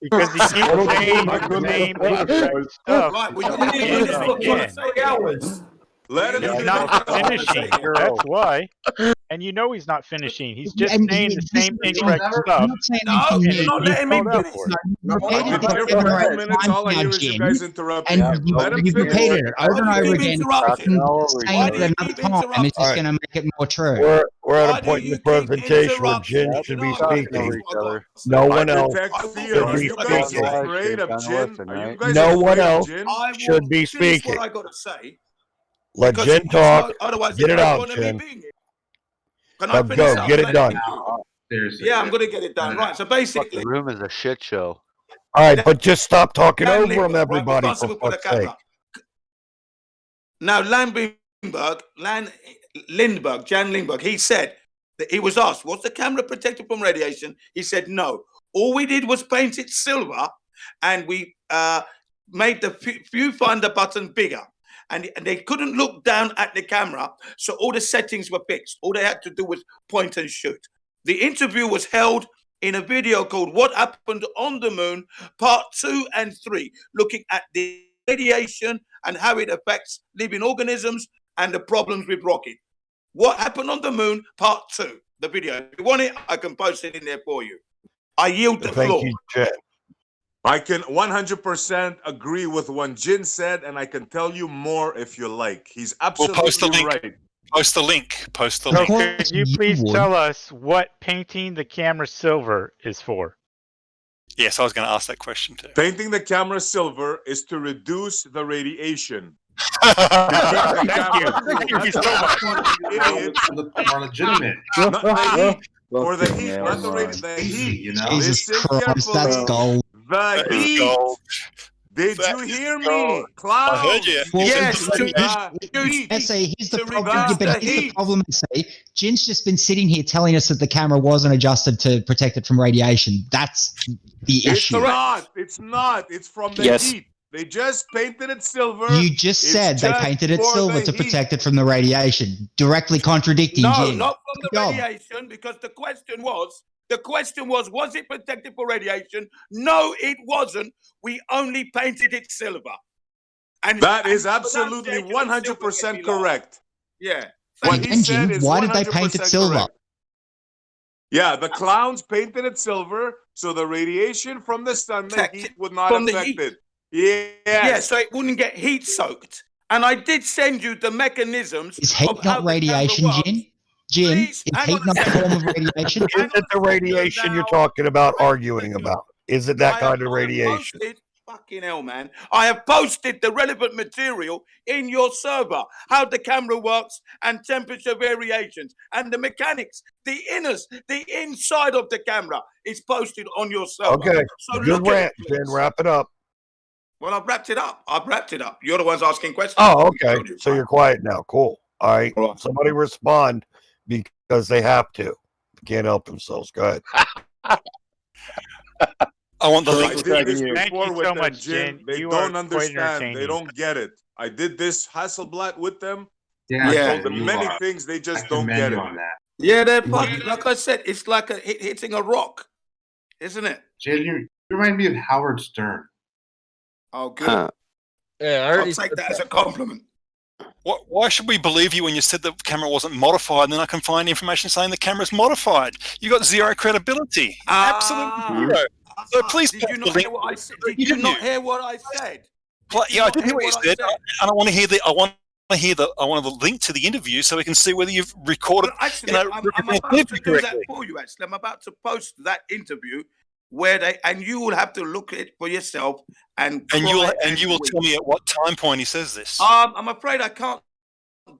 Because he keeps saying the same incorrect stuff. Right, well, again you and again. 3 hours. Let him He's do not that. finishing. That's why. And you know he's not finishing. He's just And saying the same incorrect I'm stuff. not saying No, anything you're new. not letting me Hold up finish. for it. You I've repeated been it here for over 2 a minutes. time All I now, hear is you Jen. guys interrupting And him. Let him you've finish. repeated it over and Why do you over keep again. interrupting? Saying Why it do you another keep time is interrupting? just going to make it more true. We're at Why a do point in you the keep presentation where interrupting? Jen should be You know, speaking. that's what I got. No I one else detect I fear. will Are be you guys speaking. afraid of Jin? Are you guys No one afraid of else Jin? I should will be finish what speaking. I got to say. Let Because Jen talk. otherwise, Get there's it no out, point in me Jen. being here. Can I Now finish go. up? Get it Thank done. you. Seriously. Yeah, I'm going to get it done. Right. So basically, The room is a shit show. All right, but just stop talking Jan over him, Lindbergh, right? We've everybody, got for someone for the fuck's sake. camera. Now, Jan Lindbergh, he said that he was asked, was the camera protected from radiation? He said, no. All we did was paint it silver and we made the viewfinder button bigger. And they couldn't look down at the camera, so all the settings were fixed. All they had to do was point and shoot. The interview was held in a video called What Happened on the Moon, Part 2 and 3, looking at the radiation and how it affects living organisms and the problems with rocket. What Happened on the Moon, Part 2, the video. If you want it, I can post it in there for you. I yield the Thank floor. you, Jen. I can 100% agree with what Jin said, and I can tell you more if you like. He's absolutely post the link. right. Post the link. Post the So link. could you please tell us what painting the camera silver is for? Yes, I was going to ask that question too. Painting the camera silver is to reduce the radiation. Thank you so much. Idiots. More legitimate. Not the heat. Or the heat, not the radiation. The Easy, heat. you know? Jesus Listen Christ, that's carefully. gold. The That is heat. gold. Did That you is hear me? gold. Cloud. I heard you. Well, Yes, Essay, here's the to problem. reverse But the here's the heat. problem. Essay, Jin's just been sitting here telling us that the camera wasn't adjusted to protect it from radiation. That's the It's issue. not. It's not. It's from the Yes. heat. They just painted it silver. You just It's said they just painted it for silver the to heat. protect it from the radiation, directly contradicting No, Jin. not from the Good job. radiation, because the question was it protected for radiation? No, it wasn't. We only painted it silver. And That is and absolutely pronunciation of 100% silver can be lost. correct. Yeah. What Thank he you. And said Jin, is why did they paint it 100% silver? correct. Yeah, the clowns painted it silver so the radiation from the sun, the Protect heat it would not from the affect heat. it. Yes. Yeah, so it wouldn't get heat soaked. And I did send you the mechanisms Is heat of how not the radiation, camera works. Jin? Jin, Please, is hang heat on a not a second. form of radiation? Hang Is it the on a second radiation you're now. talking about, Wait a arguing second. about? Is it that I kind of have radiation? posted, fucking hell, man. I have posted the relevant material in your server, how the camera works and temperature variations and the mechanics, the inners, the inside of the camera is posted on your server. Okay, So good look at rant, it, Jen. please. Wrap it up. Well, I've wrapped it up. You're the ones asking questions. Oh, okay. Told you. So you're quiet now. Cool. All right. All right. Somebody respond because they have to. Can't help themselves. Go ahead. I want the I link. did this Thank before you with so them, much, Jin. Jen. They You are don't quite understand. They entertaining. don't get it. I did this Hasselblad with them. Yeah, I Yeah. told them you many are. things. They I just don't commend get you it. on that. Yeah, they're fucking, like I said, it's like hitting a rock, isn't it? Jin, you remind me of Howard Stern. Oh, good. Huh. Yeah, I I'll already take said that as a compliment. Why should we believe you when you said the camera wasn't modified, and then I can find information saying the camera's modified? You got zero credibility. Absolutely zero. So please Did you post not the hear link. what I said? You Did you didn't not you? hear what I said? Yeah, I not did hear what you what I said, said? and I want to hear the. I want the link to the interview so we can see whether you've recorded. Well, actually, You know, I'm represented about to it do that correctly. for you. Actually, I'm about to post that interview where and you will have to look at it for yourself and And you will weep. tell me at what time point he says this. I'm afraid I can't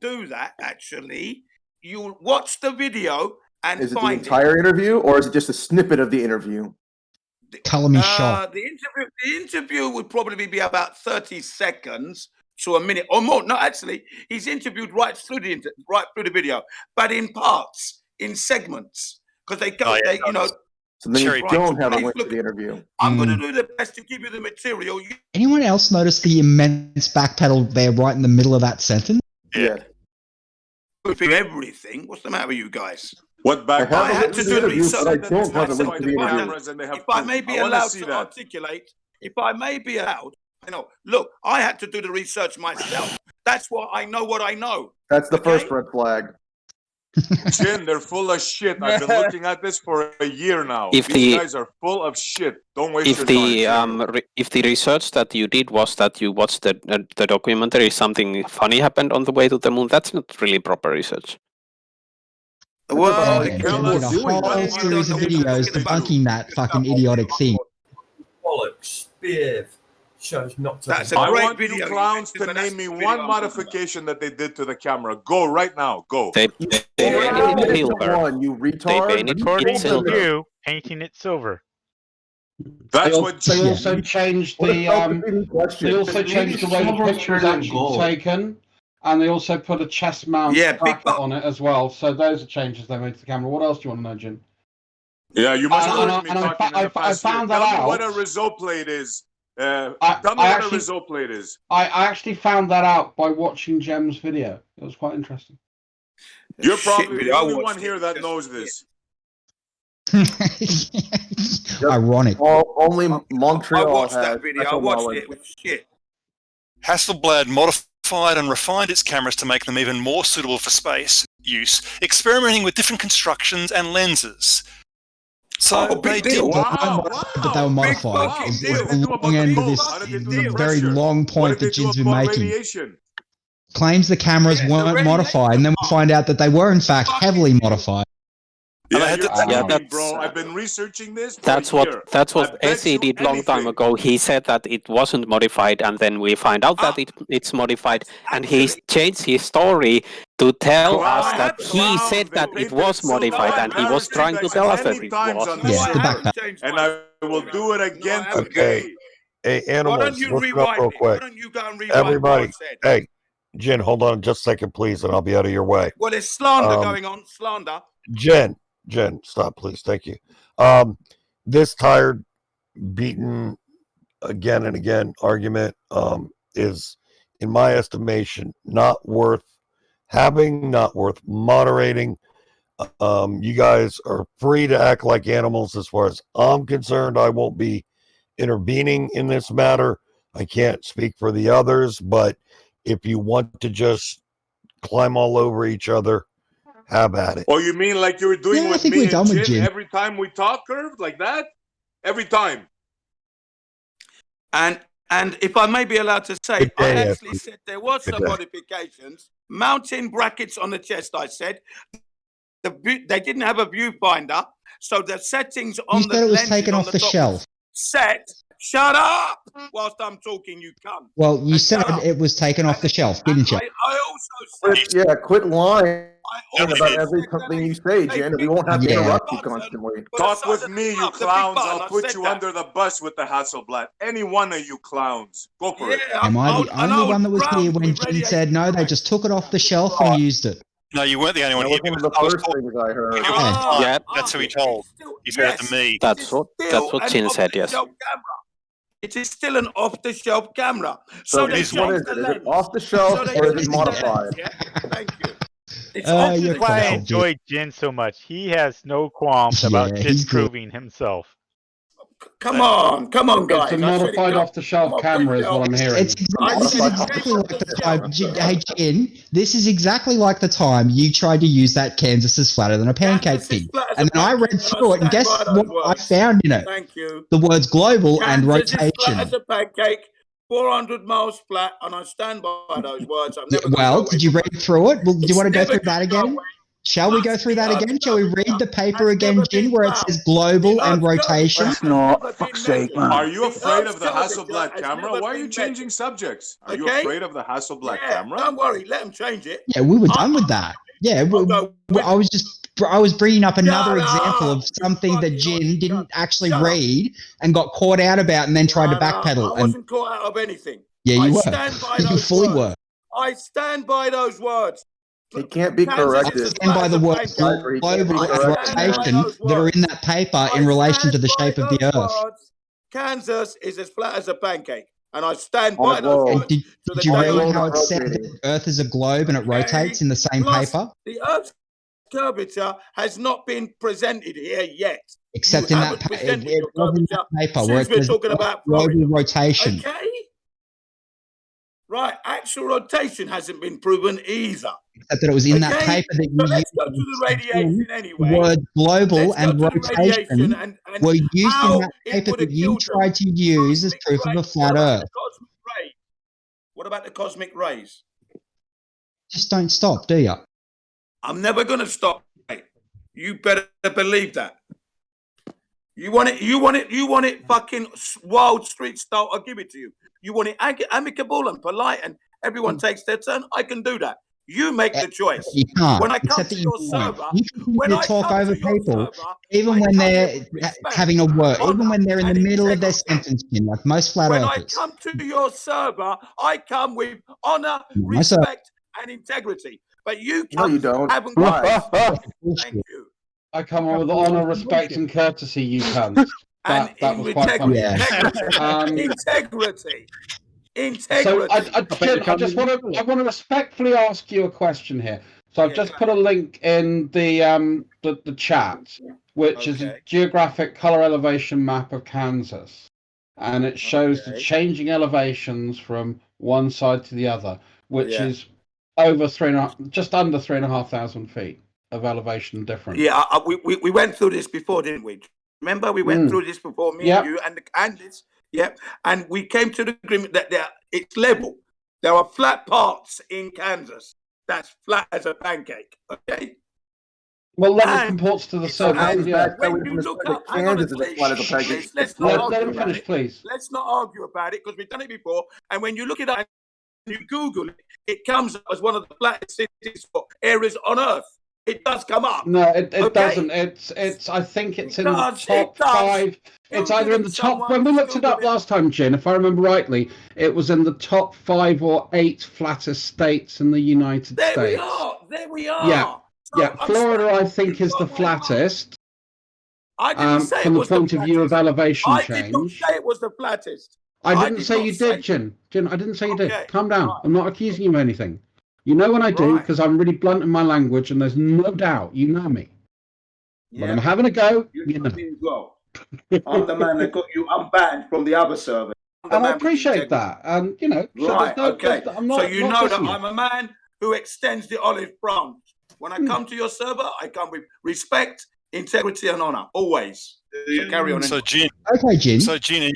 do that. Actually, you'll watch the video and Is it the find entire interview, or is it just a snippet of the interview? Colour me shocked. The interview would probably be about 30 seconds to a minute or more. No, actually, he's interviewed right through the video, but in parts, in segments, because they go, So then Cherry you don't pick. have a Please link to look the interview. I'm going to do the best to give you the material. Anyone else notice the immense backpedal there right in the middle of that sentence? Yeah. For everything. What's the matter with you guys? What back? I I had to do the research. but I don't have a link to the interview. cameras and they have If I proof. may be I wanna allowed see to that. articulate, if I may be allowed, look, I had to do the research myself. That's why I know what I know. That's the Okay. first red flag. Jin, they're full of shit. I've been looking at this for a year now. If These the- guys are full of shit. Don't waste If your the time. if the research that you did was that you watched the documentary, something funny happened on the way to the moon, that's not really proper research. Well, Yeah, tell Jen did us a what whole you series don't of know videos anything about. debunking that fucking idiotic thing. Bollocks, beer shows not to. That's a I great want video. you clowns to But that's name me the video one I'm talking modification that they did to the camera. Go right now. Go. They painted it silver. One, you retard. painted it According to silver. you, painting it silver. That's what They Jin. also changed What a the self-defeating question. they also But changed the maybe way the silver's picture was better than actually gold. taken, and they also put a chest mount Yeah, big bracket buck. on it as well. So those are changes they made to the camera. What else do you want to know, Jim? Yeah, you must have And heard me I talking in the I past year. found that Tell me what a out. result plate is. I Tell me what actually- a result plate is. I actually found that out by watching Jem's video. It was quite interesting. You're Shit probably video. the I only watched one it. here that Just knows shit. this. Ironic. Only I Montreal watched has that video. I special watched knowledge. it. It was shit. Hasselblad modified and refined its cameras to make them even more suitable for space use, experimenting with different constructions and lenses. So Oh, big they deal. did. Wow, But they were modified. Wow. It's What did they the do about long the end of cold? this How did they do the very pressure? long What point did that they do Jin's been about making. radiation? Claims the cameras Yeah, the weren't radiation modified, and then we find out that they were in fact heavily modified. And I Yeah, had you're to- telling Yeah, me, that's- bro. I've been researching this for That's a year. what that's I what bet SE you did long time anything. ago. He said that it wasn't modified, and then we find out that it's modified, and he Actually- changed his story to tell us Clown, that he clown, said they that it painted was silver. modified, and he I've was never trying seen to that tell us many that it times was. on Yeah, this to I back haven't that. changed and my I will story. do it again No, I haven't. today. Hey, Why animals, don't you listen up rewind real it? Why quick. don't you go and rewind Everybody, what I said? hey, Jen, hold on just a second, please, and I'll be out of your way. Well, there's slander Um, going on. Slander. Jen, stop, please. Thank you. This tired, beaten again and again argument is, in my estimation, not worth having, not worth moderating. You guys are free to act like animals as far as I'm concerned. I won't be intervening in this matter. I can't speak for the others, but if you want to just climb all over each other, have at it. Oh, you mean like you were doing Yeah, I with think me we're and done with Jin Jin. every time we talk, Curve? Like that? Every time. And if I may be allowed to say, Good I day, actually Anthony. said there was Good some day. modifications. Mounting brackets on the chest, I said. They didn't have a viewfinder, so the settings on You the said it was lenses taken on off the top shelf. set. Shut up whilst I'm talking, you cunt. Well, you And said shut up. it was taken off the shelf, And didn't you? I also said, Quit lying I also about said everything you that say, they Jen. We won't have to Yeah. interrupt you constantly. But Talk aside with of me, the you big clowns. button, I'll I put said you that. under the bus with the Hasselblad. Any one of you clowns. Go for it. Yeah, Am I old- the an only old one that was brown here when with Jin radiation said no? They right. just took it off the shelf and used it. No, you weren't the only one. That was one of the I was first talking- things I heard. Yeah. That's who he it is told. still- He said it yes, to me. it That's is what still an Jin said. Yes. off-the-shelf camera. It is still an off-the-shelf camera. So they is- what changed is the it? Is lens. it off the shelf So they or is changed it the modified? lens, yeah? Thank you. It's Oh, off you're the Why I classic. shelf. enjoy Jin so much. He has no qualms about Yeah, he's good. disproving himself. Come on, guys. It's a modified off-the-shelf camera, is what I'm hearing. This is Modified exactly like the time. off-the-shelf. Hey, Jin, this is exactly like the time you tried to use that Kansas is flatter than a pancake Kansas is thing. flat as a And then I pancake, read and through it, and stand guess by those what I words. found in it? Thank you. The words global and Kansas is flat rotation. as a pancake, 400 miles flat, and I stand by those words. I'm never gonna Well, go away did you from read through it? Well, do you It's want to go never through that gonna go again? away. Shall we go through that again? Shall we read the paper again, Jin, where it says global and rotation? Fuck's sake, man. Are you afraid of the Earth's Hasselblad has camera? never Why are you been changing measured. subjects? Are you Okay? afraid of the Hasselblad Yeah, camera? don't worry, let them change it. Yeah, we were done with that. Yeah, I was bringing up another example of something that Jin didn't actually Shut up. read and got caught out about and then tried to No, backpedal. I And wasn't caught out of anything. yeah, I you were. stand by You those fully words. were. I stand by those words. He can't be Kansas corrected. is And by the words pancake. global and corrected. rotation that are in that paper in relation to the shape of the Earth. Words. Kansas is as flat as a pancake, and I stand On by the those globe. And words. did, to the did you day read I how die. it said that Earth is a globe and it rotates in the same Plus, paper? The Earth's curvature has not been presented here yet. Except You in haven't that presented it your wasn't curvature that paper where since it we're says talking about global Florida. rotation. Okay? Right, actual rotation hasn't been proven either. Except that it was in that Okay? paper that So you let's go to used the to radiation begin. anyway. The words global Let's go and to the radiation rotation and were used in how that it paper would that have you killed them. tried to use as proof of a flat Earth. What about the cosmic rays? Just don't stop, do you? I'm never going to stop. Mate. You better believe that. You want it fucking wild street style, I'll give it to you. You want it amicable and polite and everyone takes their turn, I can do that. You make the choice. You can't. When I come Except to that your you server, when I talk over people, even when they're having a word, even when they're in the middle of their sentence, like most flat when earthers. I come to your server, I come with honor, My server. respect, and integrity. But you No, you don't. haven't Why? got Thank you. I come on with honor, respect, and courtesy, you cunts. And That was quite funny. Integrity. So I want to respectfully ask you a question here. So I've just put a link in the chat, which is a geographic color elevation map of Kansas, and it shows the changing elevations from one side to the other, which is over just under 3,500 feet of elevation difference. Yeah, we went through this before, didn't we? Remember, we went through this before, me and you and Candice. Yep, and we came to the agreement that it's level. There are flat parts in Kansas that's flat as a pancake. Okay. Well, level comports to the surface. When you look up, Kansas is as flat as a pancake. Let him finish, please. Let's not argue about it because we've done it before. And when you look it up, and you Google it, it comes up as one of the flattest cities or areas on Earth. It does come up. No, it doesn't. It's. I think it's in the top 5. It's either in the top. When we looked it up last time, Jin, if I remember rightly, it was in the top 5 or 8 flattest states in the United States. There we are. Yeah, So yeah. Florida, I think, is the flattest. I didn't say from it the was point of view of elevation change. I did not say it was the flattest. I didn't say you did, Jin. Jin, I didn't say you did. Calm down. I'm not accusing you of anything. You know when I do, because I'm really blunt in my language, and there's no doubt. You know me. When I'm having a go, you know. I'm the man that got you unbanned from the other server. And I appreciate that. And, you know, right, I'm not, so you know that I'm a man who extends the olive branch. When I come to your server, I come with respect, integrity, and honor, always. So carry on. So, Jin. Okay, Jin. So, Jin,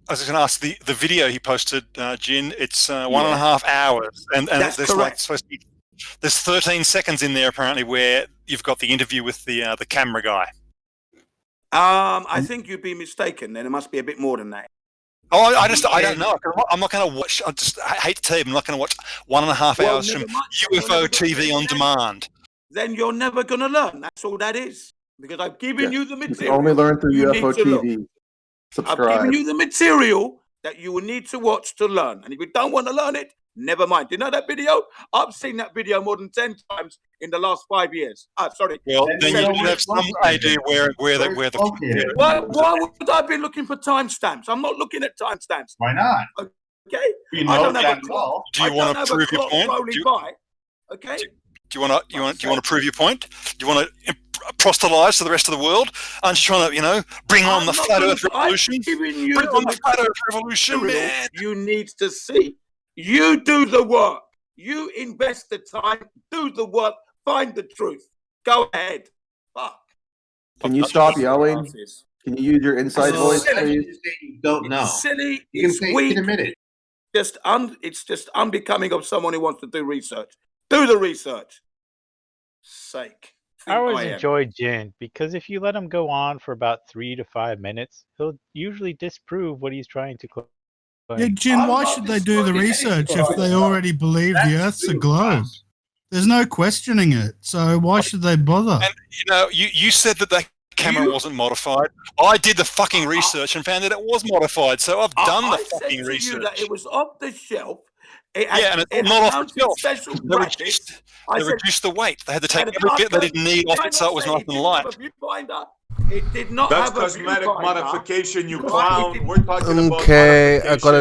I was going to ask the video he posted, Jin. It's 1.5 hours, and that's there's correct. supposed to be, there's 13 seconds in there apparently where you've got the interview with the camera guy. I think you'd be mistaken. Then it must be a bit more than that. Oh, I don't know. I'm not going to watch. I hate to tell you, I'm not going to watch 1.5 hours from UFO TV on demand. Then you're never going to learn. That's all that is. Because I've given you the You material. can only learn through you UFO need to TV. look. Subscribe. I've given you the material that you will need to watch to learn. And if you don't want to learn it, never mind. You know that video? I've seen that video more than 10 times in the last 5 years. Sorry. Well, then you should have some idea where the. Why would I be looking for timestamps? I'm not looking at timestamps. Why not? Okay. You I know don't have a damn clock. well. Do you want to prove your point? Okay. Do you want to prove your point? Do you want to proselytize to the rest of the world? Aren't you trying to, bring on the flat Earth revolution? Bring on the flat Earth revolution, man. You need to see. You do the work. You invest the time. Do the work. Find the truth. Go ahead. Fuck. Can you stop yelling? Can you use your inside voice, please? You don't know. It's silly. You It's weak. can admit it. It's just unbecoming of someone who wants to do research. Do the research. Sake. I always enjoy Jin because if you let him go on for about 3 to 5 minutes, he'll usually disprove what he's trying to claim. Yeah, Jin, why should they do the research if they already believe the Earth's a globe? There's no questioning it, so why should they bother? And you said that camera wasn't modified. I did the fucking research and found that it was modified, so I've done the fucking research. That it was off the shelf. and not off itself. They reduced the weight. They had to take every bit they didn't need off it, so it was nice and light. It did not That's have a cosmetic viewfinder. modification, you clown. We're talking about Okay, I've got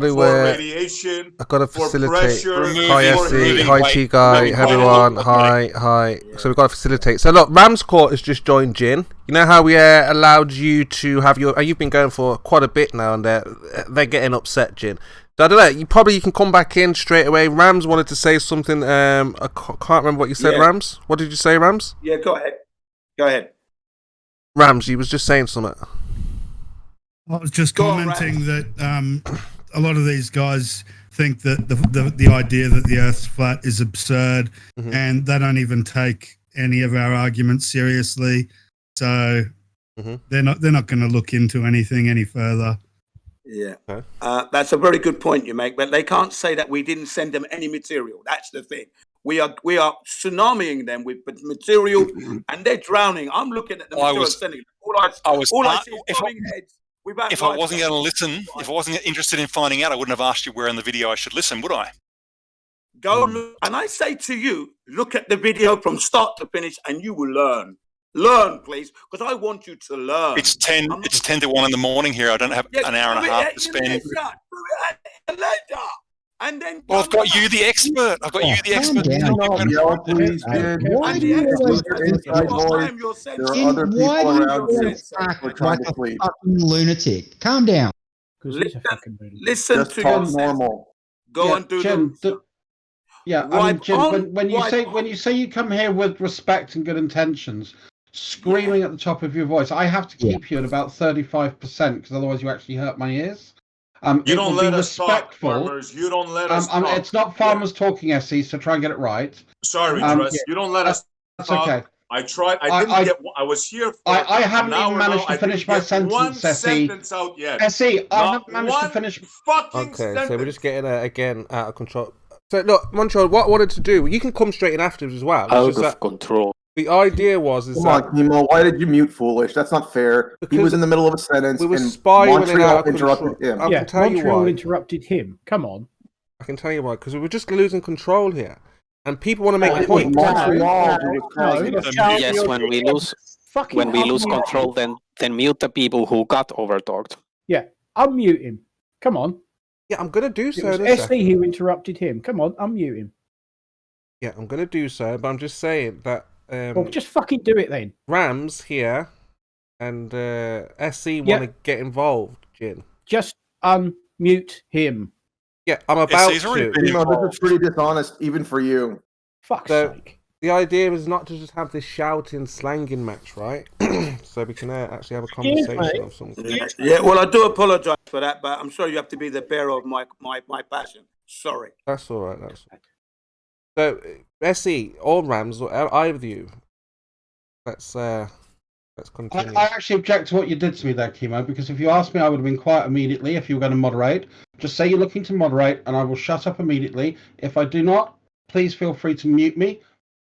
to for radiation. I've got to for facilitate. pressure, Hi, for SC. Hi, weight. Chi-Guy. Everyone. Hi. So we've got to facilitate. So look, Rams Court has just joined Jin. You know how we allowed you to have your... You've been going for quite a bit now, and they're getting upset, Jin. So I don't know. You can come back in straight away. Rams wanted to say something. I can't remember what you said, Rams. What did you say, Rams? Yeah, go ahead. Go ahead. Rams, you was just saying something. I was just commenting that a lot of these guys think that the idea that the Earth's flat is absurd, and they don't even take any of our arguments seriously. So they're not going to look into anything any further. Yeah, that's a very good point you make. But they can't say that we didn't send them any material. That's the thing. We are tsunamiing them with material, and they're drowning. I'm looking at the material sending. If I wasn't going to listen, if I wasn't interested in finding out, I wouldn't have asked you where in the video I should listen, would I? Go look, and I say to you, look at the video from start to finish, and you will learn. Learn, please, because I want you to learn. It's 10 to 1 in the morning here. I don't have an hour and a half to spend. And then I've got you, the expert. I've got you, the expert. Why do you always inside voice? There are other people around you who are trying to sleep. Fucking lunatic. Calm down. Listen to yourself. Normal. Go and do them. Yeah, I mean, Jim, when you say you come here with respect and good intentions, screaming at the top of your voice, I have to keep you at about 35% because otherwise you actually hurt my ears. You don't let us talk, farmers. You don't let us talk. It's not farmers talking, SE, so try and get it right. Sorry, Dress. You don't let us That's talk. okay. I tried. I was here for I haven't even managed to finish my sentence, SE. Out yet. SE, I haven't managed to finish. Okay, so we're just getting again out of control. So look, Montreal, what I wanted to do, you can come straight in afterwards as well. Out of control. The idea was Come on, Kimo, why did you mute Foolish? That's not fair. He was in the middle of a sentence. We were and spiraling out of interrupted control. him. I can tell you why. interrupted him. Come on. I can tell you why. Because we were just losing control here, and people want to make a point. Yes, when we lose control, then mute the people who got overtalked. Yeah, unmute him. Come on. Yeah, I'm gonna do so. It was SE who interrupted him. Come on, unmute him. Yeah, I'm gonna do so, but I'm just saying that. Well, just fucking do it then. Rams here, and SC want to get involved. Jin, just unmute him. Yeah, I'm about to. Kimo, this is pretty dishonest, even for you. Fuck's sake. The idea is not to just have this shouting, slanging match, right? So we can actually have a conversation of some kind. Yeah, well, I do apologise for that, but I'm sorry you have to be the bearer of my passion. Sorry. That's all right. That's all right. So, SE or Rams or either of you, let's continue. I actually object to what you did to me there, Kimo, because if you asked me, I would have been quiet immediately if you were going to moderate. Just say you're looking to moderate, and I will shut up immediately. If I do not, please feel free to mute me.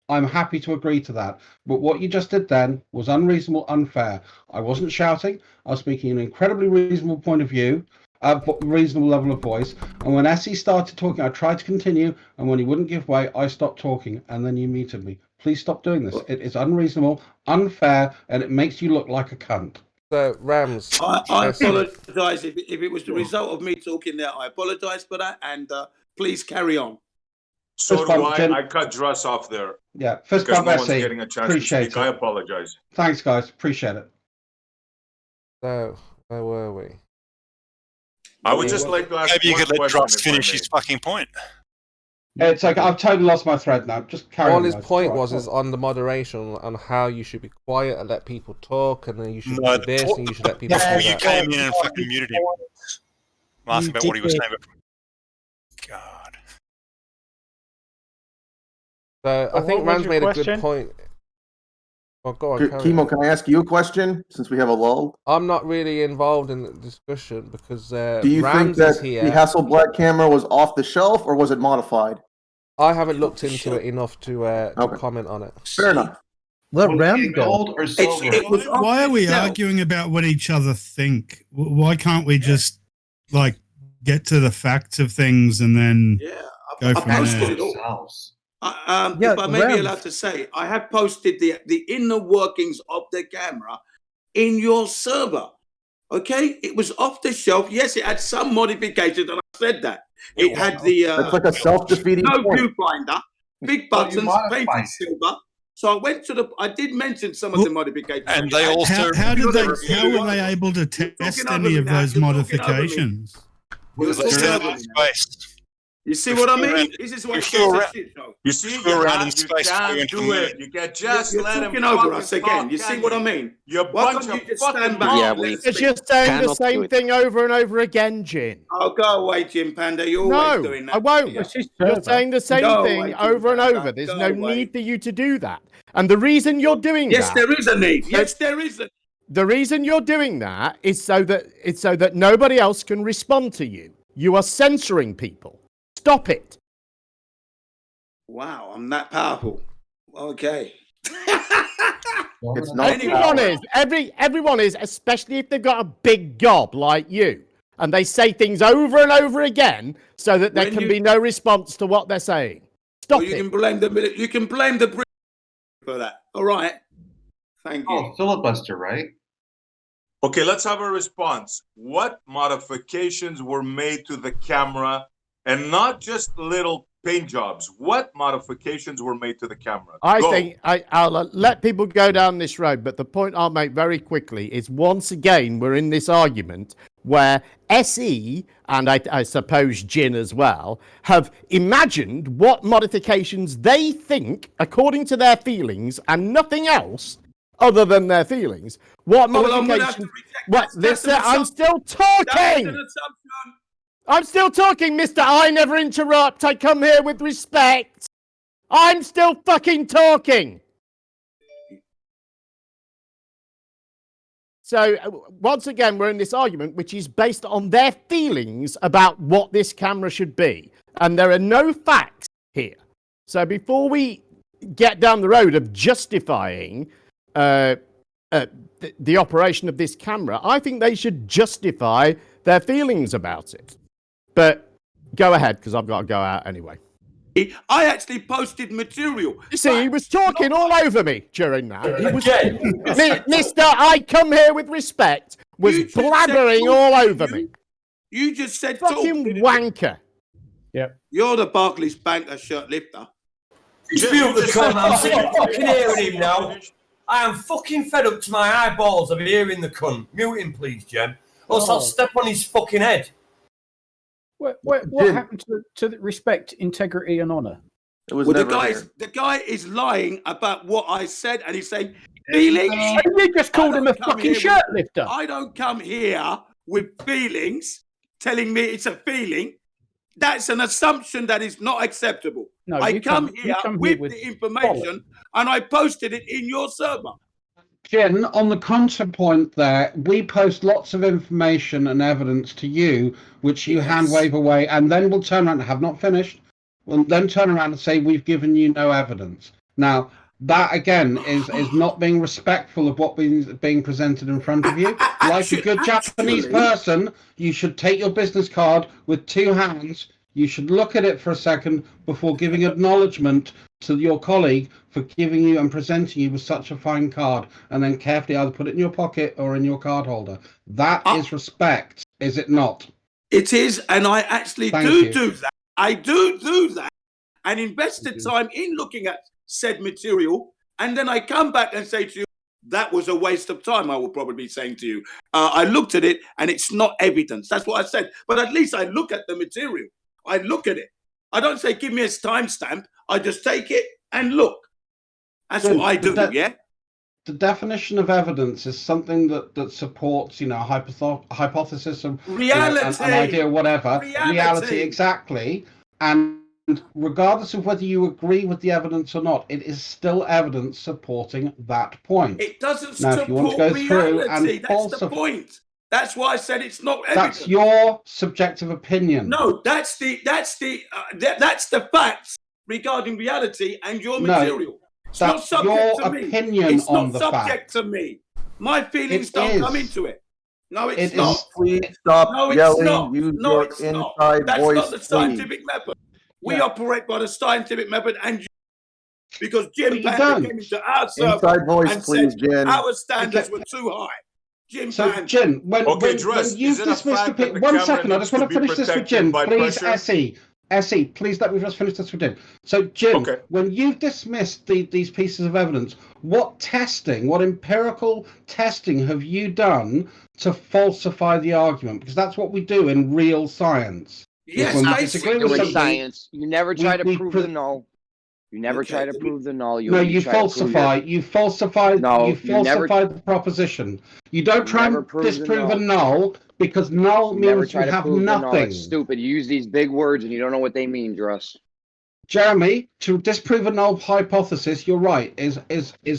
I'm happy to agree to that. But what you just did then was unreasonable, unfair. I wasn't shouting. I was speaking an incredibly reasonable point of view. Reasonable level of voice, and when SE started talking, I tried to continue, and when he wouldn't give way, I stopped talking, and then you muted me. Please stop doing this. It is unreasonable, unfair, and it makes you look like a cunt. So, Rams, I apologise if it was the result of me talking there. I apologise for that, and please carry on. So do I cut Dress off there. Yeah, first because bump, no one's SE. getting a chance Appreciate to speak. it. I apologise. Thanks, guys. Appreciate it. So, where were we? I would just like to ask. Maybe you could let question, Drops finish his fucking point. It's like I've totally lost my thread now. Just carry on. All his point was on the moderation on how you should be quiet and let people talk, and then you should do this and you should let people. Before you came in and fucking muted him, I'm asking about what he was saying. God. So I think Rand's made a good point. Oh, go on, Kimo, can I ask you a question since we have a lull? I'm not really involved in the discussion because do you Rams think that is here. the Hasselblad camera was off the shelf or was it modified? I haven't looked into it enough to comment on it. Fair enough. What round gold or silver? Why are we arguing about what each other think? Why can't we just get to the facts of things and then go from posted there. it all. If I may be allowed to say, I have posted the inner workings of the camera in your server. Okay, it was off the shelf. Yes, it had some modifications, and I said that. It had the It's like a self-defeating no point. viewfinder, big buttons, painted silver. So I went to I did mention some of the modifications. And they also... How were they able to test any of those modifications? Because they still have space. You see what I mean? This is what You see, go around in you space can't do it. You can just you're let him talking over fucking us again. talk, You see can what you? I mean? You're a Why bunch can't of you just fucking stand back? It's just saying the same thing over and over again, Jin. Oh, go away, Jim Panda. You're always doing that. I won't. You're saying the same Go thing away, over and Panda. over. There's Go no away. need for you to do that. And the reason you're doing Yes, that... there is a need. Yes, there is a... The reason you're doing that is so that nobody else can respond to you. You are censoring people. Stop it. Wow, I'm that powerful. Okay. It's not Everyone is, especially if they've got a big gob like you, and they say things over and over again so that there can be no response to what they're saying. Stop it. You can blame the British for that. All right. Thank you. Oh, filibuster, right? Okay, let's have a response. What modifications were made to the camera, and not just little paint jobs? What modifications were made to the camera? I Go. think I'll let people go down this road, but the point I'll make very quickly is once again we're in this argument where SE, and I suppose Jin as well, have imagined what modifications they think, according to their feelings, and nothing else other than their feelings. What modifications... I'm still talking! I'm still talking, Mr. I never interrupt. I come here with respect. I'm still fucking talking. So, once again, we're in this argument, which is based on their feelings about what this camera should be. And there are no facts here. So, before we get down the road of justifying the operation of this camera, I think they should justify their feelings about it. But go ahead, because I've got to go out anyway. I actually posted material. You see, he was talking all over me during that. He was, Mr. I come here with respect was blabbering all over me. You just said fucking wanker. Yep. You're the Barclays banker shirt lifter. Just mute the cunt. I'm sick of fucking hearing him now. I am fucking fed up to my eyeballs of hearing the cunt. Mute him, please, Jem. Or I'll step on his fucking head. What happened to the respect, integrity, and honour? It was Well, never the guy is lying about what I said, and he's saying feelings. You just called him a fucking shirt lifter. I don't come here with feelings, telling me it's a feeling. That's an assumption that is not acceptable. No, I come here with the information, and I posted it in your server. Jen, on the counterpoint there, we post lots of information and evidence to you, which you hand wave away, and then we'll turn around and have not finished. We'll then turn around and say we've given you no evidence. Now, that again is not being respectful of what is being presented in front of you. Like a good Japanese person, you should take your business card with two hands. You should look at it for a second before giving acknowledgement to your colleague for giving you and presenting you with such a fine card, and then carefully either put it in your pocket or in your card holder. That is respect, is it not? It is, and I actually do that. I do that, and invest the time in looking at said material, and then I come back and say to you, that was a waste of time, I will probably be saying to you. I looked at it, and it's not evidence. That's what I said. But at least I look at the material. I look at it. I don't say, give me a timestamp. I just take it and look. That's what I do, yeah? The definition of evidence is something that supports, hypothesis of reality, an idea, whatever. Reality, exactly. And regardless of whether you agree with the evidence or not, it is still evidence supporting that point. It doesn't now, support if you want to go reality. through and That's the point. That's why I said it's not evidence. That's your subjective opinion. No, that's the facts regarding reality and your material. It's not subject your to me. opinion It's on not the subject fact. to me. My feelings don't come into it. No, it's not. Please stop No, it's yelling. not. Use No, your it's not. inside That's voice, not the please. scientific method. We operate by the scientific method, and because Jim Panda came into our circle Inside voice, and please, said Jen. our standards were too high. Jim So, Panda. Jen, when Dress, you've is it a dismissed fact the that the one camera second, I needs just want to to be finish this with protected Jen. by Please, pressure? SE, please let me just finish this with Jen. So, Jen, when you've dismissed these pieces of evidence, what testing, what empirical testing have you done to falsify the argument? Because that's what we do in real science. Yes, when we that's disagree doing with something, science. You never try to prove the null. You never try to prove the null. You falsify. You falsified. No, you falsified the proposition. You don't try and disprove a null because null means you have nothing. It's stupid. You use these big words and you don't know what they mean, Druss. Jeremy, to disprove a null hypothesis, you're right, is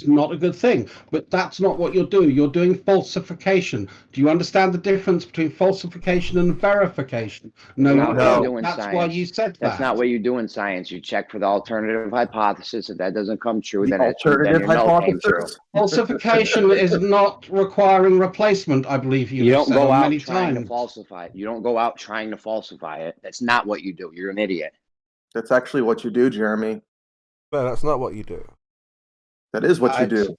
not a good thing. But that's not what you're doing. You're doing falsification. Do you understand the difference between falsification and verification? No, that's why you said that. That's not what you do in science. You check for the alternative hypothesis. If that doesn't come true, then alternative your null came true. Falsification is not requiring replacement, I believe You don't said go out many trying times. to falsify it. You don't go out trying to falsify it. That's not what you do. You're an idiot. That's actually what you do, Jeremy. No, that's not what you do. That is what you do.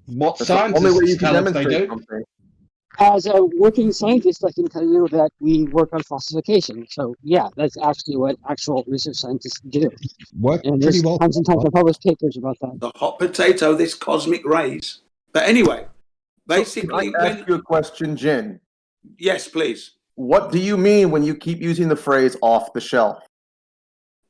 What That's the only way you can demonstrate something. As a working scientist, I can tell you that we work on falsification. So, yeah, that's actually what actual research scientists do. And there's tons and tons of published papers about that. The hot potato, this cosmic rays. But anyway, basically, Can I ask you a question, Jen? Yes, please. What do you mean when you keep using the phrase "off the shelf"?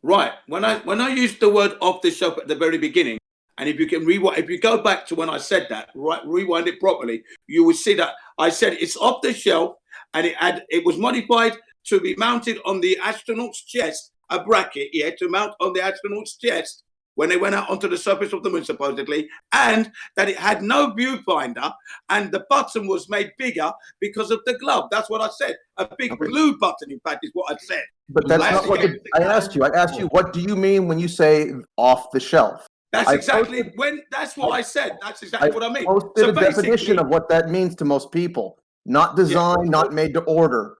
Right. When I used the word "off the shelf" at the very beginning, and if you can rewind, if you go back to when I said that, right, rewind it properly, you will see that I said it's off the shelf, and it was modified to be mounted on the astronaut's chest, a bracket, to mount on the astronaut's chest when they went out onto the surface of the moon, supposedly, and that it had no viewfinder, and the button was made bigger because of the glove. That's what I said. A big blue button, in fact, is what I said. But that's not what I asked you. I asked you, what do you mean when you say "off the shelf"? That's exactly that's what I said. That's exactly what I mean. Posted a definition of what that means to most people. Not designed, not made to order.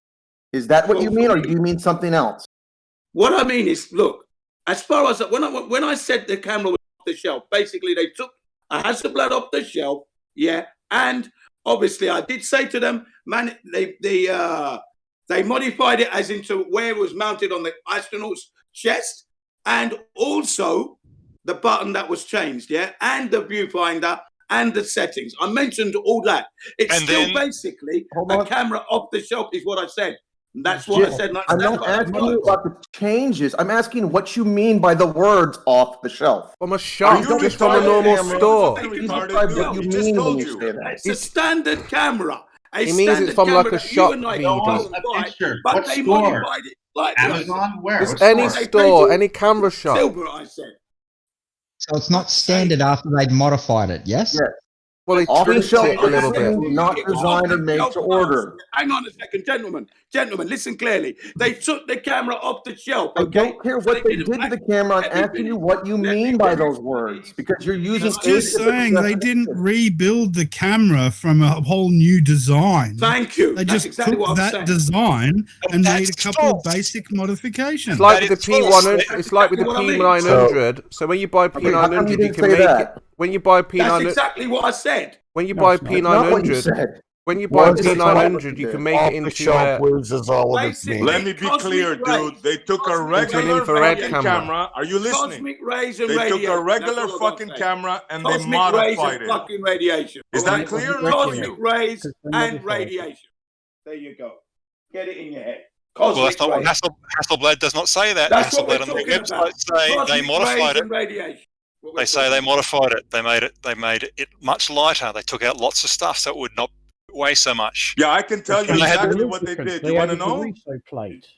Is that what you mean, or do you mean something else? What I mean is, look, as far as when I said the camera was off the shelf, basically they took a hasselblad off the shelf, and obviously I did say to them, man, they modified it as into where it was mounted on the astronaut's chest, and also the button that was changed, and the viewfinder and the settings. I mentioned all that. It's still basically a camera off the shelf is what I said. And that's what I said. I'm not asking you about the changes. I'm asking what you mean by the words "off the shelf." From a shop, just from a normal store. What you mean when you say that? It's a standard camera. He means it's from like a shop. But they modified it like Amazon? Where? Just any store, any camera shop. Silver, I said. So it's not standard after they'd modified it, yes? Yes. Well, they tweaked it a little bit. Not designed and made to order. Hang on a second, gentlemen. Gentlemen, listen clearly. They took the camera off the shelf. I don't care what they did to the camera. I'm asking you what you mean by those words, because you're using. It's just saying they didn't rebuild the camera from a whole new design. Thank you. They just took that design and made a couple of basic modifications. It's like with the P100. It's like with the P900. So when you buy P900, you can make it. When you buy P900, that's exactly what I said. When you buy P900, when you buy P900, you can make it into a. Let me be clear, dude. They took a regular infrared fucking camera. Are you listening? Rays and they took a regular fucking camera and they modified it. Fucking radiation. Is that clear? Cosmic rays and radiation. There you go. Get it in your head. Well, that's not what Hasselblad does not say that. That's what we're Hasselblad on talking their website say they modified it. Radiation. They say they modified it. They made it much lighter. They took out lots of stuff so it would not weigh so much. Yeah, I can tell you exactly what they did. You want to know?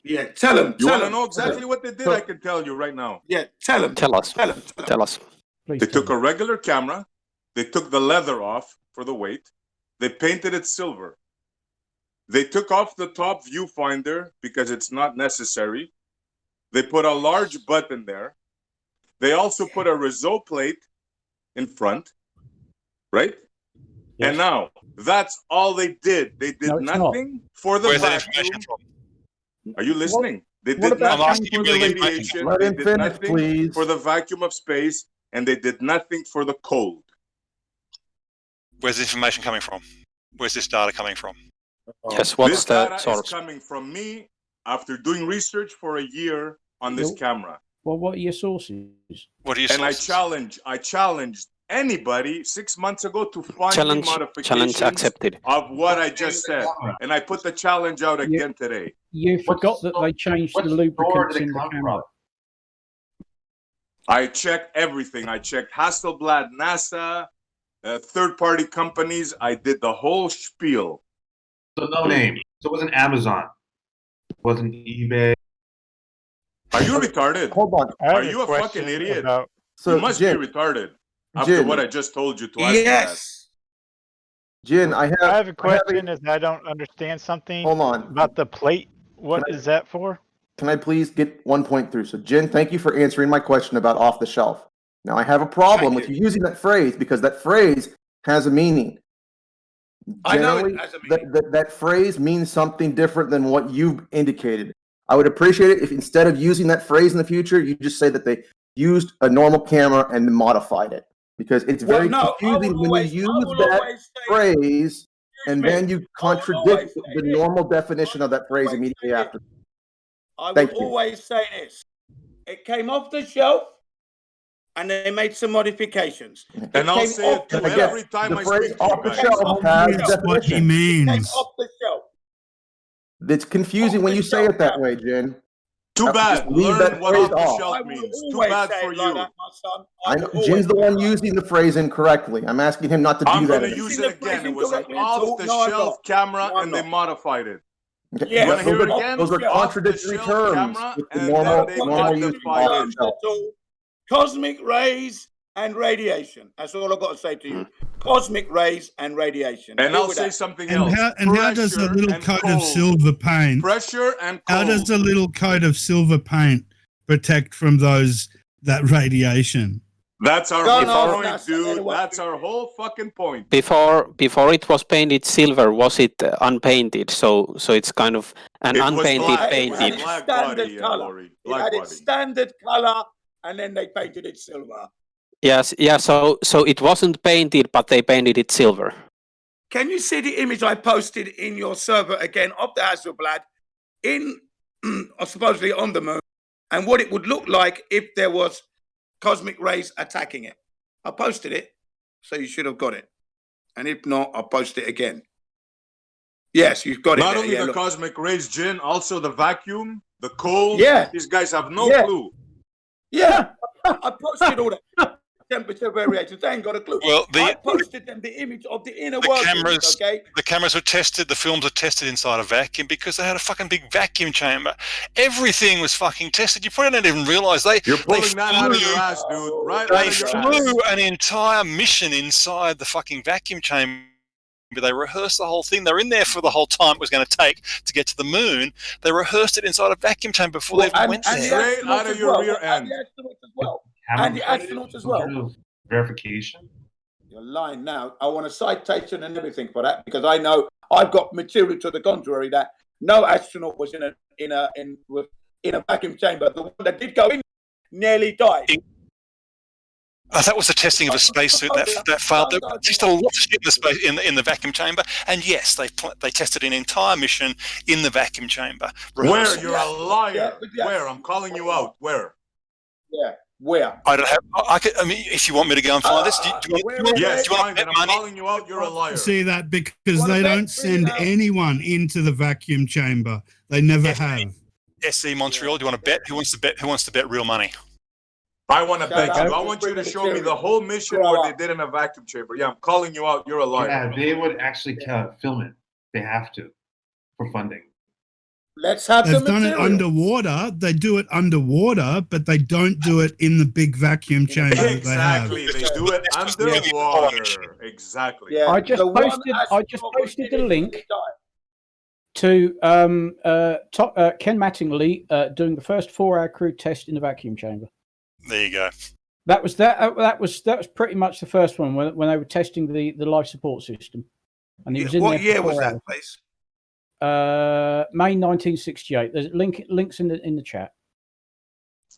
Yeah, tell them. You want to know exactly what they did? I can tell you right now. Yeah, tell them. Tell us. Tell us. They took a regular camera. They took the leather off for the weight. They painted it silver. They took off the top viewfinder because it's not necessary. They put a large button there. They also put a Rizzo plate in front, right? Yes. And now, that's all they did. They did nothing for the vacuum. Are you listening? They did nothing for the radiation. They did nothing for the vacuum of space, and they did nothing for the cold. Where's this information coming from? Where's this data coming from? Yes, what's this the data source? is coming from me after doing research for a year on this camera. Well, what are your sources? What are your sources? And I challenged anybody 6 months ago to find modifications challenge accepted of what I just said. And I put the challenge out again today. You forgot that they changed the lubricants in the camera. I checked everything. I checked Hasselblad, NASA, third-party companies. I did the whole spiel. So no name. So it wasn't Amazon. It wasn't eBay. Are you retarded? Hold on. Are you a fucking idiot? You must be retarded after what I just told you to ask Yes. Jin, I have a question as I don't understand something. Hold on. About the plate. What is that for? Can I please get one point through? So, Jin, thank you for answering my question about off the shelf. Now, I have a problem with you using that phrase because that phrase has a meaning. Generally, I know it has a meaning. That phrase means something different than what you've indicated. I would appreciate it if instead of using that phrase in the future, you just say that they used a normal camera and modified it. Because it's very confusing when you use that phrase and then you contradict the normal definition of that phrase immediately after. I will always say this. It came off the shelf and they made some modifications. And I'll say it too every time I speak off the shelf has what he means. Off the shelf. It's confusing when you say it that way, Jen. Too bad. Learn what off the shelf means. Too bad for you. I know Jin's the one using the phrase incorrectly. I'm asking him not to do that. I'm going to use it again. It was an off-the-shelf camera, and they modified it. Yeah, those are contradictory terms with the normal use of the shelf. Cosmic rays and radiation. That's all I've got to say to you. Cosmic rays and radiation. And I'll say something else. And how does a little coat of silver paint? Pressure and cold. How does a little coat of silver paint protect from that radiation? That's our whole point, dude. That's our whole fucking point. Before it was painted silver, was it unpainted? So it's kind of an unpainted painted. It had standard color. It had its standard color, and then they painted it silver. Yes, yeah. So it wasn't painted, but they painted it silver. Can you see the image I posted in your server again of the Hasselblad in, supposedly on the moon, and what it would look like if there was cosmic rays attacking it? I posted it, so you should have got it. And if not, I'll post it again. Yes, you've got it. Not only the cosmic rays, Jin, also the vacuum, the cold. Yeah. These guys have no clue. Yeah, I posted all that. Temperature variations. They ain't got a clue. Well, I posted them the image of the inner cameras. Okay. The cameras were tested. The films were tested inside a vacuum because they had a fucking big vacuum chamber. Everything was fucking tested. You probably don't even realize You're pulling that out of your ass, dude. Right? They flew an entire mission inside the fucking vacuum chamber. They rehearsed the whole thing. They're in there for the whole time it was going to take to get to the moon. They rehearsed it inside a vacuum chamber before they even went there. Straight out of your rear end. And the astronauts as well. Verification. You're lying now. I want a citation and everything for that because I know I've got material to the contrary that no astronaut was in a vacuum chamber. The one that did go in nearly died. That was the testing of a spacesuit that failed. There was just a lot of shit in the vacuum chamber, and yes, they tested an entire mission in the vacuum chamber. Where? You're a liar. Where? I'm calling you out. Where? Yeah. Where? I don't have. I mean, if you want me to go and find this, do you want fine, to bet I'm money? calling you out. You're a liar. See that because they don't send anyone into the vacuum chamber. They never have. SC Montreal. Do you want to bet? Who wants to bet? Who wants to bet real money? I want to bet you. I want you to show me the whole mission where they did in a vacuum chamber. Yeah, I'm calling you out. You're a liar. Yeah, they would actually film it. They have to for funding. Let's have They've done it underwater. They do it underwater, but they don't do it in the big vacuum chamber exactly. that they have. They do it underwater. Exactly. Yeah. I just posted the link to Ken Mattingly doing the first 4-hour crew test in the vacuum chamber. There you go. That was that was pretty much the first one when they were testing the life support system, and he was in what there for year 4 was that, hours. please? May 1968. There's links in the chat.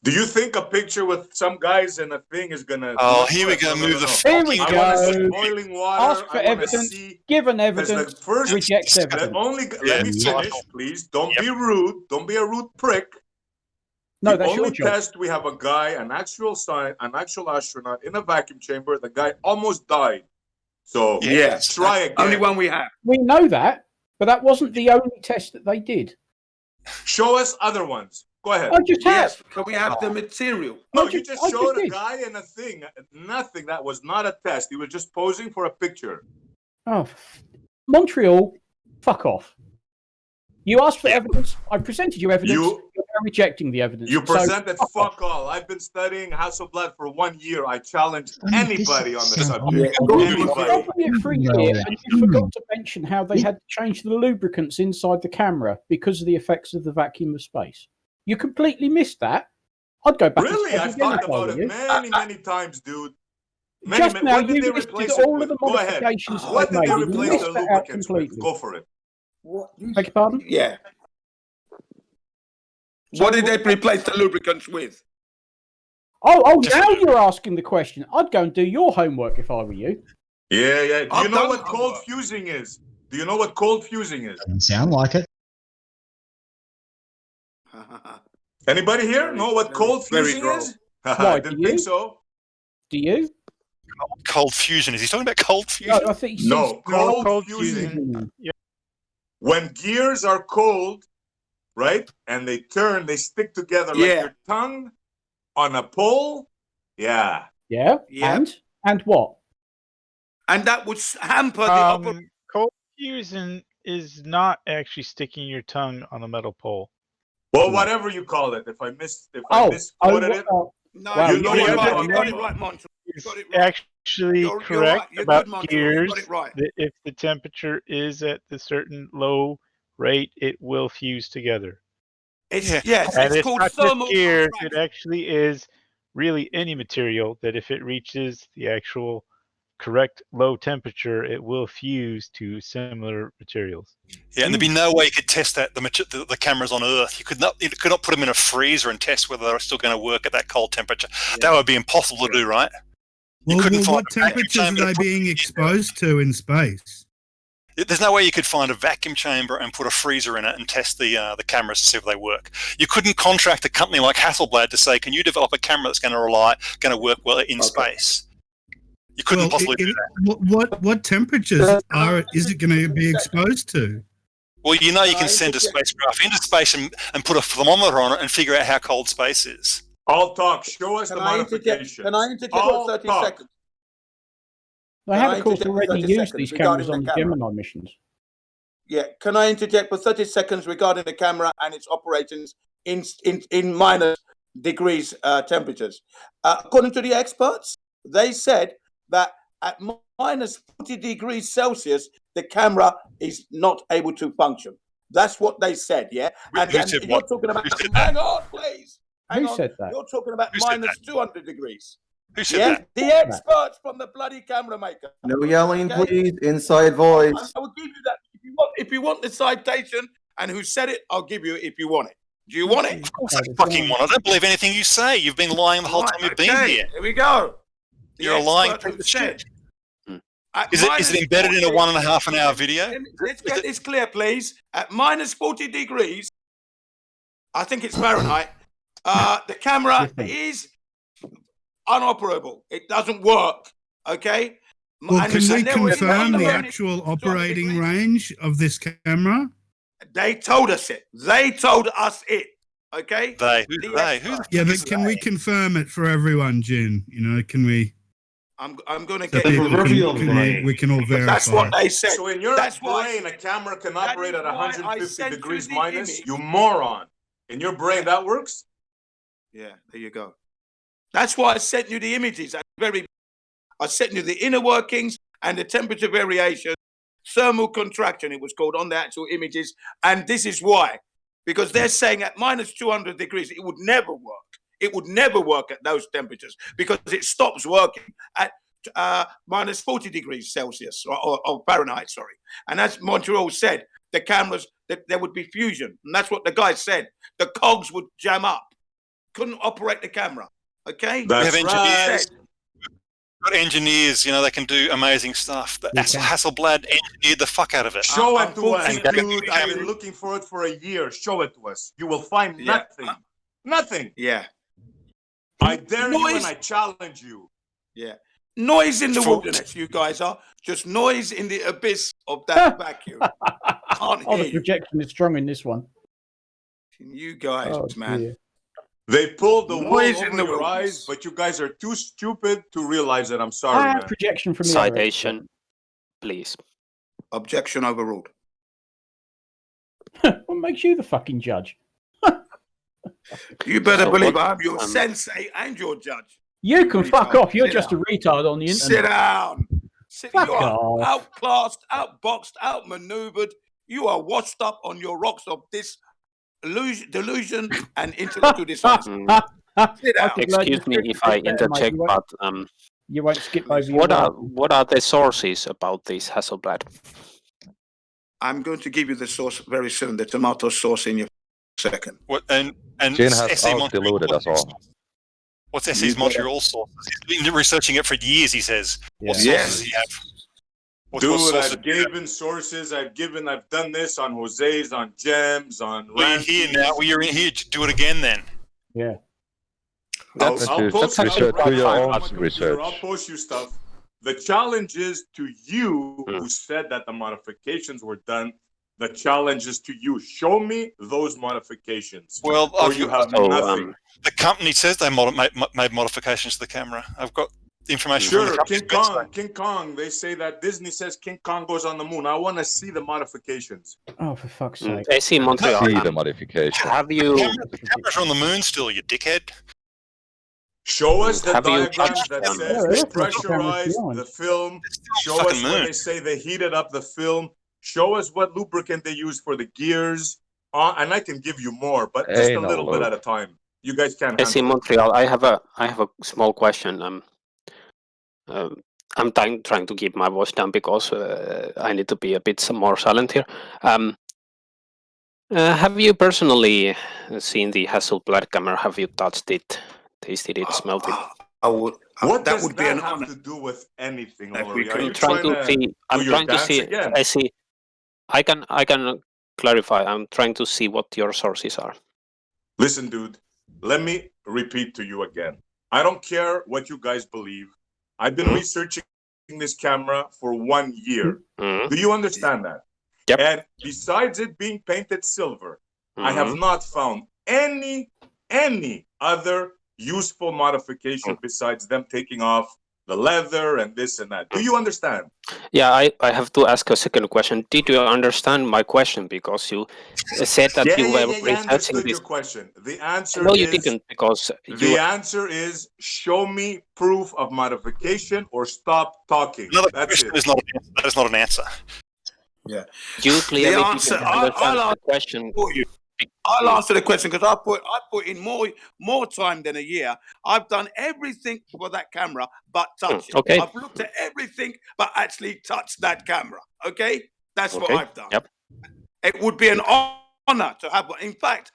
Do you think a picture with some guys in a thing is gonna? Oh, here we go. Move the Here we I go. want to see boiling water. Ask for I wanna evidence. see- Given Because evidence. the first Reject evidence. Let me finish, please. Don't be rude. Don't be a rude prick. No, the that's your only job. test we have a guy, an actual astronaut in a vacuum chamber. The guy almost died. So Yes, try again. only one we have. We know that, but that wasn't the only test that they did. Show us other ones. Go ahead. I just have. Yes, can we have the material? No, I you just showed a did. guy in a thing. Nothing. That was not a test. He was just posing for a picture. Oh, Montreal, fuck off. You asked for evidence. I presented you evidence. You're rejecting the evidence. You So, presented fuck all. I've been studying Hasselblad for 1 year. I challenge anybody on the subject. Anybody. it for a year, and you forgot to mention how they had to change the lubricants inside the camera because of the effects of the vacuum of space. You completely missed that. I'd go back. Really? And I've study again thought if I about were it you. many times, dude. Just now, what did you they listed replace it all of with? the Go ahead. modifications that What they've did they made. You replace missed the that out lubricants with? completely. Go for it. Beg your pardon? Yeah. What did they replace the lubricants with? Oh, now you're asking the question. I'd go and do your homework if I were you. Yeah. Do you I've know done what cold fusing is? Do you know what cold fusing is? Doesn't sound like it. Anybody here know what cold very fusing droll. is? Why, I do didn't you? think so. Do you? Cold fusion. Is he talking about cold fusion? No, I think he No, says cold fusing. When gears are cold, right, and they turn, they stick together like your tongue on a pole. Yeah. Yeah. And what? And that would hamper the cold fusion is not actually sticking your tongue on a metal pole. Well, whatever you call it. If I misquoted it, No, you know you what got it right, Monty. Actually You're correct right. You're about good, Montreal. You gears. got it right. That if the temperature is at the certain low rate, it will fuse together. Yes, and it's called not thermal just gears. It actually is really any material that if it reaches the actual correct low temperature, it will fuse to similar materials. Yeah, and there'd be no way you could test that the cameras on Earth. You could not put them in a freezer and test whether they're still going to work at that cold temperature. That would be impossible to do, right? Well, what temperatures are they being exposed to in space? There's no way you could find a vacuum chamber and put a freezer in it and test the cameras to see if they work. You couldn't contract a company like Hasselblad to say, "Can you develop a camera that's going to work well in space?" You couldn't possibly do that. What temperatures is it going to be exposed to? Well, you can send a spacecraft into space and put a thermometer on it and figure out how cold space is. All talk. Show us the modification. Can I interject for 30 seconds? They have, of course, already used seconds these regarding cameras on the the camera? Gemini missions. Yeah, can I interject for 30 seconds regarding the camera and its operations in minus degrees temperatures? According to the experts, they said that at minus 40 degrees Celsius, the camera is not able to function. That's what they said, yeah? And you're talking about, hang on, please. Hang Who on. said that? You're talking about minus 200 degrees. Who said Yeah, that? the experts from the bloody camera maker. No yelling, please. Inside voice. I will give you that if you want the citation and who said it. I'll give you it if you want it. Do you want it? Of course I fucking want it. I don't believe anything you say. You've been lying the whole time you've been here. Here we go. You're a lying shit. Is it embedded in a 1.5 hour video? Let's get this clear, please. At minus 40 degrees, I think it's Fahrenheit. The camera is unoperable. It doesn't work. Okay. Well, can we confirm the actual operating range of this camera? They told us it. They told us it. Okay. Who Yeah, but can we confirm it for everyone, Jin? Can we? I'm going to So get we can all verify. That's what they said. So in your brain, a camera can operate at 150 degrees minus. You moron! In your brain, that works. Yeah, there you go. That's why I sent you the images. I sent you the inner workings and the temperature variation, thermal contraction, it was called, on the actual images. And this is why. Because they're saying at minus 200 degrees, it would never work. It would never work at those temperatures because it stops working at minus 40 degrees Celsius or Fahrenheit, sorry. And as Montreal said, the cameras, there would be fusion. And that's what the guy said. The cogs would jam up. Couldn't operate the camera. Okay? That's we have engineers. Got engineers, you know, they can do amazing stuff. Hasselblad engineered the fuck out of it. Show it to us, dude. I've been looking for it for a year. Show it to us. You will find nothing. Nothing. Yeah. I dare you and I challenge you. Yeah. Noise in the wilderness, you guys are. Just noise in the abyss of that vacuum. Can't hear the projection is strong in this one. You guys, man. Dear. They pulled the wool Noise over in the your eyes, but you guys are too stupid to realize that. I'm sorry, man. Projection from the citation, please. Objection overruled. What makes you the fucking judge? You better believe I'm your sensei and your judge. You can fuck off. You're just a retard on the internet. Sit down. Fuck you are off. outclassed, outboxed, outmaneuvered. You are washed up on your rocks of this delusion and intellectual dishonesty. Excuse me if I interject, but you won't skip over. What are the sources about this Hasselblad? I'm going to give you the source very soon. The tomato sauce in your second. What and Jin has deluded us all. What's SE's Montreal sources? He's been researching it for years. He says. What sources does he have? Dude, I've given sources. I've done this on Jose's, on Gems, on. We're here now. You're in here. Do it again, then. Yeah. I'll post research. You stuff. The challenge is to you who said that the modifications were done. The challenge is to you. Show me those modifications. Well, or you have nothing. The company says they made modifications to the camera. I've got information Sure, from the company. King Kong. They say that Disney says King Kong goes on the moon. I want to see the modifications. Oh, for fuck's sake! SE Montreal. See the modification. Have you? The cameras are on the moon still, you dickhead. Show us the Have you diagram touched that them? says they pressurized the film. Show us when they say they heated up the film. Show us what lubricant they use for the gears. And I can give you more, but just a little bit at a time. You guys can't. SE Montreal, I have a small question. I'm trying to keep my voice down because I need to be a bit more silent here. Have you personally seen the Hasselblad camera? Have you touched it, tasted it, smelled it? What that would be an honor to do with anything? I'm trying to see. I see. I can clarify. I'm trying to see what your sources are. Listen, dude. Let me repeat to you again. I don't care what you guys believe. I've been researching this camera for 1 year. Do you understand that? Yep. And besides it being painted silver, I have not found any other useful modification besides them taking off the leather and this and that. Do you understand? Yeah, I have to ask a second question. Did you understand my question? Because you said that you were researching this. Your question. The answer no, is, you didn't, because the answer is show me proof of modification or stop talking. That's it. That is not an answer. Yeah. You clearly didn't understand the question. I'll answer the question because I put in more time than a year. I've done everything for that camera but touch it. Okay. I've looked at everything but actually touched that camera. Okay? That's what I've done. Yep. It would be an honor to have one. In fact,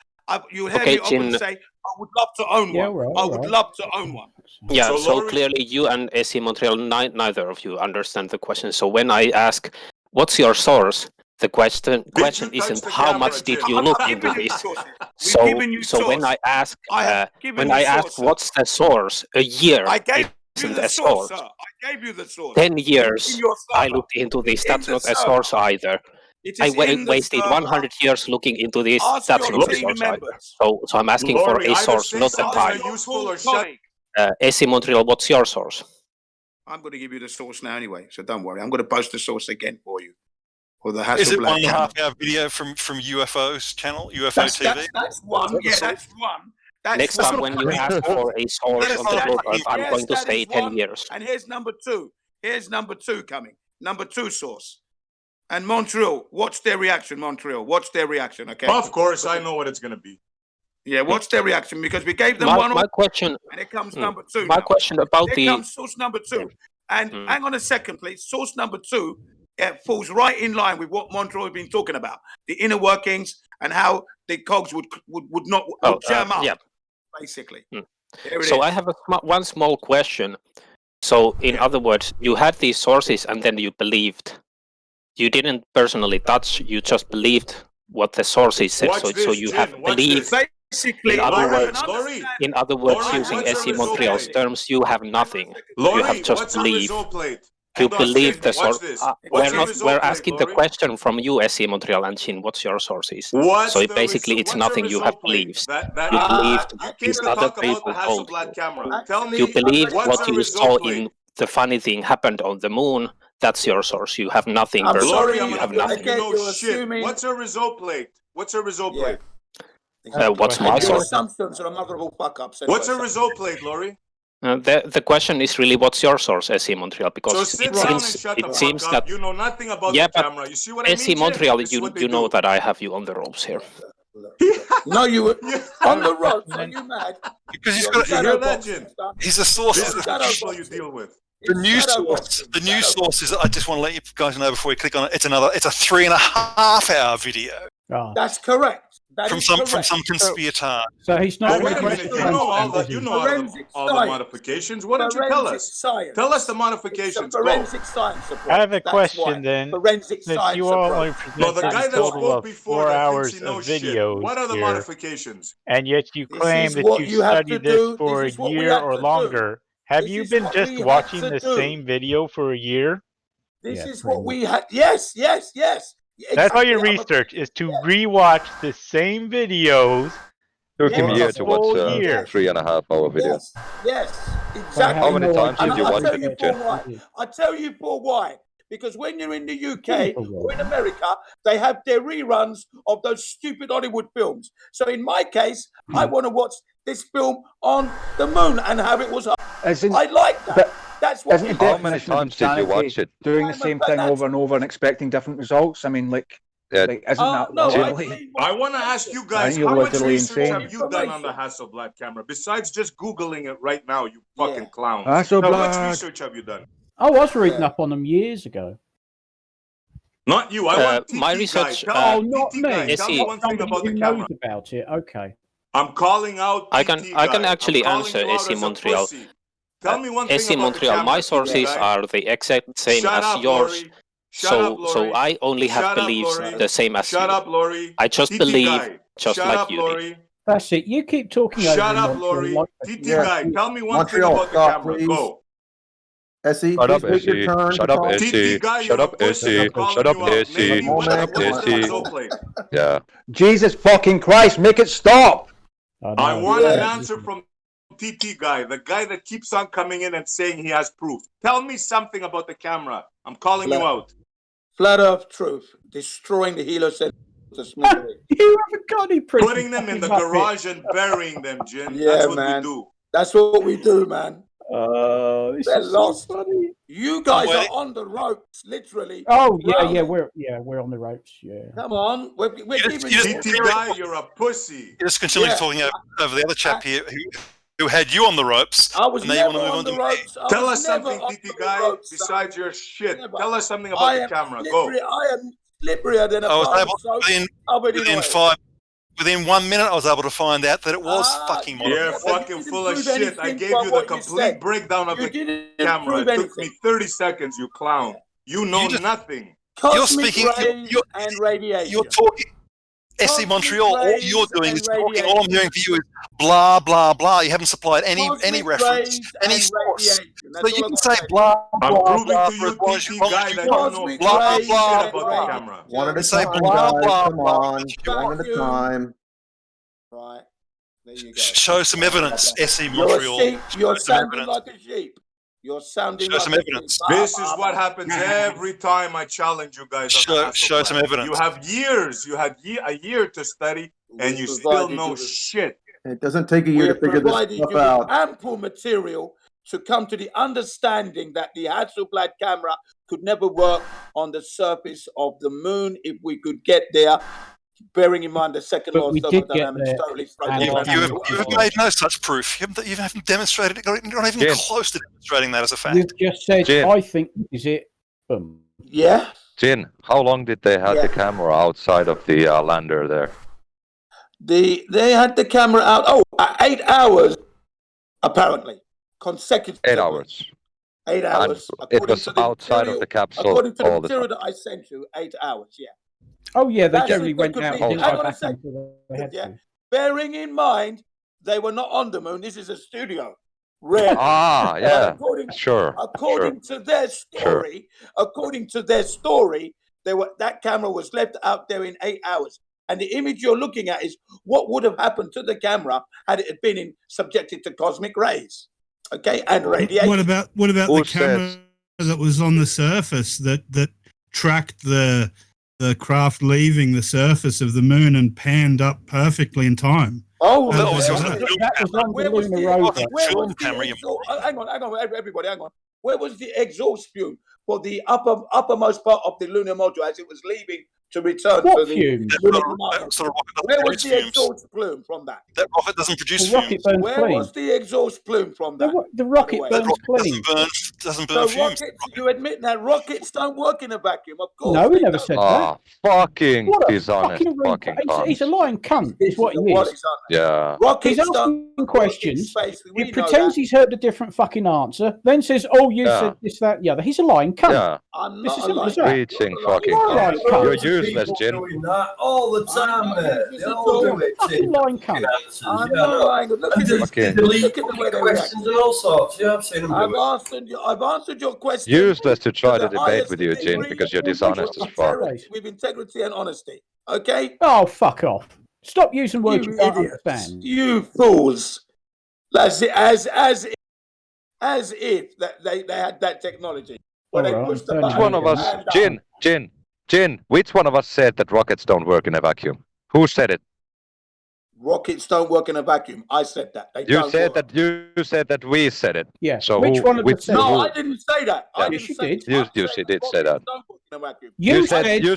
you hear me often say, I would love to own one. I would love to own one. Yeah, so clearly you and SE Montreal, neither of you understand the question. So when I ask, what's your source? The question isn't how much did you look into this. So when I ask what's the source, a year isn't a source. I gave you the source. 10 years I looked into this. That's not a source either. I wasted 100 years looking into this. That's not a source either. So I'm asking for a source, not a time. SE Montreal, what's your source? I'm going to give you the source now anyway, so don't worry. I'm going to post the source again for you. Is it 1.5 hour video from UFO's channel, UFO TV? That's one. Yeah, that's one. Next time when you ask for a source on the book, I'm going to say 10 years. And here's number two. Here's number two coming. Number two source. And Montreal, watch their reaction, Montreal. Watch their reaction, okay? Of course, I know what it's going to be. Yeah, what's their reaction? Because we gave them my question, and it comes number two. My question about Here comes source number two. And hang on a second, please. Source number two falls right in line with what Montreal has been talking about, the inner workings and how the cogs would not jam up, basically. So I have one small question. So in other words, you had these sources and then you believed. You didn't personally touch, you just believed what the sources said. So you have believed. Basically, in other words, using SE Montreal's terms, you have nothing. You have just believed. You believe the source. We're asking the question from you, SE Montreal and Chin. What's your sources? So basically, it's nothing. You have beliefs. You believed what these other people told you. You believe what you saw in the funny thing happened on the moon. That's your source. You have nothing. I'm sorry, you have nothing. What's a result plate? What's a result plate? What's my source? What's a result plate, Laurie? The question is really, what's your source, SE Montreal? Because it seems that you know nothing about the camera. You see what I mean? SE Montreal, you know that I have you on the ropes here. No, you were on the ropes. Are you mad? Because he's a source. You deal with. The news source is. I just want to let you guys know before you click on it. It's a 3.5 hour video. That's correct. From some conspirator. So he's not. Wait a minute. You know all the modifications. Why don't you tell us? Tell us the modifications. Forensic science. I have a question then. Forensic Since science. you all only presented the guy a that total spoke of before 4 that hours thinks he of knows shit. videos What are the here, modifications? and yet you claim that you studied this for a year or longer. Have you been just watching the same video for a year? This is what we had. Yes. That's all your research is to rewatch the same videos. Took him a year to watch a year. 3.5 hour video. Yes, exactly. How many times did you watch it, Jen? I'll tell you for why. Because when you're in the UK or in America, they have their reruns of those stupid Hollywood films. So in my case, I want to watch this film on the moon and how it was. I like that. That's what. How many times did you watch it? Doing the same thing over and over and expecting different results. I mean, like isn't that lovely? I want to ask you guys, how much research have you done on the Hasselblad camera besides just Googling it right now? You fucking clowns. Hasselblad. How much research have you done? I was reading up on them years ago. Not you. I want my research. Not me. Tell me one thing about the camera. About it. Okay. I'm calling out. I can actually answer SE Montreal. Tell me one thing SE about Montreal, the camera, my sources are the exact same as yours. So I only have beliefs the same as you. Shut up, Laurie. I just believe just like you did. That's it. You keep talking over Shut up, Laurie. TT guy, tell me one thing about the camera. Please. Go. SE, shut up, please take your turn. Shut up, SE. Shut up, SE. Shut up, SE. Shut up, SE. Yeah. Jesus fucking Christ, make it stop. I want an answer from TT guy, the guy that keeps on coming in and saying he has proof. Tell me something about the camera. I'm calling you out. Flat Earth truth, destroying the heliocentric smithereens. You haven't got any proof. Putting them in the garage and burying them, Jin. Yeah, that's what man. we do. That's what we do, man. This They're is lost. So funny. You guys are on the ropes, literally. Oh yeah, we're on the ropes. Yeah. Come on, we're giving TT guy, you're a pussy. You're just continually talking over the other chap here who had you on the ropes. I was and now never you want to on move the on ropes. Tell us something, TT guy, besides your shit. Tell us something about the camera. Go. I am slipperier than a within 1 minute, I was able to find out that it was fucking modified. You're fucking full of shit. I gave you the complete breakdown of the camera. It took me 30 seconds, you clown. You know nothing. You're speaking. And radiation. You're talking. SE Montreal, all you're doing is talking. All I'm hearing for you is blah blah blah. You haven't supplied any reference, any source. So you can say blah blah blah. I'm proving to you, TT guy, that you know blah blah about the camera. One at a Say time, blah guys. blah Come blah. on, one at a time. Right. There you go. Show some evidence, SE Montreal. You're sounding like a sheep. You're sounding Show like some a evidence. sheep. This is what happens every time I challenge you guys. Show some evidence. You have years. You had a year to study, and you still know shit. It doesn't take a year to figure this stuff out. Ample material to come to the understanding that the Hasselblad camera could never work on the surface of the moon if we could get there. bearing in mind the second law we of did get thermodynamics there. totally You have made no such proof. You haven't demonstrated it. You're not even close to demonstrating that as a fact. You've just said, Jim. I think this is it. Boom. Yeah. Jin, how long did they have the camera outside of the lander there? They had the camera out. 8 hours, apparently, consecutively. 8 hours. 8 hours. And it was outside of the capsule according to all the the time. material that I sent you. 8 hours. Yeah. Oh yeah, they That's generally it, went could out be- and didn't hang go on a back sec. until they had to. Bearing in mind they were not on the moon. This is a studio. Rare. Ah, yeah. According Sure. to their story, that camera was left out there in 8 hours. And the image you're looking at is what would have happened to the camera had it been subjected to cosmic rays, okay, and radiation. What about the camera that was on the surface that tracked the craft leaving the surface of the moon and panned up perfectly in time? Oh, that was on the lunar rover. Hang on, everybody, hang on. Where was the exhaust fume for the uppermost part of the lunar module as it was leaving to return to the lunar module? Where was the exhaust plume from that? That rocket doesn't produce The rocket fumes. burns Where clean. was the exhaust plume from that? The rocket burns clean. Doesn't burn fumes. You admit that rockets don't work in a vacuum, of course. No, we they never don't. said Ah, fucking What a dishonest fucking fucking he's a lying cunt, is what he What is. is on Yeah. Rockets He's don't asking questions. space. We He know pretends that. he's heard a different fucking answer, then says, "Oh, you Yeah. said this, that, the other." He's a lying cunt. Yeah. I'm This not is a simple as liar. that. Preaching fucking You're a lying cunt. You're useless, Jin. Doing that all the time, mate. They all do it. Fucking lying cunt. I'm not lying. Look at this. Okay. Look at the way they react. Questions and all sorts. Yeah, I've seen them do it. I've answered your question. Useless to try to the debate highest with you, Jin, degree because you're dishonest as fuck. with integrity and honesty. Okay? Oh, fuck off. Stop using words you don't idiots. understand. You fools. As if that they had that technology. When they All right, pushed the I'm Which button one of us, and down. Jin, which one of us said that rockets don't work in a vacuum? Who said it? Rockets don't work in a vacuum. I said that. They You don't said work. that. You said that we said it. Yeah. So Which who, one of which, us said No, who- I didn't say that. I Yeah. didn't Yes, you say did. that. You I'm saying did that say that. rockets don't work in a vacuum. You You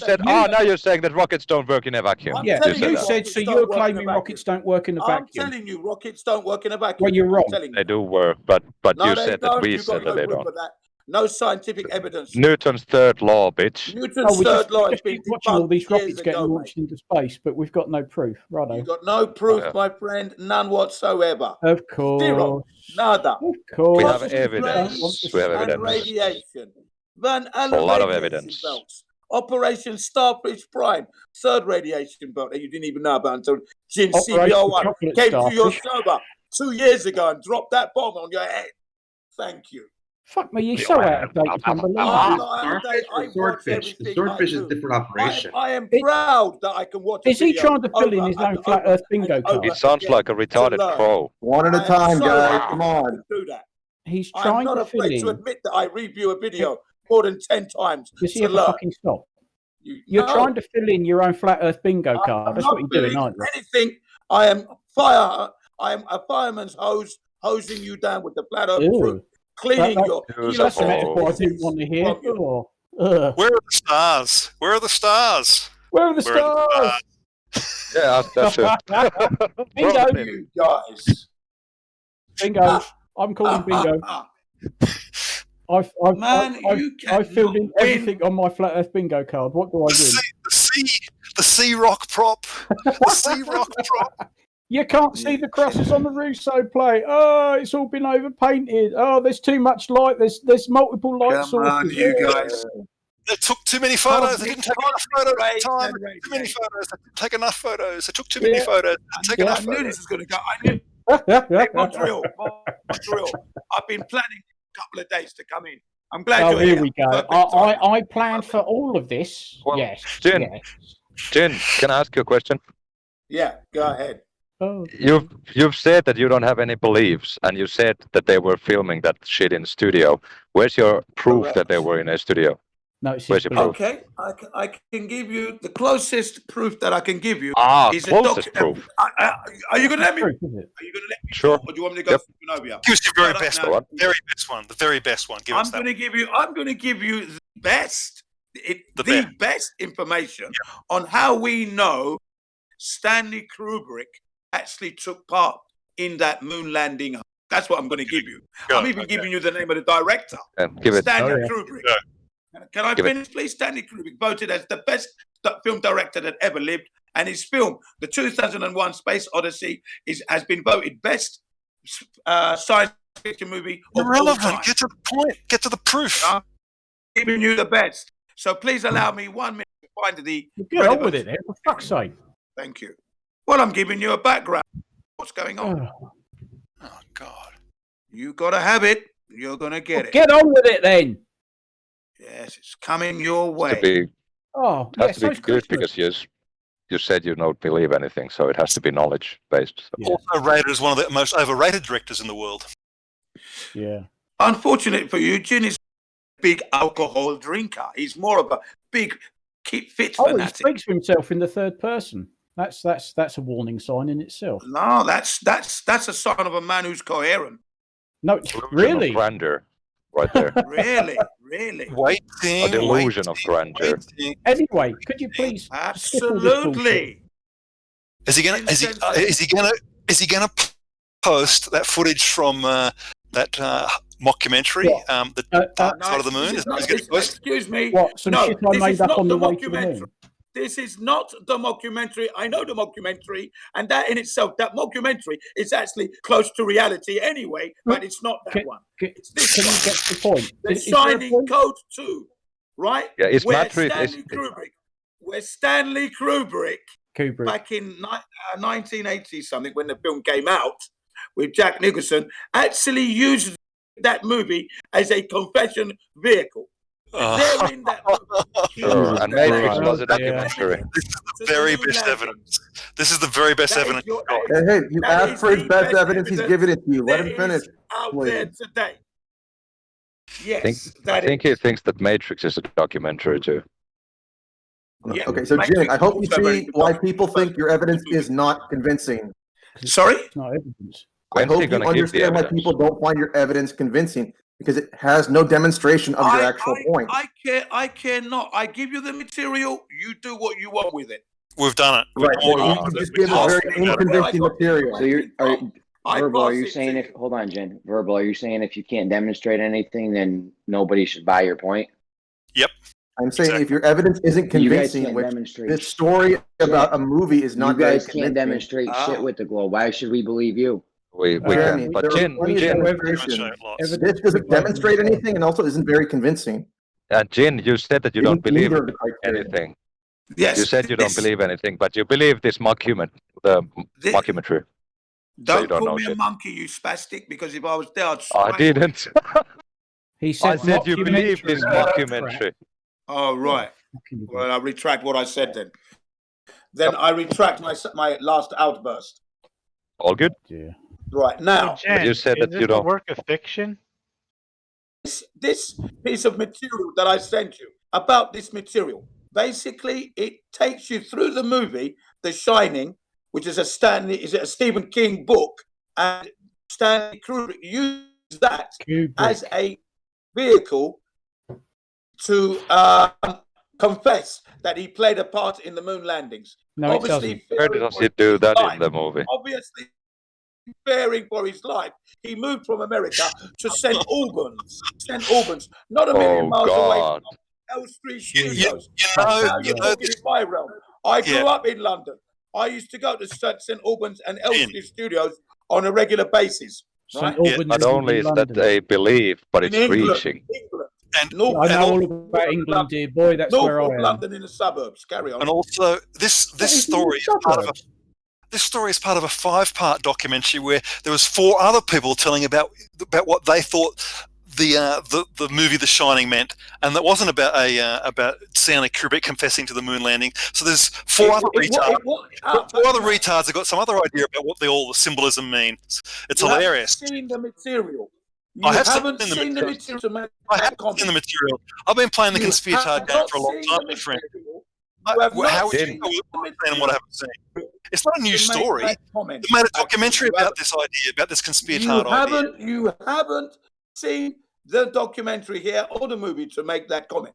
said. you- Now you're saying that rockets don't work in a vacuum. I'm Yeah, telling you you, said rockets so. don't You're work in a claiming vacuum. rockets don't work in a I'm vacuum. telling you, rockets don't work in a vacuum. Well, you're wrong. I'm telling you. They do work, but No, you they said that don't. we You've got said that no they proof don't. of that. No scientific evidence. Newton's third law, bitch. Newton's Oh, we third just, law has just been keep watching all debunked these years rockets getting ago, launched into space, but we've got no proof. Righto. You've got no proof, Yeah. my friend. None whatsoever. Of course. Zero. Nada. Of course. We have Cosmic evidence. rays We have and evidence. radiation. Van Allen A lot of radiation evidence. belts. Operation Starfish Prime. Third radiation belt that you didn't even know about until Jim Operation CBO1 Chocolate came to your Starfish. sober 2 years ago and dropped that bomb on your head. Thank you. Fuck me, you're so out of date. It's unbelievable. I'm not out of date. I watch Swordfish. The everything swordfish I is a do. different operation. I am proud that I can watch a Is he video trying to fill in over his own and flat over Earth bingo and card? over It sounds again like a retarded to learn. crow. One at a I am time, so guys. happy Come to on. do that. He's I'm trying not to fill afraid to in. admit that I review a video more than 10 times Does he to ever learn. fucking stop? You're No, trying to fill in your own flat Earth bingo I'm card. That's not what you're doing, doing aren't you? anything. I am a fireman's hose, hosing you down with the flat earth Ew. fruit, cleaning That- your That's a metaphor I kilos didn't want to hear. from you. Oh, ugh. Where are the stars? Where are the stars? Where are the Where are stars? Yeah, that's it. Bingo. Probably. You guys. Bingo. I'm calling bingo. I've Man, I've filled in win. everything on my flat Earth bingo card. What do I win? The sea rock prop. The sea rock prop. You can't see the crosses on the Russo plate. Oh, it's all been overpainted. Oh, there's too much light. There's multiple light Come on, sources. you guys. They took too many photos. They didn't take enough photos at the time. Too many photos. They didn't take enough photos. They took too many photos. They didn't take enough I knew photos. this was going to go. I knew. Hey, Montreal. I've been planning a couple of days to come in. I'm glad Oh, you're here here. we go. Perfect I planned for all of this. Well, Yes. Jin, yes. Jin, can I ask you a question? Yeah, go ahead. Oh. You've said that you don't have any beliefs, and you said that they were filming that shit in studio. Where's your proof Correct. that they were in a studio? No, it's Where's your proof? Okay, I can give you the closest proof that I can give you. is Closest a proof. Are you going to let me? Proof, is it? Are you going to let me? Sure. Or do you want me to go Yep. through Zenobia? Give us your very Shut up best now. one. Very best one. The very best one. Give us I'm that. going to give you. I'm going to give you the best. The best. best information on how we know Stanley Kubrick actually took part in that moon landing. That's what I'm going to give you. I'm even giving you the name of the director, Give it. Stanley Kubrick. Can I finish, please? Stanley Kubrick, voted as the best film director that ever lived, and his film, the 2001 Space Odyssey, has been voted best science fiction movie of all time. Get to the point. Get to the proof. I'm giving you the best. So please allow me 1 minute to find the. Get on with it, then, for fuck's sake. Thank you. Well, I'm giving you a background. What's going on? Oh God! You gotta have it. You're gonna get it. Get on with it, then. Yes, it's coming your way. To be, Oh, has to be good because you said you don't believe anything, so it has to be knowledge based. So. Also rated as one of the most overrated directors in the world. Yeah. Unfortunate for you, Jin is a big alcohol drinker. He's more of a big keep fit He fanatic. speaks for himself in the third person. That's a warning sign in itself. No, that's a sign of a man who's coherent. No, really? Grandeur, right there. Really. A delusion of grandeur. Anyway, could you please? Absolutely. Is he gonna post that footage from that mockumentary, the Dark Side of the Moon? Excuse me. What? Some shit I made up on the way to the mockumentary. moon. This is not the mockumentary. I know the mockumentary, and that in itself, that mockumentary is actually close to reality anyway, but it's not that one. It's this Can one. you get the point? The Is there a Shining point? Code 2, right? Yeah, it's where Madrid. Stanley Kubrick, Kubrick. back in 1980 something, when the film came out with Jack Nicholson, actually used that movie as a confession vehicle. They're in that Sure. And Matrix was a documentary. This is the very best evidence. This is the very best evidence. Hey, you asked for his best evidence. He's giving it to you. Let him finish. Out please. there today. Yes, I think he thinks that Matrix is a documentary too. Yeah. Okay, so Jin, I hope you see why people think your evidence is not convincing. Sorry? It's not evidence. I When's hope he you gonna give the understand why evidence? people don't find your evidence convincing because it has no demonstration of your actual point. I care not. I give you the material. You do what you want with it. We've done it. Right. You just give us very unconvincing material. So Verbal, are you pass it saying to if hold on, Jen? Verbal, are you saying if you can't demonstrate anything, then nobody should buy your point? Yep. I'm saying if your evidence isn't You guys convincing, can't which demonstrate this story about a movie is not You guys very can't convincing. demonstrate shit with the globe. Why should we believe you? We can, but Jin, this doesn't demonstrate anything, and also isn't very convincing. Jin, you said that you don't believe Neither of the criteria. anything. Yes. You said you don't believe anything, but you believe this mockumentary. So you Don't don't call know me a shit. monkey, you spastic, because if I was there, I'd I didn't. He I said you believe this mockumentary. Oh, right. Well, I retract what I said then. Then I retract my last outburst. All good? Yeah. Right, now. Jen, you said is that this you a don't. work of fiction? This piece of material that I sent you, about this material, basically it takes you through the movie The Shining, which is a Stephen King book, and Stanley Kubrick used that as a vehicle to confess that he played a part in the moon landings. No, it doesn't. Where does he do that in the movie? Obviously, fearing for his life, he moved from America to St. Albans. St. Albans, not a million miles away God. from L Street Studios. You know in my realm. I grew up in London. I used to go to St. Albans and L Street Studios on a regular basis. Right? Not only is that a belief, but it's England, reaching. And I know all about England, dear boy. That's where I am. London in the suburbs. Carry on. And also, this story is part of this story is part of a 5-part documentary where there was 4 other people telling about what they thought the movie The Shining meant, and that wasn't about Stanley Kubrick confessing to the moon landing. So there's 4 other retards. 4 other retards have got some other idea about what all the symbolism means. It's hilarious. You haven't seen the material. I have haven't seen seen the material to make I that haven't comment. seen the material. I've been playing the You conspiratard have game not for a long seen time, the my friend. material. You have not How would you seen know the what I'm saying and what I haven't seen? It's not a new to make story. that comment. They made a documentary about this idea, about this conspiratard idea. You haven't seen the documentary here or the movie to make that comment.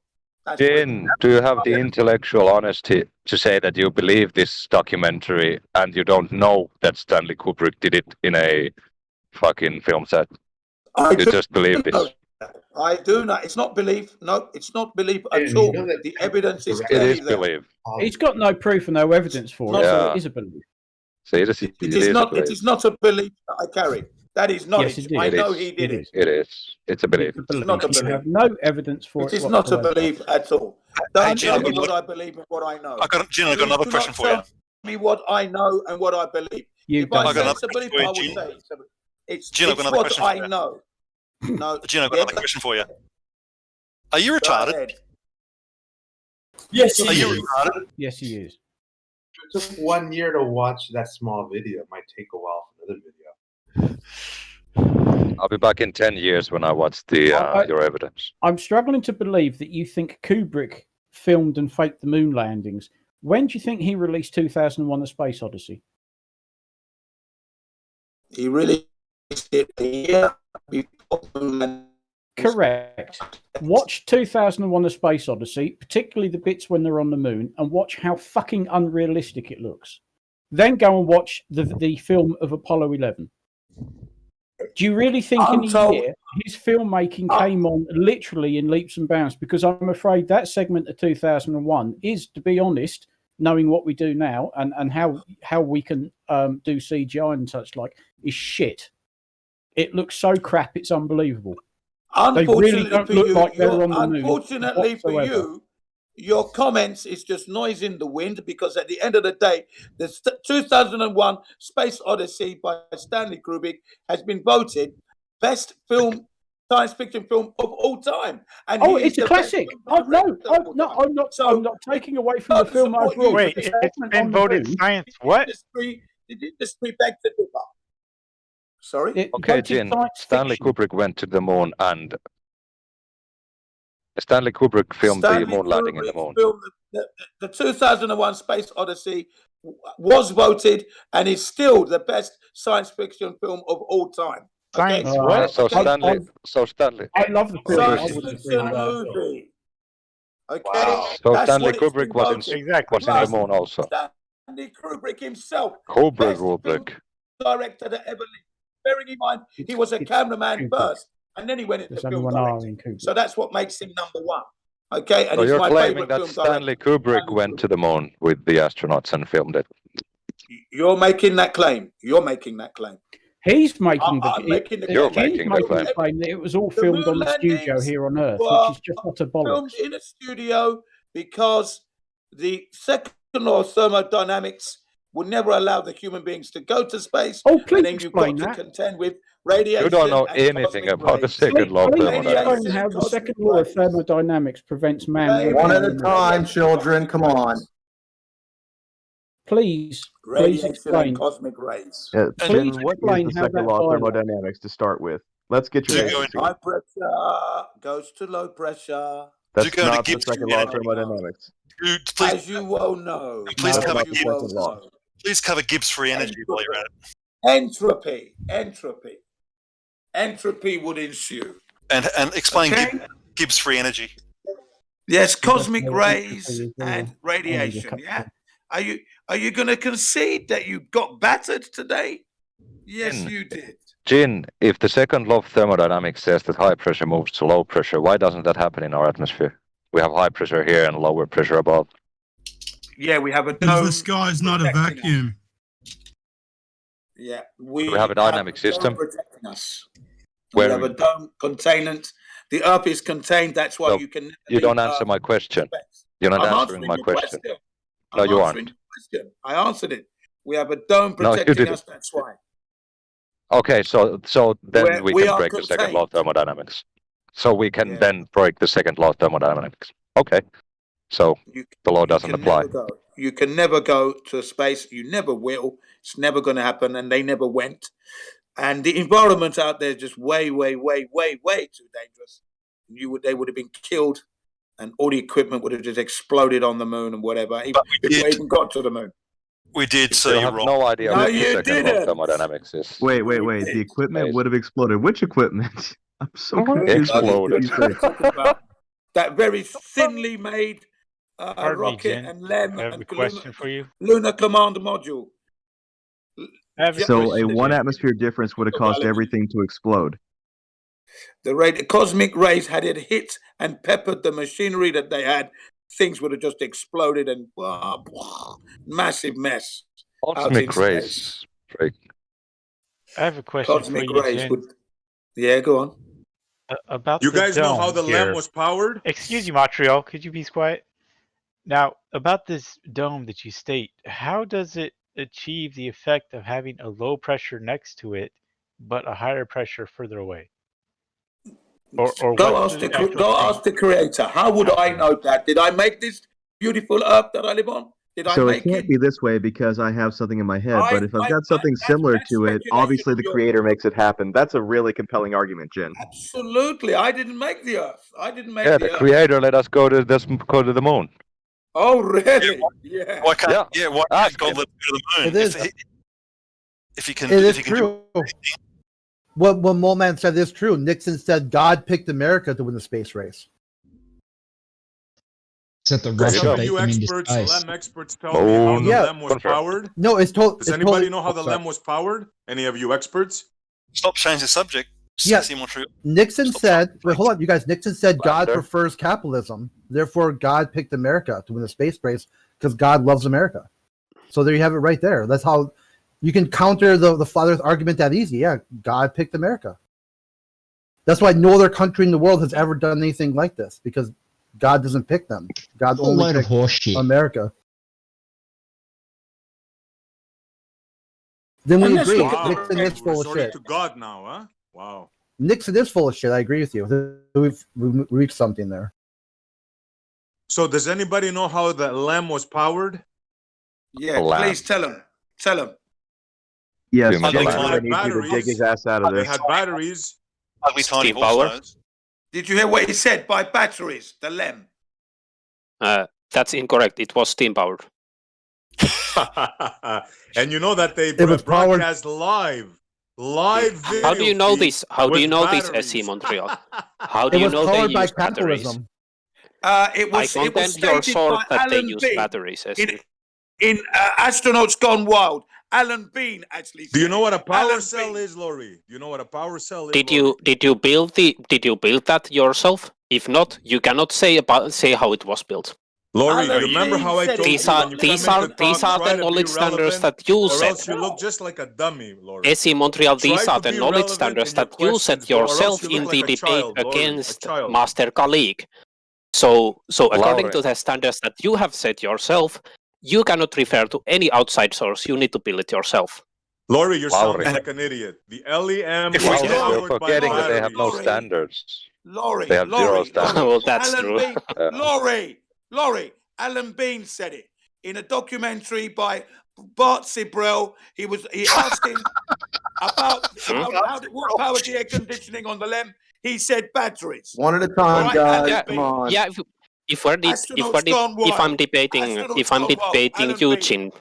Jin, do you have the intellectual honesty to say that you believe this documentary and you don't know that Stanley Kubrick did it in a fucking film set? You just believe this. I do not. It's not belief. No, it's not belief at all. The evidence is clearly It is there. belief. He's got no proof and no evidence for it, so it is a belief. So it is not. It is not a belief that I carry. That is knowledge. Yes, it is. I know he did it. It is. It's a belief. It's not a You belief. have no evidence for it. It is not a whatsoever. belief at all. Don't Jim, tell me what I believe and what I know. Jim, I've got another question for you. Tell me what I know and what I believe. If I say it's a belief, I would say it's Jim, I've got another what question I for you. know. No, Jim, I've got another question for you. Are you retarded? Yes, Are you retarded? Yes, he is. It took 1 year to watch that small video. It might take a while for another video. I'll be back in 10 years when I watch the your evidence. I'm struggling to believe that you think Kubrick filmed and faked the moon landings. When do you think he released 2001: A Space Odyssey? He really did a year before the moon landing. Correct. Watch 2001: A Space Odyssey, particularly the bits when they're on the moon, and watch how fucking unrealistic it looks. Then go and watch the film of Apollo 11. Do you really think in a year his filmmaking came on literally in leaps and bounds? Because I'm afraid that segment of 2001 is, to be honest, knowing what we do now and how we can do CGI and such like, is shit. It looks so crap, it's unbelievable. They really don't look like they're on the moon. Unfortunately for you, your comments is just noise in the wind, because at the end of the day, the 2001 Space Odyssey by Stanley Kubrick has been voted best film, science fiction film of all time. And it's a classic. I'm not taking away from the film overall. Wait, it's been voted science what? The industry begs to differ. Sorry? Okay, Jin, Stanley Kubrick went to the moon and Stanley Kubrick filmed the moon landing in the moon. The 2001 Space Odyssey was voted and is still the best science fiction film of all time. Okay? Science what? So Stanley. I love the film. Science fiction movie. Okay? Wow. So That's Stanley what it's Kubrick been was voted. in the moon also. Stanley Kubrick himself. Kubrick. Director that ever lived. Bearing in mind, he was a cameraman first, and then he went into film directing. So that's what makes him number one. Okay, and So he's you're my claiming favorite that film Stanley director. Kubrick went to the moon with the astronauts and filmed it. You're making that claim. You're making that claim. He's making I'm making the You're claim. making the claim. that it was all filmed on the studio here on Earth, were which is just not a bollocks. filmed in a studio because the second law of thermodynamics would never allow the human beings to go to space. Oh, please and then you've got explain to that. contend with radiation. You don't know and anything cosmic about the rays. second law of Please thermodynamics. explain how the second law of thermodynamics prevents man. One at a time, children. Come on. Please Radiation explain. and cosmic rays. Please Jen, what explain is the how second that law of violates. thermodynamics to start with? Let's get your answers here. High pressure goes to low pressure. That's not the second law of thermodynamics. As you well know. Please As cover you well know. Please cover Gibbs free energy while you're at it. Entropy would ensue. And explain Gibbs free energy. Yes, cosmic rays and radiation. Yeah. Are you going to concede that you got battered today? Yes, you did. Jin, if the second law of thermodynamics says that high pressure moves to low pressure, why doesn't that happen in our atmosphere? We have high pressure here and lower pressure above. Yeah, we have a Because dome. the sky's not a vacuum. Yeah, We have a dynamic system. protecting us. Where we have a dome containment. The Earth is contained. That's why No, you can. You don't answer my question. You're not I'm answering my your question. I'm No, you answering aren't. your question. I answered it. We have a dome No, you protecting didn't. us. That's why. Okay, so then we we can are break the second law of thermodynamics. So we can then break the second law of thermodynamics. Okay. So the law doesn't apply. You can never go to a space. You never will. It's never going to happen, and they never went. And the environment out there is just way too dangerous. They would have been killed, and all the equipment would have just exploded on the moon and whatever. If we even got to the moon. We did, so You you're have wrong. no idea No, what the you second law of didn't. thermodynamics is. Wait. The equipment would have exploded. Which equipment? I'm so confused. Exploded. What you say. that very thinly made rocket Jen. and LEM I have and a question for you. lunar command module. So a 1 atmosphere difference would have caused everything to explode. The cosmic rays had it hit and peppered the machinery that they had. Things would have just exploded and massive mess. Cosmic rays. Right. I have a question Cosmic for you, rays Jen. would. Yeah, go on. About You the guys know how dome the here. LEM was powered? Excuse you, Montreal. Could you be quiet? Now, about this dome that you state, how does it achieve the effect of having a low pressure next to it, but a higher pressure further away? Or Go what's ask the the actual thing? ask the creator. How would I know that? Did I make this beautiful earth that I live on? Did I So it make can't it? be this way because I have something in my head. But if I've got something similar to it, obviously the creator makes it happen. That's a really compelling argument, Jen. Absolutely. I didn't make the earth. I didn't make Yeah, the the earth. creator let us go to the moon. Oh, really? Yeah. Why can't why can't God let us go to the moon? It is. If he can, It if is he can true. What Mole Man said is true. Nixon said God picked America to win the space race. Except the Some Russia of beat you them into experts, space. LEM experts, tell me how the Yeah. LEM was powered. No, it's told. Does anybody know how the LEM was powered? Any of you experts? Stop changing the subject. Yeah. Montreal. Nixon said, wait, hold on, you guys. Nixon said God Lander. prefers capitalism. Therefore, God picked America to win the space race because God loves America. So there you have it right there. That's how you can counter the father's argument that easy. Yeah, God picked America. That's why no other country in the world has ever done anything like this, because God doesn't pick them. God A only load of picked horseshit. America. Then we And agree. wow. Nixon is full of Resorting shit. to God now, huh? Wow. Nixon is full of shit. I agree with you. We've reached something there. So does anybody know how the LEM was powered? Yeah, Lamb. please tell him. Tell him. Yes, Human Jen lamb. really needs you to dig his ass out of They this. had batteries. Ugly tiny Steam horse power. nose. Did you hear what he said? By batteries, the LEM. That's incorrect. It was steam powered. And you know that they It was powered. broadcast live video. How do you know feed this? How do with you know batteries. this, SC Montreal? How do It you was know they powered by use batteries? capitalism. It I was condemn your stated source by that they Alan use Bean batteries, SC. in Astronauts Gone Wild. Alan Bean actually. Do you said know it. what a power Alan cell Bean. is, Laurie? Do you know what a power cell is? Did Laurie? you build that yourself? If not, you cannot say how it was built. Laurie, Alan you remember Bean how I said told These you are when you come in to talk, these are try the to knowledge be standards relevant, that you or set. else you look just like a dummy, Laurie. SC Montreal, these Try are to the be knowledge relevant standards in your that you set questions, or else yourself you in look the like a debate child, Laurie, a against child. Master Colleague. So according Laure. to the standards that you have set yourself, you cannot refer to any outside source. You need to build it yourself. Laurie, you're Laure. sounding like an idiot. The LEM If was we Laure, can- you're powered by forgetting that they have batteries. no standards. Laurie, They have zero Laurie, standards. Laurie. Well, that's Alan true. Bean, Alan Bean said it in a documentary by Bart Sibrel. He asked him about what power the air conditioning on the LEM. He said batteries. One at a time, Right, guys. Alan Come Bean. on. Yeah, if I'm debating Eugene.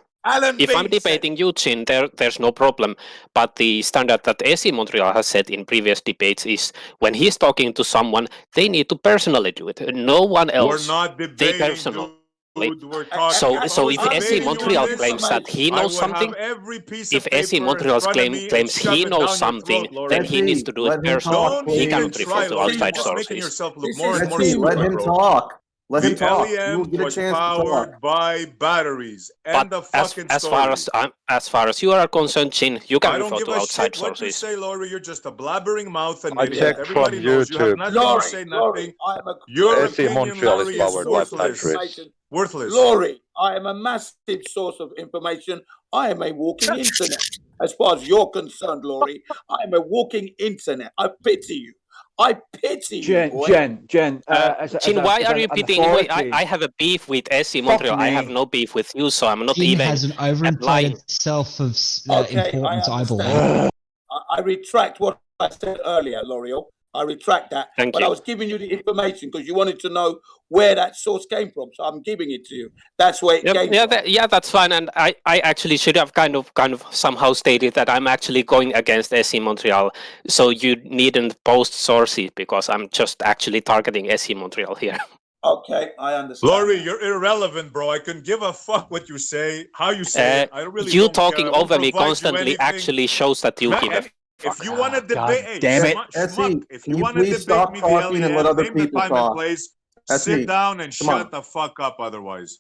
If I'm debating Eugene, there's no problem. But the standard that SC Montreal has set in previous debates is when he's talking to someone, they need to personally do it. No one else. We're not They debating, personally. dude. We're talking. So if I was SC debating Montreal on claims this, that he I knows would have something, every piece if of SC paper Montreal in front of me and claims shove he it knows down your something, throat, Laurie. then he needs to do it Let him personally. talk, Don't please. He even cannot try, refer to Laurie. You're outside just making sources. yourself look This more is and more Let's see. stupid, Let him bro. talk. Let him The talk. You LEM will get a was chance to talk. powered by batteries. End of fucking As story. far as you are concerned, Jin, you can I don't refer give to a outside shit what you sources. say, Laurie. You're just a blabbering mouth and I idiot. checked from Everybody knows you have YouTube. nothing to say, nothing. Your SC opinion, Montreal is Laurie, is powered by worthless. batteries. Worthless. Laurie, I am a massive source of information. I am a walking internet. As far as you're concerned, Laurie, I am a walking internet. I pity you. I pity you, boy. Jen, Jin, why are you pitying? Wait, I have a beef with SC Montreal. I have no beef with you, so I'm not Jin even has an applying. overinflated self of Okay, importance, I understand. believe. I retract what I said earlier, L'Oreal. I retract that. Thank but you. I was giving you the information because you wanted to know where that source came from. So I'm giving it to you. That's where it came from. That's fine. And I actually should have kind of somehow stated that I'm actually going against SE Montreal. So you needn't post sources because I'm just actually targeting SE Montreal here. Okay, I understand. Laurie, you're irrelevant, bro. I can give a fuck what you say, how you say it. I really you don't talking care. I won't over me provide you constantly anything. actually shows that you give a If you want to God debate, damn it. schmuck, if Can you you want to please debate stop me, talking and let other name the people time talk? and place, SE, sit down and come on. shut the fuck up otherwise.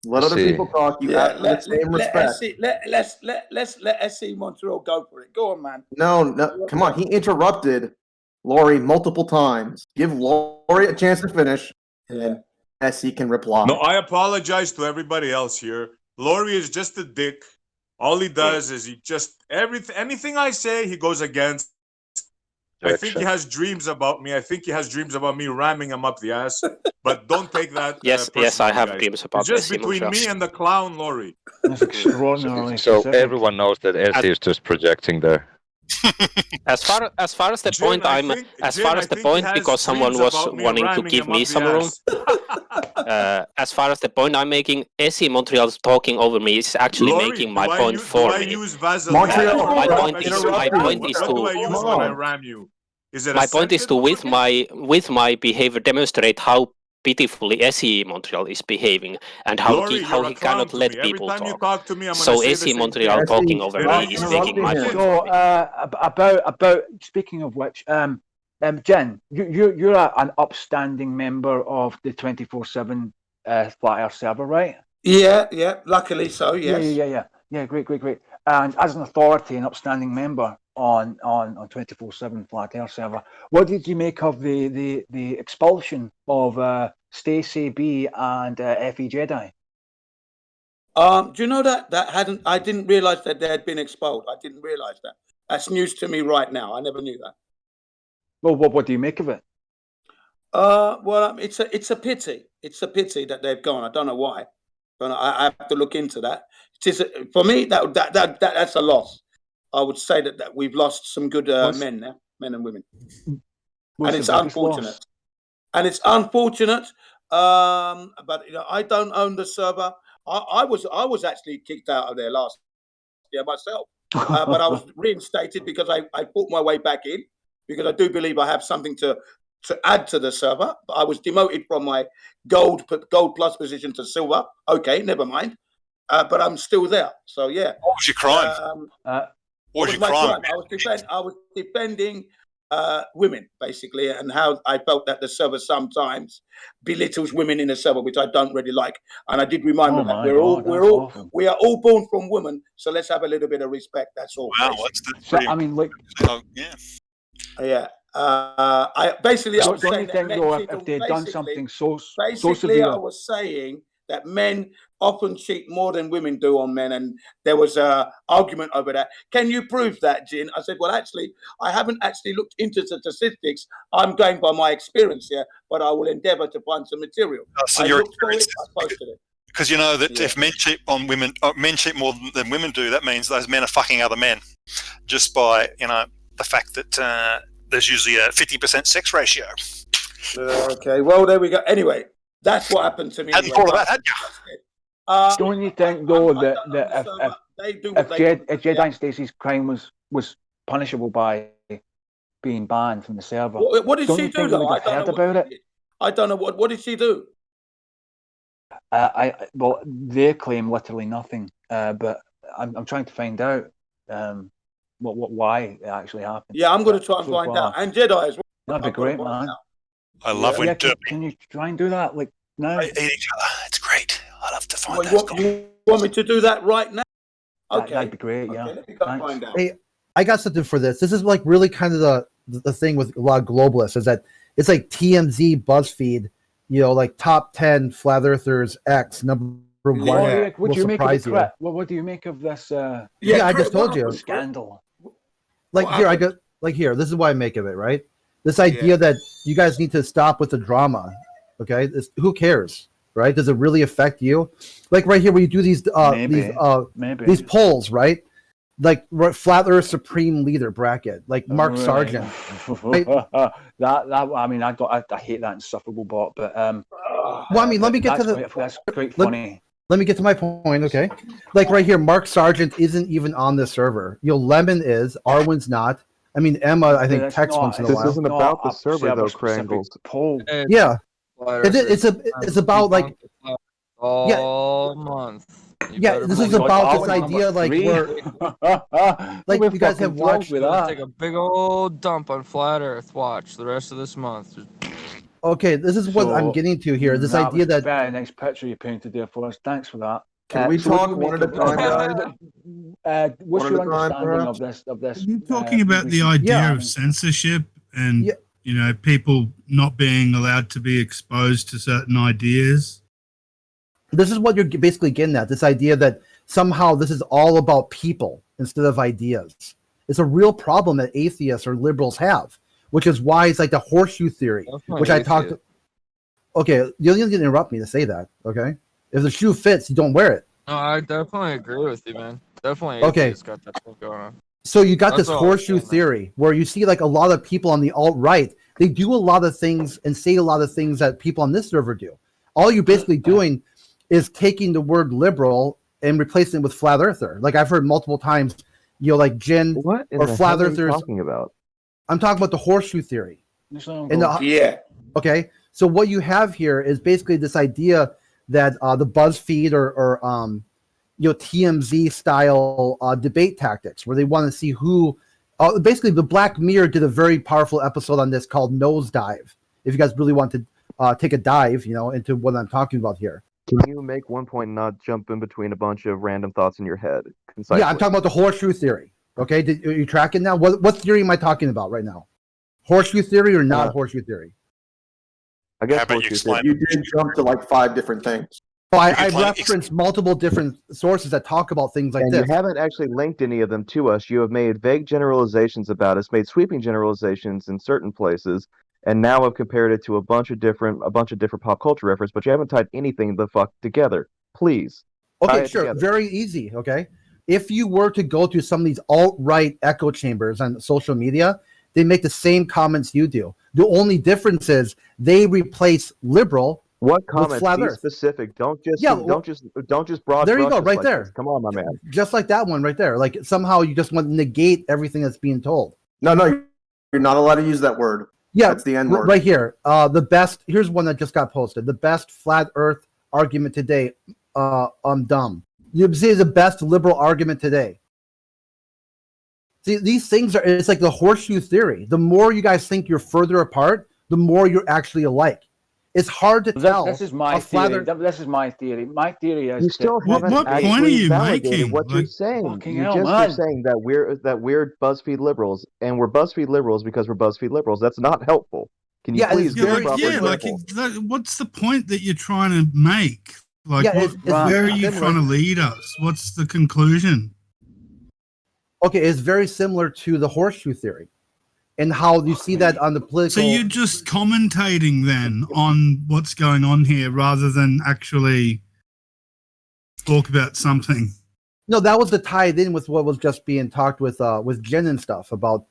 Let other people talk. You have the same respect. Let's let SE Montreal go for it. Go on, man. No, come on. He interrupted Laurie multiple times. Give Laurie a chance to finish, and then SE can reply. No, I apologize to everybody else here. Laurie is just a dick. All he does is he just anything I say he goes against. I think he has dreams about me. I think he has dreams about me ramming him up the ass. But don't take that. Yes, I have dreams about It's just SE between Montreal. me and the clown Laurie. That's extraordinarily So specific. everyone knows that SE is just projecting there. As far as the Jin, point I I'm think- as Jin, far I as the think he point has because someone dreams was about me wanting to ramming give him me up the some room. As far as the point I'm making, SE Montreal's talking over me is actually Laurie, making my do I point use- for do I me. use Vaseline? Montreal, My point What is do I to use when I ram you? Is it my point is to accepted? with my behavior demonstrate how pitifully SE Montreal is behaving and how Laurie, how you're he a clown cannot to let me. Every people time you talk. talk to me, I'm So gonna say the SE same Montreal thing. talking over Did me I is taking my point. So about speaking of which, Jen, you're an upstanding member of the 24/7 Flat Earth server, right? Yeah. Luckily so. Yes. Yeah. Great. And as an authority and upstanding member on 24/7 Flat Earth server, what did you make of the expulsion of Stacey B and FE Jedi? Do you know that I didn't realize that they had been expelled. I didn't realize that. That's news to me right now. I never knew that. Well, what do you make of it? Well, it's a pity. It's a pity that they've gone. I don't know why. But I have to look into that. For me, that's a loss. I would say that we've lost some good men there, men and women, and it's unfortunate. And it's unfortunate. But I don't own the server. I was actually kicked out of there last year myself, but I was reinstated because I fought my way back in because I do believe I have something to add to the server. But I was demoted from my gold plus position to silver. Okay, never mind. But I'm still there. So yeah. What was your crime? What was my crime? I was defending women basically, and how I felt that the server sometimes belittles women in the server, which I don't really like. And I did remind them that we are all born from women, so let's have a little bit of respect. That's all. Wow, I mean, like, yeah. I basically I was don't saying you think that though if they'd done something so basically severe? I was saying that men often cheat more than women do on men, and there was a argument over that. Can you prove that, Jin? I said, well, actually, I haven't actually looked into the statistics. I'm going by my experience here, but I will endeavour to find some material. So I your looked for it, experience, I posted it. because you know that if men cheat on women, men cheat more than women do. That means those men are fucking other men, just by the fact that there's usually a 50% sex ratio. Okay, well there we go. Anyway, that's what happened to me. Hadn't thought of that, had you? Don't you think though that if Jedi and Stacey's crime was punishable by being banned from the server? What did she do though? I don't know about it. I don't know what did she do. Well, they claim literally nothing, but I'm trying to find out why it actually happened. Yeah, I'm going to try and find out. And Jedi as well. That'd be great, man. I love when can you try and do that like now? Eat each other. It's great. I love to find that. You want me to do that right now? Okay, that'd be great. Yeah. Let me go find out. Hey, I got something for this. This is like really kind of the thing with a lot of globalists is that it's like TMZ, BuzzFeed, like top 10 flat earthers X number one. Would you make of it? Well, what do you make of this? Yeah, I just told you. Scandal. Like here, this is what I make of it, right? This idea that you guys need to stop with the drama, okay? Who cares, right? Does it really affect you? Like right here, where you do these polls, right? like Flat Earth Supreme Leader bracket, like Mark Sargent. Right? I mean, I hate that insufferable bot, but well, I mean, let me get to that's quite funny. Let me get to my point, okay? Like right here, Mark Sargent isn't even on this server. Lemon is, Arwen's not. I mean, Emma, I think, texts once in a while. This isn't about the server, though, Krangles. Yeah, it's about like all month. Yeah, this is about this idea, like where, like you guys have watched. Take a big old dump on flat Earth. Watch the rest of this month. Okay, this is what I'm getting to here. This idea that very nice picture you painted there for us. Thanks for that. Can we talk one at a time? What's your understanding of this? Are you talking about the idea of censorship and people not being allowed to be exposed to certain ideas? This is what you're basically getting at. This idea that somehow this is all about people instead of ideas. It's a real problem that atheists or liberals have, which is why it's like the horseshoe theory, which I talked. Okay, you don't need to interrupt me to say that. Okay, if the shoe fits, you don't wear it. No, I definitely agree with you, man. Definitely. Okay. Got that thing going on. So you got this horseshoe theory where you see like a lot of people on the alt-right, they do a lot of things and say a lot of things that people on this server do. All you're basically doing is taking the word liberal and replacing it with flat earther. Like I've heard multiple times, like Jin or flat earthers. Talking about? I'm talking about the horseshoe theory. Yeah. Okay. So what you have here is basically this idea that the BuzzFeed or TMZ style debate tactics, where they want to see who. Basically, the Black Mirror did a very powerful episode on this called Nosedive. If you guys really want to take a dive, into what I'm talking about here. Can you make one point, not jump in between a bunch of random thoughts in your head? Concisely? Yeah, I'm talking about the horseshoe theory. Okay, are you tracking now? What theory am I talking about right now? Horseshoe theory or not horseshoe theory? I guess you did jump to like 5 different things. Oh, I referenced multiple different sources that talk about things like this. You haven't actually linked any of them to us. You have made vague generalizations about us, made sweeping generalizations in certain places, and now have compared it to a bunch of different pop culture references, but you haven't tied anything the fuck together. Please. Okay, sure. Very easy. Okay. If you were to go to some of these alt-right echo chambers on social media, they make the same comments you do. The only difference is they replace liberal. What comment? Be specific. Don't just broad. There you go, right like there. This. Come on, my man. Just like that one right there. Like somehow you just want to negate everything that's being told. No, you're not allowed to use that word. Yeah, that's the N word. Right here. The best. Here's one that just got posted. The best flat Earth argument today. I'm dumb. You see the best liberal argument today. See, these things are. It's like the horseshoe theory. The more you guys think you're further apart, the more you're actually alike. It's hard to tell. This is my theory. This is my theory. My theory is you still haven't what point are you making? What you're saying? You're saying that we're BuzzFeed liberals, and we're BuzzFeed liberals because we're BuzzFeed liberals. That's not helpful. Can you please give a proper example? What's the point that you're trying to make? Like, where are you trying to lead us? What's the conclusion? Okay, it's very similar to the horseshoe theory. And how you see that on the political... So you're just commentating then on what's going on here rather than actually talk about something? No, that was the tied in with what was just being talked with Jen and stuff about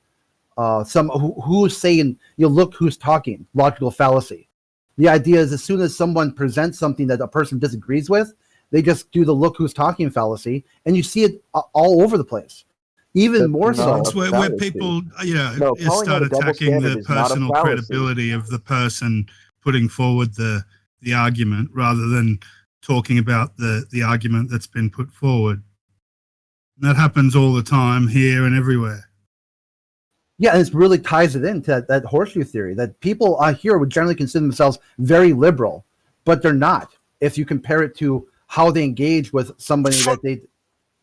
some who's saying, look who's talking, logical fallacy. The idea is as soon as someone presents something that a person disagrees with, they just do the look who's talking fallacy, and you see it all over the place. Even more so. It's where people, start attacking the personal credibility of the person putting forward the argument rather than talking about the argument that's been put forward. And that happens all the time here and everywhere. Yeah, and it really ties it into that horseshoe theory that people here would generally consider themselves very liberal, but they're not. If you compare it to how they engage with somebody that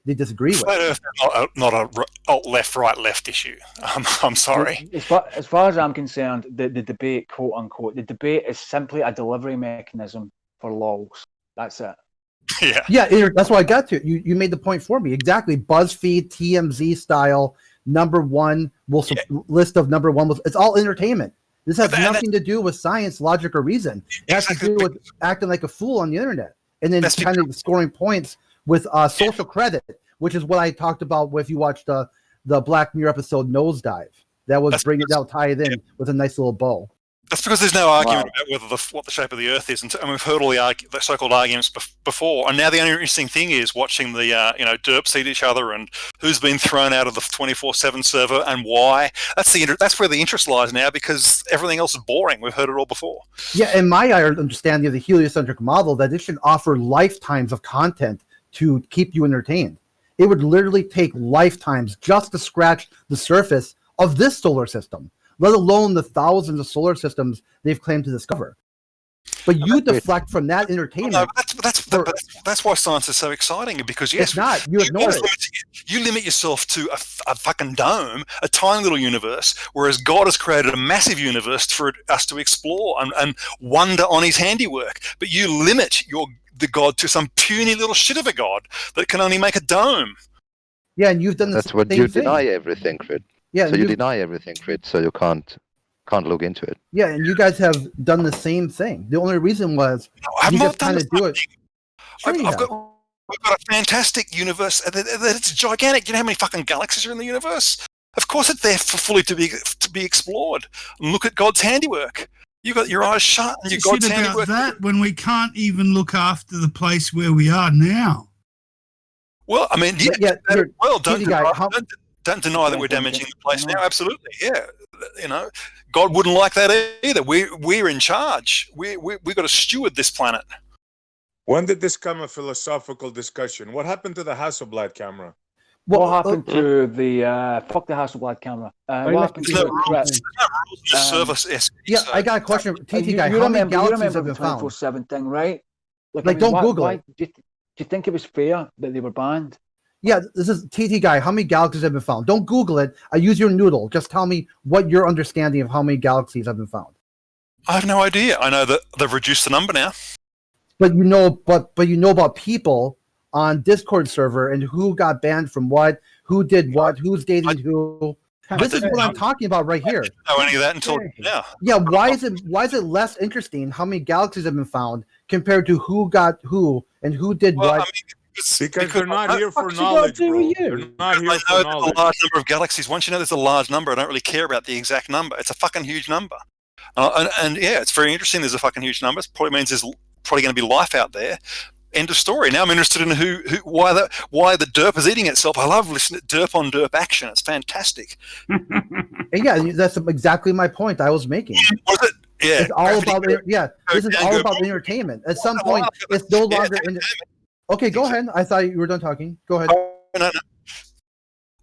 they disagree with. Flat Earth is not a left, right, issue. I'm sorry. As far as I'm concerned, the debate, quote unquote, the debate is simply a delivery mechanism for lols. That's it. Yeah, that's what I got to. You made the point for me. Exactly. BuzzFeed, TMZ style, #1, list of #1. It's all entertainment. This has nothing to do with science, logic, or reason. It has to do with acting like a fool on the internet and then kind of scoring points with social credit, which is what I talked about if you watched the Black Mirror episode Nosedive. That was that'll tie it in with a nice little bow. That's because there's no argument about whether what the shape of the Earth is, and we've heard all the so-called arguments before. And now the only interesting thing is watching the derps eat each other and who's been thrown out of the 24/7 server and why. That's where the interest lies now, because everything else is boring. We've heard it all before. Yeah, in my understanding of the heliocentric model, that it should offer lifetimes of content to keep you entertained. It would literally take lifetimes just to scratch the surface of this solar system, let alone the thousands of solar systems they've claimed to discover. But you deflect from that entertainment. Well, no, that's why science is so exciting, because yes, it's not. You ignore it. You limit yourself to a fucking dome, a tiny little universe, whereas God has created a massive universe for us to explore and wonder on his handiwork. But you limit the God to some puny little shit of a God that can only make a dome. Yeah, and you've done the That's what same you thing. deny everything, Fred. Yeah, so you deny everything, Fred, so you can't look into it. Yeah, and you guys have done the same thing. The only reason was you just kind of do it. Sure We've got a fantastic universe. It's gigantic. You know how many fucking galaxies are in the universe? Of course, it's there for fully to be explored. And look at God's handiwork. You got your eyes shut, and you got God's handiwork. That when we can't even look after the place where we are now. Well, I mean, don't deny that we're damaging the place now. Absolutely, yeah. God wouldn't like that either. We're in charge. We got to steward this planet. When did this become a philosophical discussion? What happened to the Hasselblad camera? What happened to the fuck the Hasselblad camera? What happened to the service? Yeah, I got a question, TT guy. How many galaxies have been found? 24/7 thing, right? Don't Google it. Do you think it was fair that they were banned? Yeah, this is TT guy. How many galaxies have been found? Don't Google it. I use your noodle. Just tell me what your understanding of how many galaxies have been found. I have no idea. I know that they've reduced the number now. But you know about people on Discord server and who got banned from what, who did what, who's dating who. This is what I'm talking about right here. I didn't know any of that until now. Yeah, why is it less interesting how many galaxies have been found compared to who got who and who did what? I mean, because they're not here for knowledge, bro. They're not here for knowledge. A large number of galaxies. Once you know there's a large number, I don't really care about the exact number. It's a fucking huge number. And yeah, it's very interesting. There's a fucking huge number. It probably means there's probably going to be life out there. End of story. Now I'm interested in why the derp is eating itself. I love listening to derp on derp action. It's fantastic. Yeah, that's exactly my point I was making. Was it? Yeah. It's all about this is all about entertainment. At some point, it's no longer. Okay, go ahead. I thought you were done talking. Go ahead. No.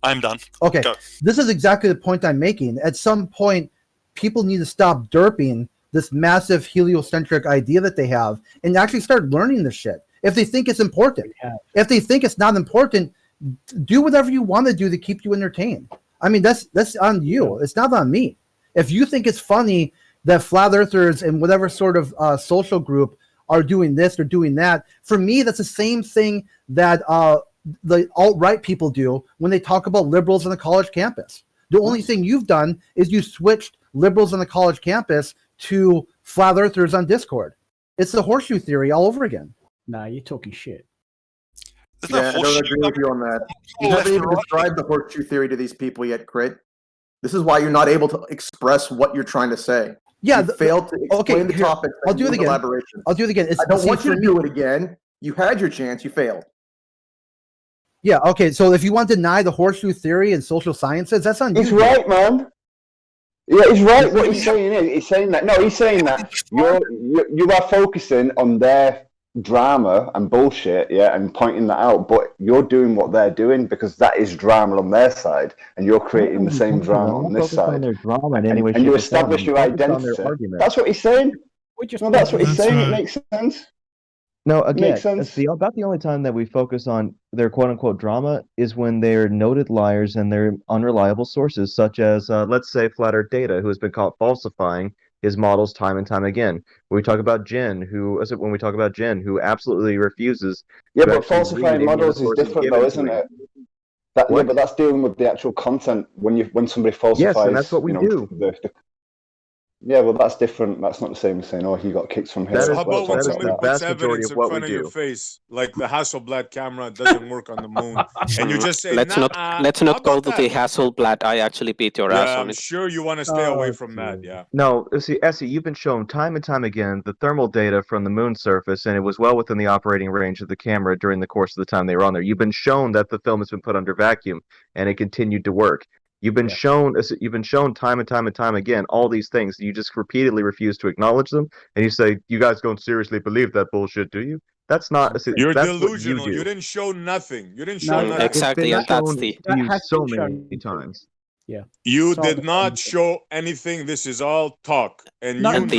I'm done. Okay. Go. This is exactly the point I'm making. At some point, people need to stop derping this massive heliocentric idea that they have and actually start learning this shit. If they think it's important. If they think it's not important, do whatever you want to do to keep you entertained. I mean, that's on you. It's not on me. If you think it's funny that flat earthers and whatever sort of social group are doing this or doing that, for me, that's the same thing that the alt-right people do when they talk about liberals on the college campus. The only thing you've done is you switched liberals on the college campus to flat earthers on Discord. It's the horseshoe theory all over again. Nah, you're talking shit. Yeah, I don't agree with you on that. You haven't even described the horseshoe theory to these people yet, Crit. This is why you're not able to express what you're trying to say. Yeah, you failed to explain the topic. I'll do it again. I'll do it again. I don't want you to do it again. You had your chance. You failed. Yeah, okay. So if you want to deny the horseshoe theory and social sciences, that's on you. He's right, man. Yeah, he's right. What he's saying is, he's saying that you are focusing on their drama and bullshit, yeah, and pointing that out, but you're doing what they're doing because that is drama on their side, and you're creating the same drama on this side. And you establish your identity. That's what he's saying. No, that's what he's saying. It makes sense. No, again, makes sense. About the only time that we focus on their quote-unquote drama is when they're noted liars and they're unreliable sources, such as, let's say, Flat Earth Data, who has been caught falsifying his models time and time again. When we talk about Jen, who absolutely refuses. Yeah, but falsifying models is different, though, isn't it? Yeah, but that's dealing with the actual content. When somebody falsifies. Yes, and that's what we do. Yeah, well, that's different. That's not the same as saying, "Oh, he got kicked from here." So how about when That's somebody not puts vast majority evidence of in what front we of your do. face, like the Hasselblad camera doesn't work on the moon, and you just say, let's "Nah, not how go about to the that?" Hasselblad. I actually beat your ass Yeah, on I'm it. sure you want to stay away from that. Yeah. No, see, Essie, you've been shown time and time again the thermal data from the moon surface, and it was well within the operating range of the camera during the course of the time they were on there. You've been shown that the film has been put under vacuum, and it continued to work. You've been shown time and time and time again all these things. You just repeatedly refuse to acknowledge them, and you say, "You guys don't seriously believe that bullshit, do you?" That's not. You're That's what you delusional. do. You didn't show nothing. You didn't show nothing. Exactly, and that's the. To you so many times. Yeah. You did not show anything. This is all talk, and you And know.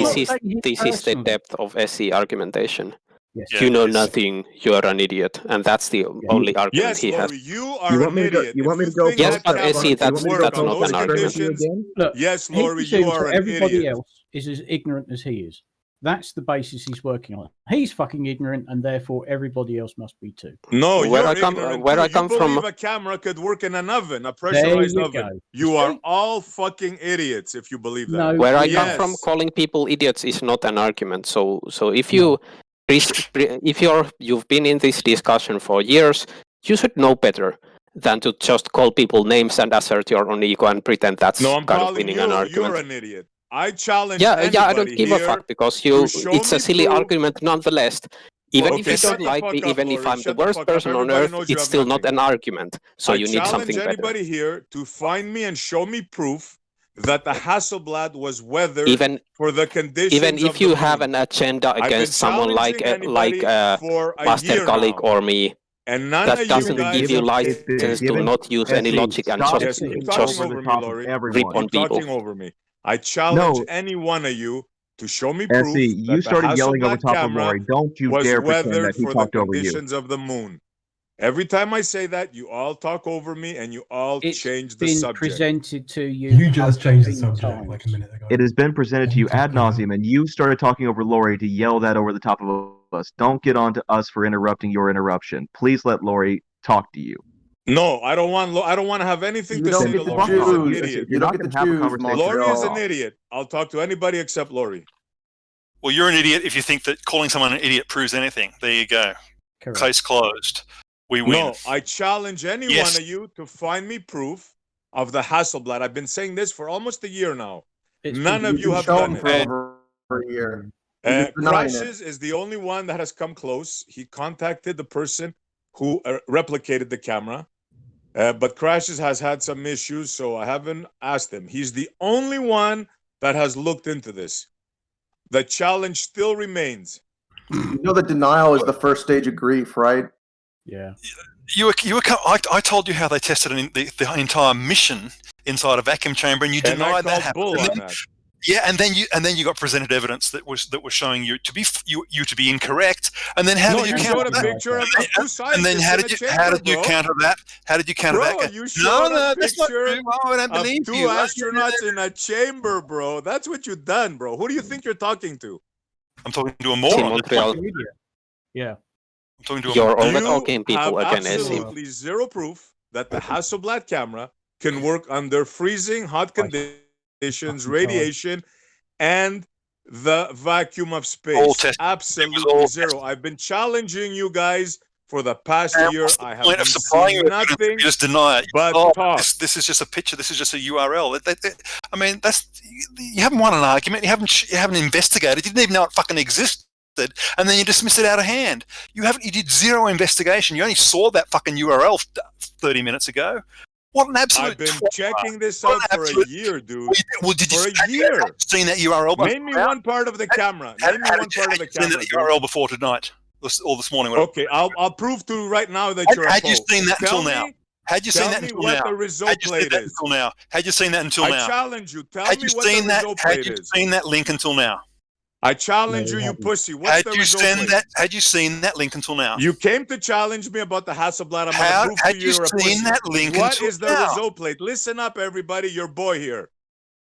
this is the depth of SE argumentation. Yes. You know nothing. You are an idiot, and that's the only argument Yes, he has. Laurie, you are an idiot. You want me to If go? think Yes, that but camera SE, that's can work on not those an argument. conditions. Look, Yes, he Laurie, you presumes are that an everybody idiot. else is as ignorant as he is. That's the basis he's working on. He's fucking ignorant, and therefore everybody else must be too. No, Where you're I come- ignorant where too. I come you believe from- a camera could work in an oven, a There pressurized you oven. go. You are all fucking idiots if you believe that. Where I yes. come from, calling people idiots is not an argument. So if you you've been in this discussion for years, you should know better than to just call people names and assert your own ego and pretend that's No, I'm kind of calling winning you. an argument. You're an idiot. I challenge Yeah, anybody I don't give a here fuck because to show it's a me silly proof. argument nonetheless. Even if Okay, you shut don't the like fuck me, up, even if Laurie. I'm the Shut the worst fuck up. person on Everybody earth, knows you it's have still not nothing. an argument. So I you need something challenge better. anybody here to find me and show me proof that the Hasselblad was weathered Even for the conditions even of if the you moon. have an agenda I've been against someone like challenging anybody for a Master year Colleague now. or me, And none that of you doesn't guys give you have license to given- not use any SE, logic and stop just Yes, keep talking talking over the over me, top of Laurie. everyone. rip on Keep people. talking over me. I challenge No. any one of you to show me SE, proof you that the started yelling over Hasselblad top of camera Lori. Don't you was dare pretend that weathered he for the talked over you. conditions of the moon. Every time I say that, you all talk over me and you all change the Been subject. presented to you. You just changed the 15 subject times. like a minute ago. It has been presented to you ad nauseum, and you started talking over Lori to yell that over the top of us. Don't get on to us for interrupting your interruption. Please let Lori talk to you. No, I don't want to have anything You to don't say to get to Lori. She's an choose. idiot. You don't get to choose, Lori is an Montreal. idiot. I'll talk to anybody except Lori. Well, you're an idiot if you think that calling someone an idiot proves anything. There you go. Correct. Case closed. We win. No, I challenge any Yes. one of you to find me proof of the Hasselblad. I've been saying this for almost a year now. None of you have done it. For a year. You're just denying it. Crashes is the only one that has come close. He contacted the person who replicated the camera, but Crashes has had some issues, so I haven't asked him. He's the only one that has looked into this. The challenge still remains. You know that denial is the first stage of grief, right? Yeah. I told you how they tested the entire mission inside a vacuum chamber, and you And I denied that called happened. bull And on then- that. Yeah, and then you got presented evidence that was showing you to be you to be incorrect. And then how No, did you you counter showed a that? picture of two scientists And then how in did a you chamber, counter that? How did you counter Bro, that? you No, showed a that's not picture true. Oh, I don't of believe two you. astronauts in a chamber, bro. That's what you done, bro. Who do you think you're talking to? I'm talking to a In moron. Montreal, Yeah. I'm talking to a you're moron. overtalking people have again, SE. absolutely zero proof that the Hasselblad camera can work under freezing hot conditions, radiation, and the vacuum of All space. tested. Absolutely zero. I've been challenging you guys for the past year. What's the I point have of supplying seen you evidence if nothing you just deny it? but Oh, talk. this is just a picture. This is just a URL. I mean, you haven't won an argument. You haven't investigated. You didn't even know it fucking existed, and then you dismiss it out of hand. You did zero investigation. You only saw that fucking URL 30 minutes ago. What an absolute! I've been twat. checking this What out an for a absolute- year, dude. Well, did you For a have you year. seen that URL? Name me one part of the camera. Name me one part of the Seen camera. that dude. URL before tonight or this morning? whatever. Okay, I'll prove to you right now that you're a Had you pope. seen that Tell until now? me- Had you seen tell that me until what now? the result Had you seen plate that is. until now? Had you seen that until I now? challenge you. Tell Had me you what the seen that? result Had plate you is. seen that link until now? I challenge No, you, you you haven't. pussy. What's Had the you result seen plate? that? Had you seen that link until now? You came to challenge me about the Hasselblad. I'm How- going to prove had to you you're a seen pussy. that link What until is the now? result plate? Listen up, everybody. Your boy here.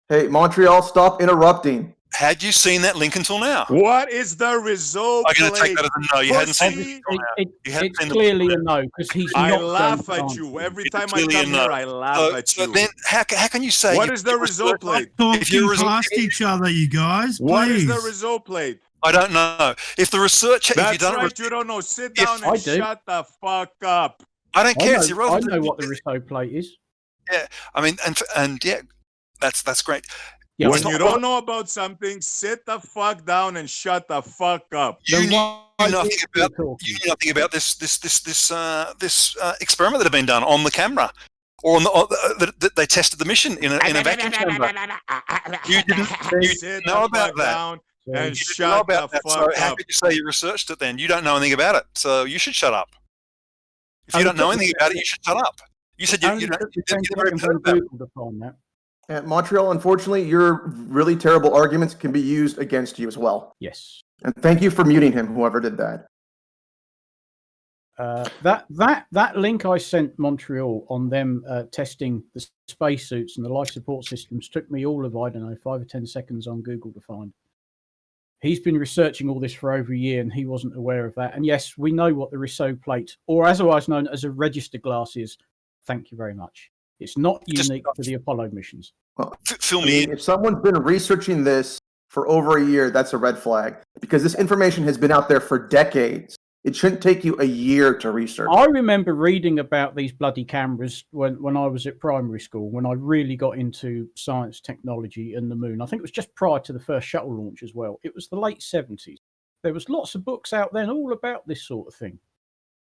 Hey, Montreal, stop interrupting. Had you seen that link until now? What is the result? I'm going to take that as a no. You hadn't seen Pussy. It's clearly a no because he's I not. laugh going to at you answer. every It's time I clearly come a no. here. I laugh at you. So then, how can you say? What is the result plate? Talking past each other, you guys. What is Please. the result plate? I don't know. If the research, if you That's don't, right. You don't know. Sit down and shut the fuck up. I don't care. It's I irrelevant. know what the Rousseau plate is. Yeah, I mean, and yeah, that's great. Yeah, When you don't know about something, sit the fuck down and shut the fuck up. You knew nothing about this experiment that had been done on the camera, or on that they tested the mission in a vacuum chamber. You didn't know about that. And you shut know about the that. So fuck how up. could you say you researched it then? You don't know anything about it, so you should shut up. If you don't know anything about it, you should shut up. You said you never heard about it. At Montreal, unfortunately, your really terrible arguments can be used against you as well. Yes. And thank you for muting him, whoever did that. That link I sent Montreal on them testing the spacesuits and the life support systems took me all of, I don't know, 5 or 10 seconds on Google to find. He's been researching all this for over a year and he wasn't aware of that. And yes, we know what the Rousseau plate, or otherwise known as a register glass, is. Thank you very much. It's not unique to the Apollo missions. Well, if someone's been researching this for over a year, that's a red flag because this information has been out there for decades. It shouldn't take you a year to research. I remember reading about these bloody cameras when I was at primary school, when I really got into science, technology, and the moon. I think it was just prior to the first shuttle launch as well. It was the late 70s. There was lots of books out then all about this sort of thing.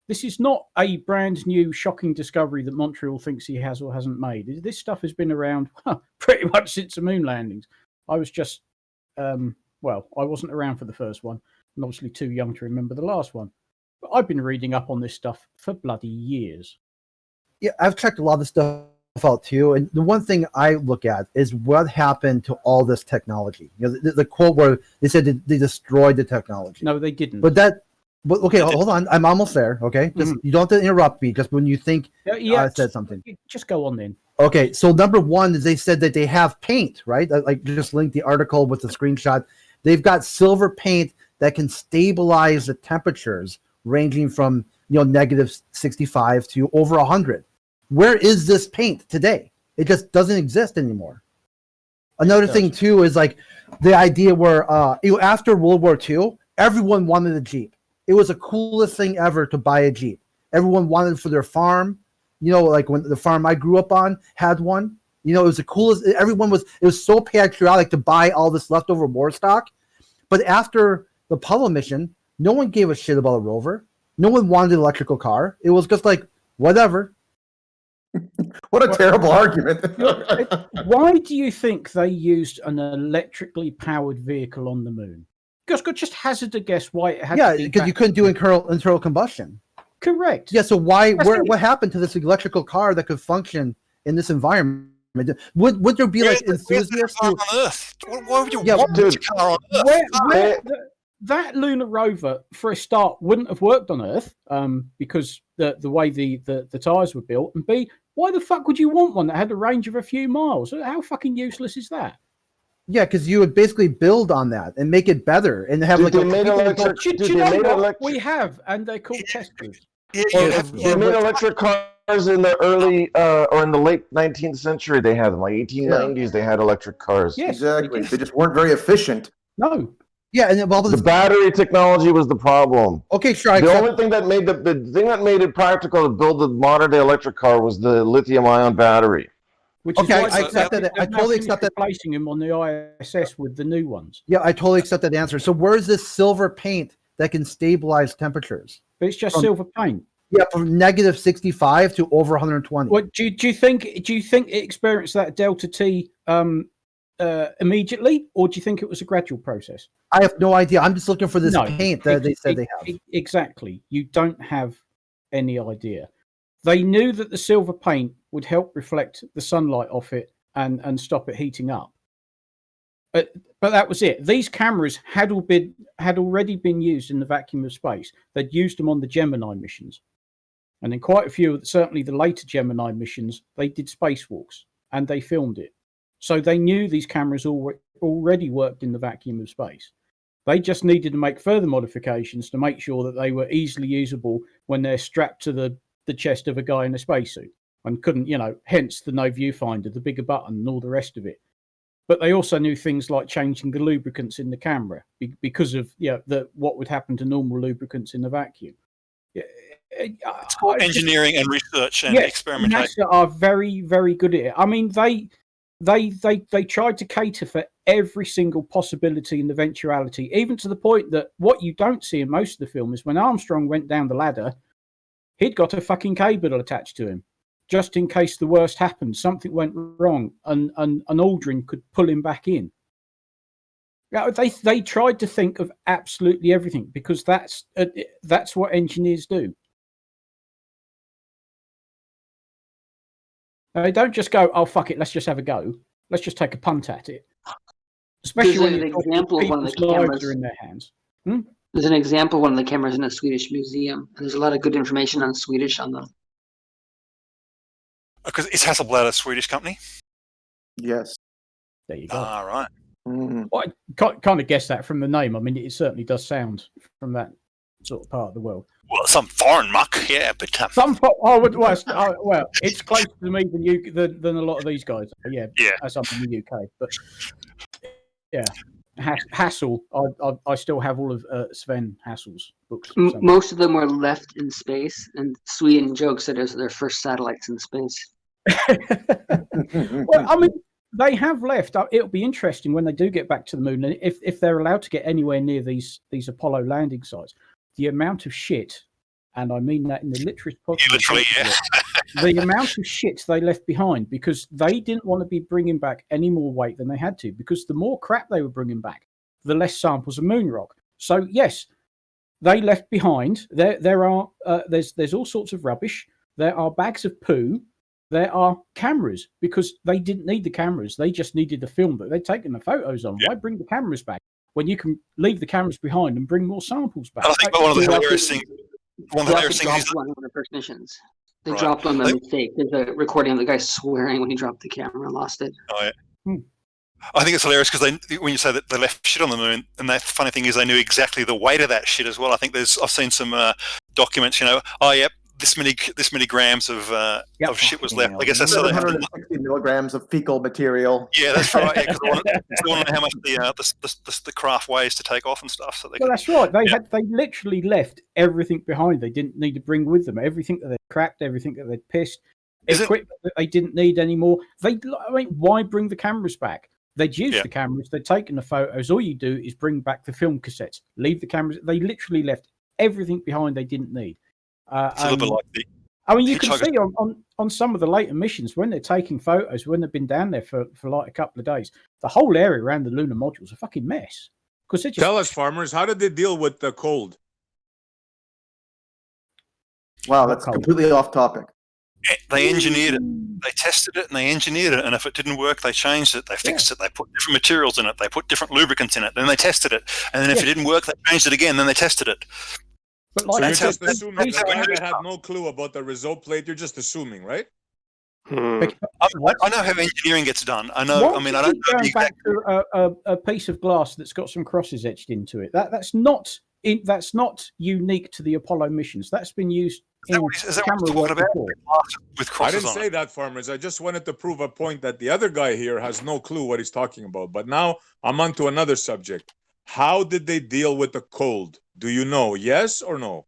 This is not a brand new, shocking discovery that Montreal thinks he has or hasn't made. This stuff has been around pretty much since the moon landings. I was just, I wasn't around for the first one, and obviously too young to remember the last one. But I've been reading up on this stuff for bloody years. Yeah, I've checked a lot of this stuff out too. And the one thing I look at is what happened to all this technology. You know, the quote where they said they destroyed the technology. No, they didn't. But okay, hold on. I'm almost there. Okay, just you don't have to interrupt me. Just when you think I said something, just go on then. Okay, so number one is they said that they have paint, right? I just linked the article with the screenshot. They've got silver paint that can stabilize the temperatures ranging from negative 65 to over 100. Where is this paint today? It just doesn't exist anymore. Another thing too is like the idea where after World War II, everyone wanted a Jeep. It was the coolest thing ever to buy a Jeep. Everyone wanted it for their farm. Like when the farm I grew up on had one. It was the coolest. It was so patriotic to buy all this leftover war stock. But after the Apollo mission, no one gave a shit about a rover. No one wanted an electrical car. It was just like, whatever. What a terrible argument. Why do you think they used an electrically powered vehicle on the moon? Just hazard a guess why it had to be because you couldn't do internal combustion. Correct. Yeah, so what happened to this electrical car that could function in this environment? Would there be like enthusiasts on Earth? Why would you want a car on Earth? That lunar rover, for a start, wouldn't have worked on Earth because the way the tires were built, and B, why the fuck would you want one that had a range of a few miles? How fucking useless is that? Yeah, because you would basically build on that and make it better and have we have, and they're called testers. They made electric cars in the early or in the late 19th century. They had them, like 1890s. They had electric cars. Yes, exactly. They just weren't very efficient. No. Yeah, and the battery technology was the problem. Okay, sure. The only thing that made the thing that made it practical to build the modern day electric car was the lithium-ion battery. Which is why I totally accept that. Replacing him on the ISS with the new ones. Yeah, I totally accept that answer. So where's this silver paint that can stabilize temperatures? But it's just silver paint. Yeah, from negative 65 to over 120. What do you think? Do you think it experienced that delta T immediately, or do you think it was a gradual process? I have no idea. I'm just looking for this paint that they said they have. Exactly. You don't have any idea. They knew that the silver paint would help reflect the sunlight off it and stop it heating up. But that was it. These cameras had already been used in the vacuum of space. They'd used them on the Gemini missions. And in quite a few, certainly the later Gemini missions, they did spacewalks and they filmed it. So they knew these cameras already worked in the vacuum of space. They just needed to make further modifications to make sure that they were easily usable when they're strapped to the chest of a guy in a spacesuit and couldn't, hence the no viewfinder, the bigger button and all the rest of it. But they also knew things like changing the lubricants in the camera because of what would happen to normal lubricants in the vacuum. It's called engineering and research and experimentation. NASA are very, very good at it. I mean, they tried to cater for every single possibility and eventuality, even to the point that what you don't see in most of the film is when Armstrong went down the ladder, he'd got a fucking cable attached to him, just in case the worst happened, something went wrong, and Aldrin could pull him back in. They tried to think of absolutely everything because that's what engineers do. They don't just go, "Oh fuck it, let's just have a go. Let's just take a punt at it." Especially when an example of one of the cameras are in their hands. There's an example of one of the cameras in a Swedish museum, and there's a lot of good information on Swedish on them. Because is Hasselblad a Swedish company? Yes. There you go. Ah, right. Well, I kind of guess that from the name. I mean, it certainly does sound from that sort of part of the world. Well, some foreign muck, yeah, but well, it's closer to me than a lot of these guys. Yeah, as I'm in the UK, but yeah, Hassel. I still have all of Sven Hassel's books. Most of them were left in space, and Sweden jokes that it's their first satellites in space. Well, I mean, they have left. It'll be interesting when they do get back to the moon, and if they're allowed to get anywhere near these Apollo landing sites. The amount of shit, and I mean that in the literally possible. Literally, yeah. The amount of shit they left behind because they didn't want to be bringing back any more weight than they had to, because the more crap they were bringing back, the less samples of moon rock. So yes, they left behind. There are there's all sorts of rubbish. There are bags of poo. There are cameras because they didn't need the cameras. They just needed the film that they'd taken the photos on. Why bring the cameras back when you can leave the cameras behind and bring more samples back? I think one of the hilarious things. One of the hilarious things is one of the first missions. They dropped on by mistake. There's a recording of the guy swearing when he dropped the camera and lost it. Oh yeah. I think it's hilarious because when you say that they left shit on the moon, and the funny thing is they knew exactly the weight of that shit as well. I think I've seen some documents. This many grams of shit was left. I guess that's 760 milligrams of fecal material. Yeah, that's right. Yeah, because they want to know how much the craft weighs to take off and stuff. So that's right. They literally left everything behind. They didn't need to bring with them everything that they'd cracked, everything that they'd pissed, equipment that they didn't need anymore. Why bring the cameras back? They'd used the cameras. They'd taken the photos. All you do is bring back the film cassettes. Leave the cameras. They literally left everything behind they didn't need. It's a little bit like you can see on some of the later missions when they're taking photos, when they've been down there for like a couple of days, the whole area around the lunar module is a fucking mess. Tell us, farmers, how did they deal with the cold? Wow, that's completely off topic. They engineered it. They tested it and they engineered it. And if it didn't work, they changed it. They fixed it. They put different materials in it. They put different lubricants in it. Then they tested it. And then if it didn't work, they changed it again. Then they tested it. But so you're just assuming that they had no clue about the result plate. You're just assuming, right? I know how engineering gets done. I know. I don't know going back to a piece of glass that's got some crosses etched into it. That's not unique to the Apollo missions. That's been used. Is that what you're talking about? With crosses I didn't say that, farmers. I just wanted to prove a point that the other guy here has no clue what he's talking about. But now I'm on to another subject. How did they deal with the cold? Do you know? Yes or no?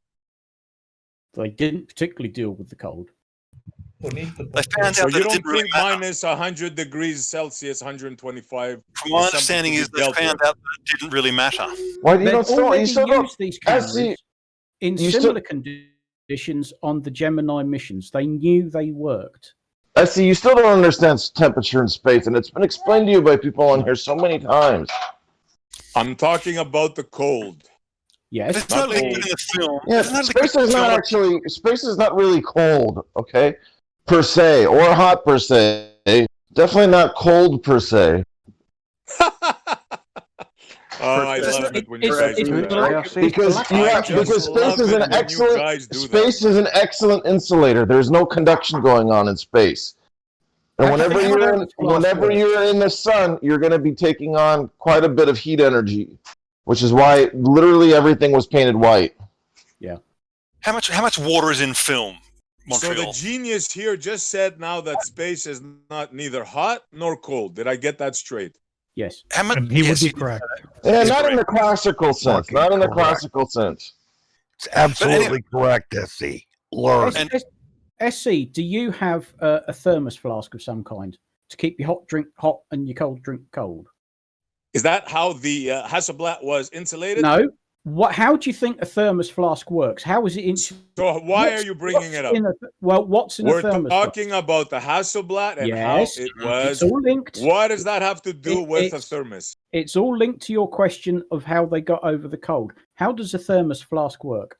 They didn't particularly deal with the cold. They found so out that you it don't didn't really think matter. minus 100 degrees Celsius, 125? From my understanding is they found out that it didn't really matter. Why do you not use these cameras in similar conditions on the Gemini missions? They knew they worked. I see. You still don't understand temperature in space, and it's been explained to you by people on here so many times. I'm talking about the cold. Yes, it's not in the film. Yeah, space is not really cold, okay, per se, or hot per se. Definitely not cold per se. I love it when you guys do that. Because space is an excellent insulator. There's no conduction going on in space. And whenever you're in the sun, you're going to be taking on quite a bit of heat energy, which is why literally everything was painted white. Yeah. How much water is in film? Montreal. So the genius here just said now that space is not neither hot nor cold. Did I get that straight? Yes. How much? He would be correct. Yeah, not in the classical sense. Not in the classical sense. It's absolutely correct, SC. Learn. SC, do you have a thermos flask of some kind to keep your hot drink hot and your cold drink cold? Is that how the Hasselblad was insulated? No. How do you think a thermos flask works? How is it insulated? So why are you bringing it up? What's in a thermos We're talking about the Hasselblad and Yes, how it was. it's all linked. What does that have to do with a thermos? It's all linked to your question of how they got over the cold. How does a thermos flask work?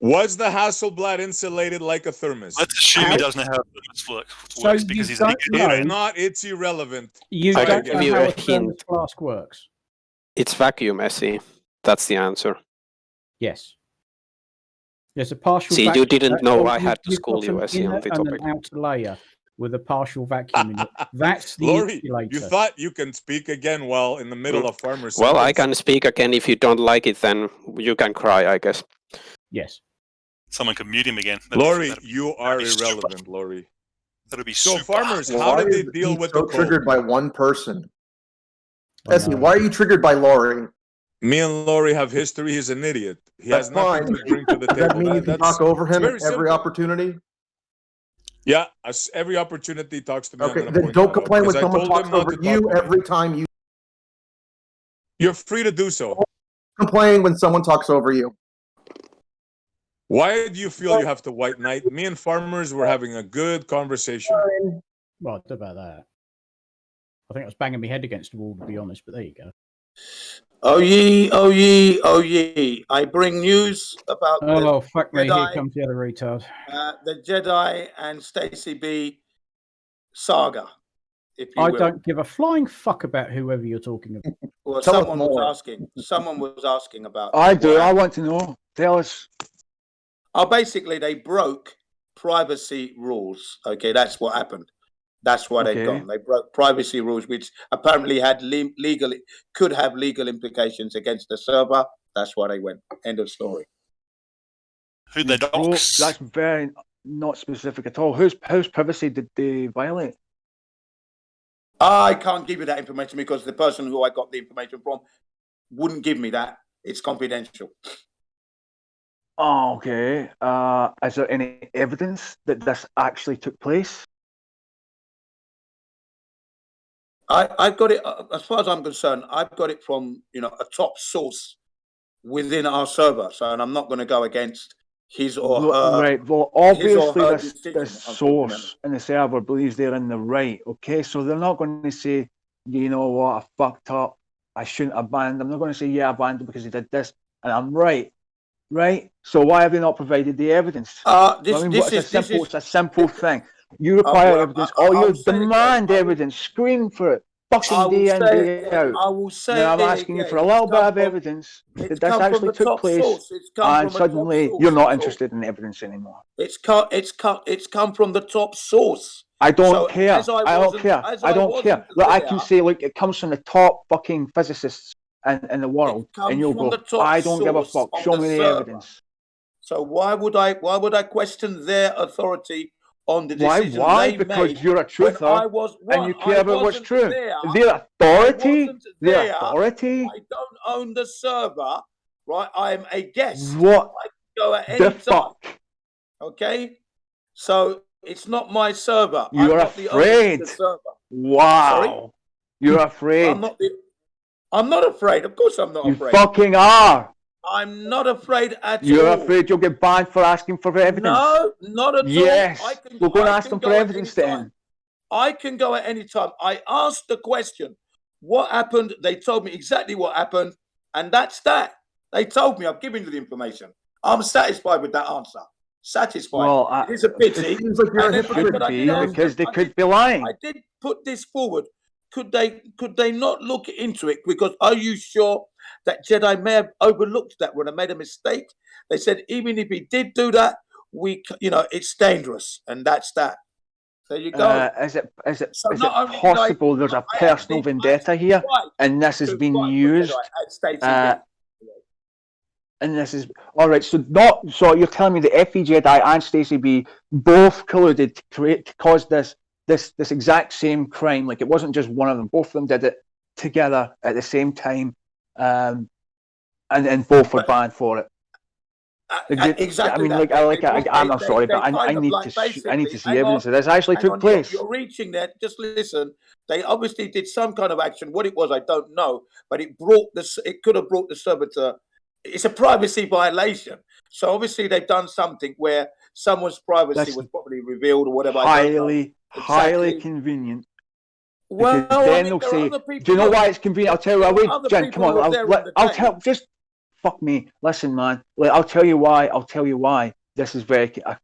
Was the Hasselblad insulated like a thermos? Let's assume he doesn't know how a thermos works because he's an idiot. If not, it's irrelevant. You I don't can know give you how a a thermos hint. flask works. It's vacuum, Essie. That's the answer. Yes. There's a partial See, you vacuum. didn't know You've I had to got school you, an Essie, on inner the and topic. an outer layer with a partial vacuum in it. That's the Laurie, insulator. you thought you can speak again while in the middle of farmers. Well, I can speak again. If you don't like it, then you can cry, I guess. Yes. Someone could mute him again. Laurie, you are irrelevant, Laurie. That'll be So super. farmers, how did they deal with the cold? Triggered by one person? Essie, why are you triggered by Laurie? Me and Laurie have history. He's an idiot. He has nothing to bring to the Does table. that mean you can talk over him at every opportunity? Yeah, every opportunity talks to me. Okay, then don't complain when someone talks over you every time you. You're free to do so. Complain when someone talks over you. Why do you feel you have to white knight? Me and farmers were having a good conversation. Well, I don't know about that. I think I was banging my head against the wall, to be honest, but there you go. Oh ye, oh ye, oh ye. I bring news about Oh, fuck me. Here Jedi, comes the other retard. the Jedi and Stacey B saga, if you I will. don't give a flying fuck about whoever you're talking about. Well, Tell us someone was more. asking. Someone was asking about. I do. what I want to know. Tell us. Oh, basically, they broke privacy rules. Okay, that's what happened. That's why they've Okay. gone. They broke privacy rules, which apparently had could have legal implications against the server. That's why they went. End of story. Who they dox? That's very not specific at all. Whose privacy did they violate? I can't give you that information because the person who I got the information from wouldn't give me that. It's confidential. Oh, okay. Is there any evidence that this actually took place? I've got it, as far as I'm concerned, I've got it from, a top source within our server. So, and I'm not going to go against his or her. Right. Well, obviously, this source in the server believes they're in the right. Okay, so they're not going to say, you know what, I fucked up. I shouldn't have banned. I'm not going to say, yeah, I banned him because he did this, and I'm right. Right. So why have they not provided the evidence? It's a simple thing. You require evidence, or you demand evidence. Scream for it. Fucking day in, day out. I will say now I'm asking you for a little bit of evidence that this actually took place, and suddenly you're not interested in evidence anymore. It's come from the top source. I don't care. I don't care. I don't care. Look, I can say, look, it comes from the top fucking physicists in the world, and you'll go, I don't give a fuck. Show me the evidence. So why would I question their authority on the decision Why? they Because made you're a truther, and you care about what's true. Their authority. Their authority. I don't own the server, right? I am a guest. What I can go at any the time. fuck? Okay, so it's not my server. You're I'm not the owner of afraid. the server. Wow. Sorry? You're afraid. I'm not afraid. Of course, I'm not You afraid. fucking are. I'm not afraid at all. You're afraid you'll get banned for asking for evidence. No, not at all. Yes. We're going to ask them for evidence then. I can go at any time. I asked the question, what happened? They told me exactly what happened, and that's that. They told me. I've given you the information. I'm satisfied with that answer. Satisfied. Well, it is a pity. It seems like you're a hypocrite, because they could be lying. I did put this forward. Could they not look into it? Because are you sure that Jedi may have overlooked that when I made a mistake? They said even if he did do that, it's dangerous, and that's that. There you go. Is it So is it not only possible there's a personal vendetta here, and this has been used? And this is all right. So you're telling me that Effie Jedi and Stacey B both colluded to cause this exact same crime? Like, it wasn't just one of them; both of them did it together at the same time, and both were banned for it. Exactly. I mean, I'm sorry, but I need to see evidence of this actually took place. You're reaching that. Just listen. They obviously did some kind of action. What it was, I don't know, but it could have brought the server to. It's a privacy violation. So obviously they've done something where someone's privacy was probably revealed or whatever. Highly convenient. Well, because then they'll say, "Do you know why it's convenient?" I'll tell you. Wait, Jen, come on. I'll tell. Just fuck me. Listen, man. I'll tell you why. This is a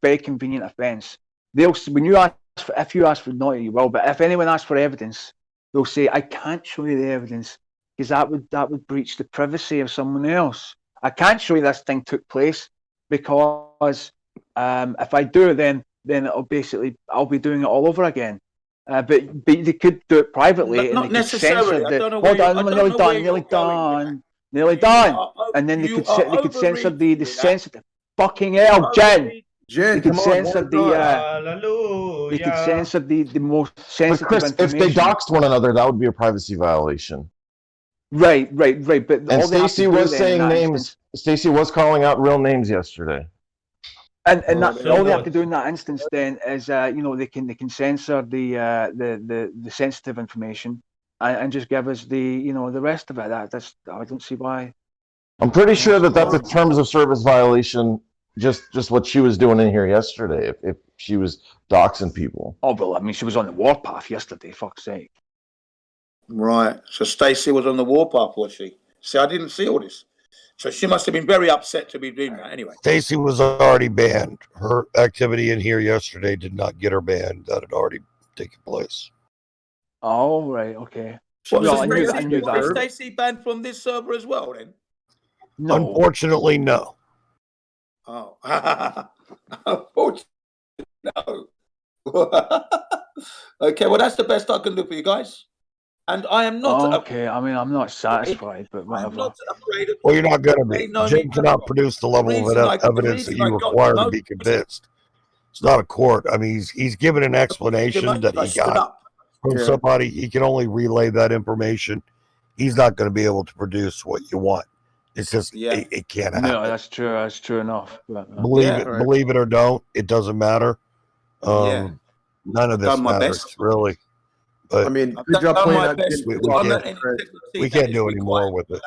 very convenient offence. When you ask if you ask for not, you will. But if anyone asks for evidence, they'll say, "I can't show you the evidence because that would breach the privacy of someone else. I can't show you this thing took place because if I do, then it'll basically I'll be doing it all over again." But they could do it privately, not and they could necessarily. censor nearly done, and then they could censor the sensitive. Fucking hell, Jen. They could censor they could censor the most sensitive Chris, if they information. doxed one another, that would be a privacy violation. Right. But and Stacey was saying names. Stacey was calling out real names yesterday. And all they have to do in that instance then is they can censor the sensitive information and just give us the rest of it. I don't see why. I'm pretty sure that's a terms of service violation. Just what she was doing in here yesterday. If she was doxing people. Oh, well, I mean, she was on the warpath yesterday. Fuck's sake. Right. So Stacey was on the warpath, was she? See, I didn't see all this. So she must have been very upset to be doing that anyway. Stacey was already banned. Her activity in here yesterday did not get her banned. That had already taken place. Oh, right. Okay. Well, I knew that. Was Stacey banned from this server as well then? No. Unfortunately, no. Oh. Unfortunately, no. Okay, well, that's the best I can do for you guys. And I am not. Okay, I mean, I'm not satisfied, but whatever. I'm not afraid of. Well, you're not going to be. Jim cannot produce the level of evidence that you require to be convinced. It's not a court. I mean, he's given an explanation that he got from somebody. He can only relay that information. He's not going to be able to produce what you want. It's just it can't happen. No, that's true. That's true enough. Believe it or don't, it doesn't matter. None of this matters really. But I mean, good job playing that. We can't do any more with it.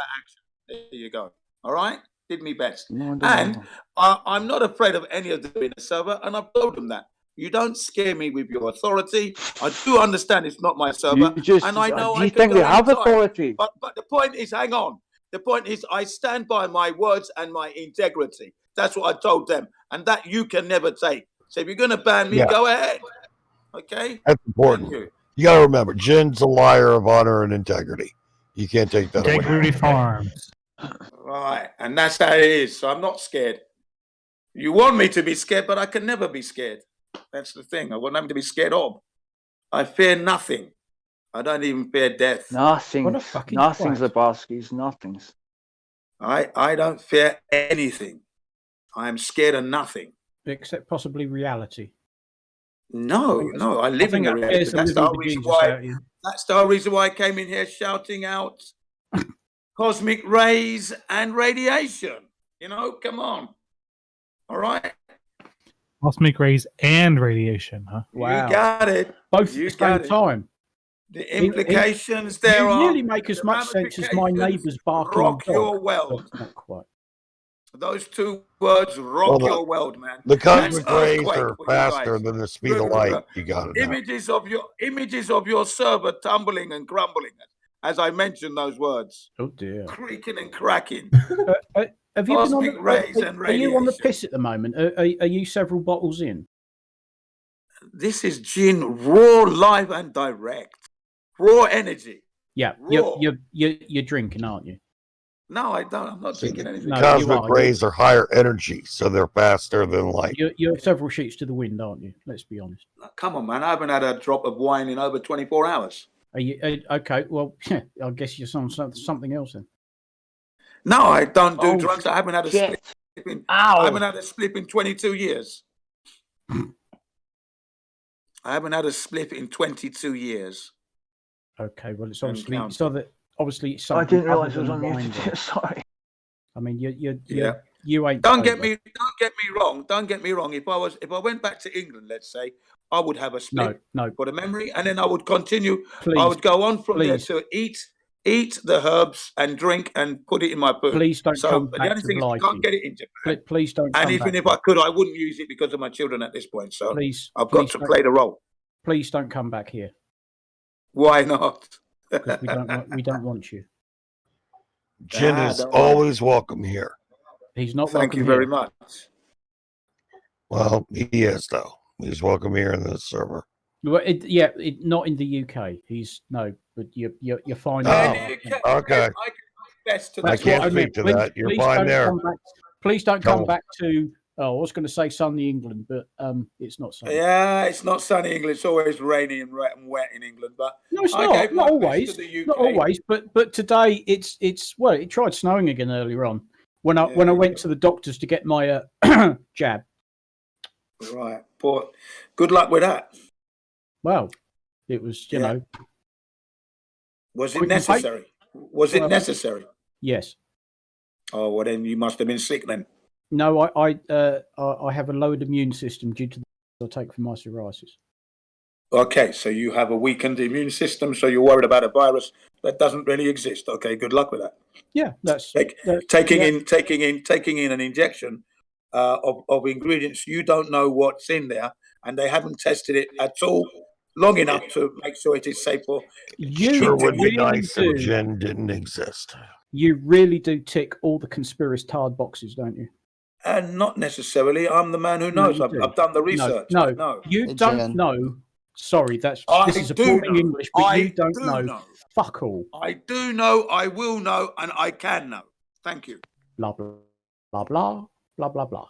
There you go. All right, did me best. And I'm not afraid of any of them in the server, and I've told them that. You don't scare me with your authority. I do understand it's not my server, and I know you think they have authority. But the point is, hang on. The point is, I stand by my words and my integrity. That's what I told them, and that you can never take. So if you're going to ban me, go ahead. Okay? That's important. You got to remember, Jen's a liar of honor and integrity. You can't take that away. Integrity Farms. Right, and that's how it is. So I'm not scared. You want me to be scared, but I can never be scared. That's the thing. I want nothing to be scared of. I fear nothing. I don't even fear death. Nothing's Zabarski's. Nothing's. I don't fear anything. I am scared of nothing. Except possibly reality. No, I live in a reality. That's the whole reason why I came in here shouting out cosmic rays and radiation. Come on. All right. Cosmic rays and radiation, huh? Wow. You got it. Both at the same time. The implications there are. You nearly make as much sense as my neighbour's barking rock dog. Your world. Not quite. Those two words rock your world, man. The cosmic rays are faster than the speed of light. You got it. Images of your server tumbling and crumbling, as I mentioned those words. Oh dear. Creaking and cracking. Have you been on the, rays and are you on the piss at the moment? Are you several bottles in? This is gin, raw, live, and direct. Raw energy. Yeah, raw. You're drinking, aren't you? No, I don't. I'm not thinking anything. No, you Cosmic are. rays are higher energy, so they're faster than light. You're several sheets to the wind, aren't you? Let's be honest. Come on, man. I haven't had a drop of wine in over 24 hours. Are you okay? Well, I guess you're something else then. No, I don't do drugs. I haven't had a shit. split in, I haven't had a split in 22 years. I haven't had a split in 22 years. Okay, well, it's And obviously counting. so that obviously it's I something didn't realise it other was than on wine, YouTube. though. Sorry. I mean, you ain't. Don't sober. get me wrong. Don't get me wrong. If I went back to England, let's say, I would have a split No. for the memory, and then I would continue. Please, I would go on from there please. to eat the herbs and drink and put it in my food. Please don't So come the back only to thing is, you Blighty. can't get it in Japan. Please don't. And come even back if here. I could, I wouldn't use it because of my children at this point. So Please, I've got please to don't- play the role. Please don't come back here Why not? because we don't want you. Jin is always welcome here. He's not. Thank welcome you very here. much. Well, he is though. He's welcome here in this server. Well, not in the UK. He's no, but you're fine. Oh, okay. Best to I That's can't what I meant. speak to that. You're fine don't there. come back. Please don't Tell come him. back to. Oh, I was going to say sunny England, but it's not sunny. Yeah, it's not sunny England. It's always rainy and wet in England. But No, it's I not. gave my Not best always. to the UK. Not always. But today it's well. It tried snowing again earlier on when I went to the doctors to get my jab. Right. But good luck with that. Well, it was you know. Was it Quick and necessary? Was it Well, necessary? Yes. Oh well, then you must have been sick then. No, I have a lowered immune system due to the I take for my psoriasis. Okay, so you have a weakened immune system, so you're worried about a virus that doesn't really exist. Okay, good luck with that. Yeah, that's Taking yeah. in an injection of ingredients you don't know what's in there, and they haven't tested it at all long enough to make sure it is safe for. Sure would be really nice do. if Jin didn't exist. You really do tick all the conspiracist hard boxes, don't you? And not necessarily. I'm the man who No, knows. you I've do. done the research. No, I know. you don't know. Sorry, this is a do boring know. English, but I you don't do know. know. Fuck all. I do know. I will know, and I can know. Thank you. Blah blah blah blah blah blah blah.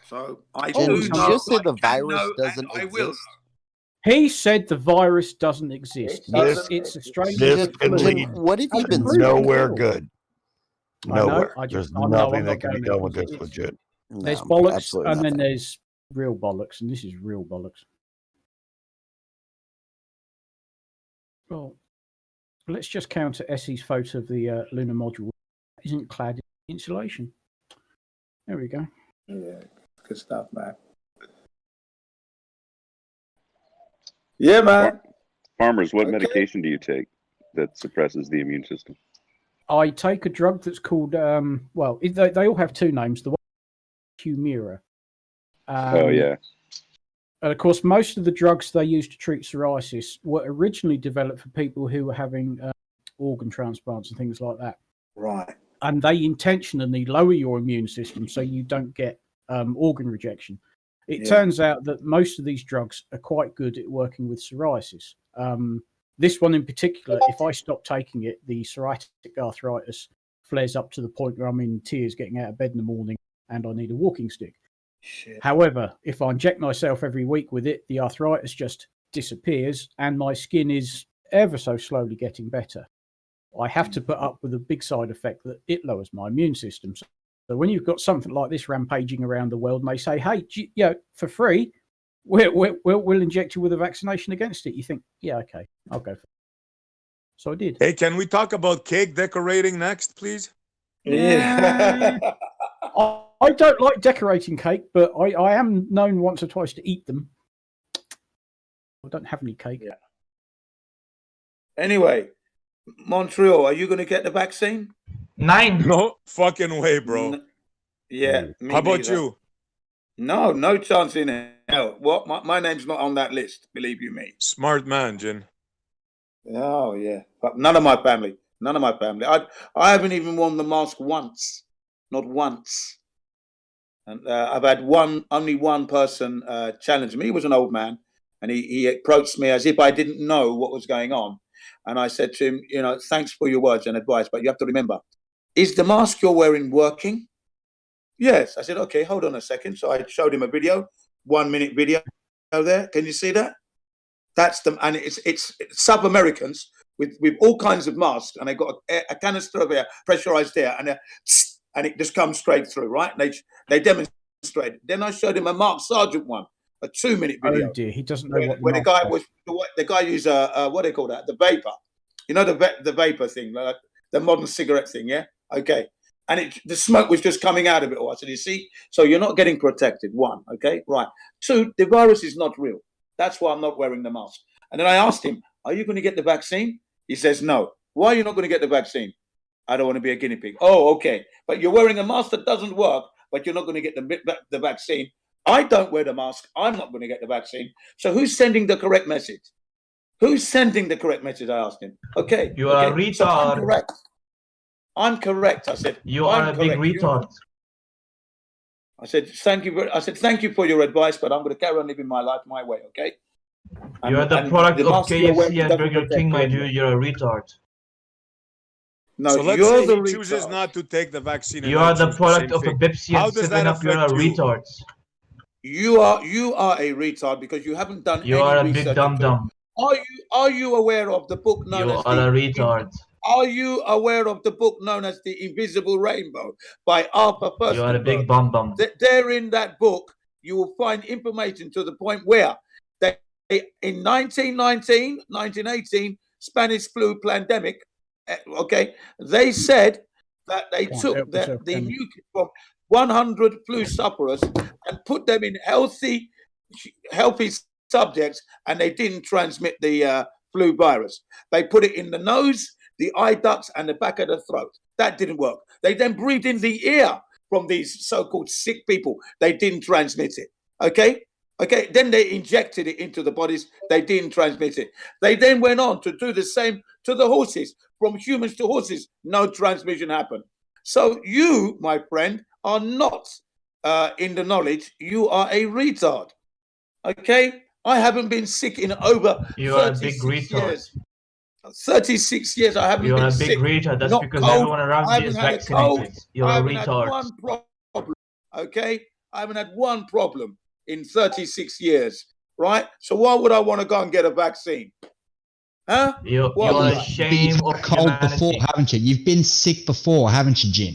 So I Jen, do did you know. just say I the can virus know, doesn't and I will exist? He said the virus doesn't exist. It's a strange. This can Jen, lead what have you been nowhere smoking? good. I know, Nowhere. I There's just- I know, nothing I'm that not can be going done with there. this legit. There's No, bollocks, absolutely and then nothing. there's real bollocks, and this is real bollocks. Well, let's just counter Essie's photo of the lunar module. Isn't clad in insulation. There we go. Yeah, good stuff, man. Yeah, man. Farmers, what medication do you take that suppresses the immune system? I take a drug that's called, they all have two names. The one Humira. Oh, yeah. And of course, most of the drugs they use to treat psoriasis were originally developed for people who were having organ transplants and things like that. Right. And they intentionally lower your immune system so you don't get organ rejection. It turns out that most of these drugs are quite good at working with psoriasis. This one in particular, if I stop taking it, the psoriatic arthritis flares up to the point where I'm in tears getting out of bed in the morning and I need a walking stick. Shit. However, if I inject myself every week with it, the arthritis just disappears and my skin is ever so slowly getting better. I have to put up with a big side effect that it lowers my immune system. So when you've got something like this rampaging around the world and they say, hey, for free, we'll inject you with a vaccination against it. You think, yeah, okay, I'll go for it. So I did. Hey, can we talk about cake decorating next, please? Yeah. I don't like decorating cake, but I am known once or twice to eat them. I don't have any cake. Yeah. Anyway, Montreal, are you going to get the vaccine? 9. No fucking way, bro. Yeah. Me How about neither. you? No, no chance in hell. What? My name's not on that list, believe you me. Smart man, Jin. Oh, yeah. But none of my family. None of my family. I haven't even worn the mask once. Not once. And I've had only one person challenge me. He was an old man. And he approached me as if I didn't know what was going on. And I said to him, you know, thanks for your words and advice, but you have to remember, is the mask you're wearing working? Yes. I said, okay, hold on a second. So I showed him a video, 1 minute video there. Can you see that? That's them. And it's sub-Americans with all kinds of masks, and they got a canister of air, pressurized air, and it just comes straight through, right? And they demonstrate. Then I showed him a Mark Sargent one, a 2 minute video. Oh dear, he doesn't know where the guy used what do they call that? The vapor. You know the vapor thing, like the modern cigarette thing, yeah? Okay. And the smoke was just coming out of it all. I said, you see, so you're not getting protected, 1, okay? Right. 2, the virus is not real. That's why I'm not wearing the mask. And then I asked him, are you going to get the vaccine? He says, no. Why are you not going to get the vaccine? I don't want to be a guinea pig. Oh, okay. But you're wearing a mask that doesn't work, but you're not going to get the vaccine. I don't wear the mask. I'm not going to get the vaccine. So who's sending the correct message? Who's sending the correct message? I asked him. Okay. You are a retard. So I'm correct. I'm correct. I said, you are a big retard. I said, thank you for your advice, but I'm going to carry on living my life my way, okay? You are the product of KFC and Burger King, my dude. You're a retard. No, so let's you're say the he chooses not to take the vaccine. You are the product of a Pepsi and 7-Up. You're a retard. You are a retard because you haven't done any research. You are a big dum-dum. Are you aware of the book known as You are a retard. Are you aware of the book known as The Invisible Rainbow by Arthur Firstenberg? You are a big bum-bum. There in that book, you will find information to the point where they, in 1918, Spanish flu pandemic, okay, they said that they took the mucus from 100 flu sufferers and put them in healthy subjects, and they didn't transmit the flu virus. They put it in the nose, the eye ducts, and the back of the throat. That didn't work. They then breathed in the ear from these so-called sick people. They didn't transmit it. Okay? Okay, then they injected it into the bodies. They didn't transmit it. They then went on to do the same to the horses, from humans to horses. No transmission happened. So you, my friend, are not in the knowledge. You are a retard. Okay? I haven't been sick in over 36 years. 36 years I haven't been sick. You are a big retard. That's Not because cold. everyone around you is vaccinated. You're a retard. One problem, okay? I haven't had one problem in 36 years, right? So why would I want to go and get a vaccine? Huh? You're a shame of cold humanity. before, haven't you? You've been sick before, haven't you, Jim?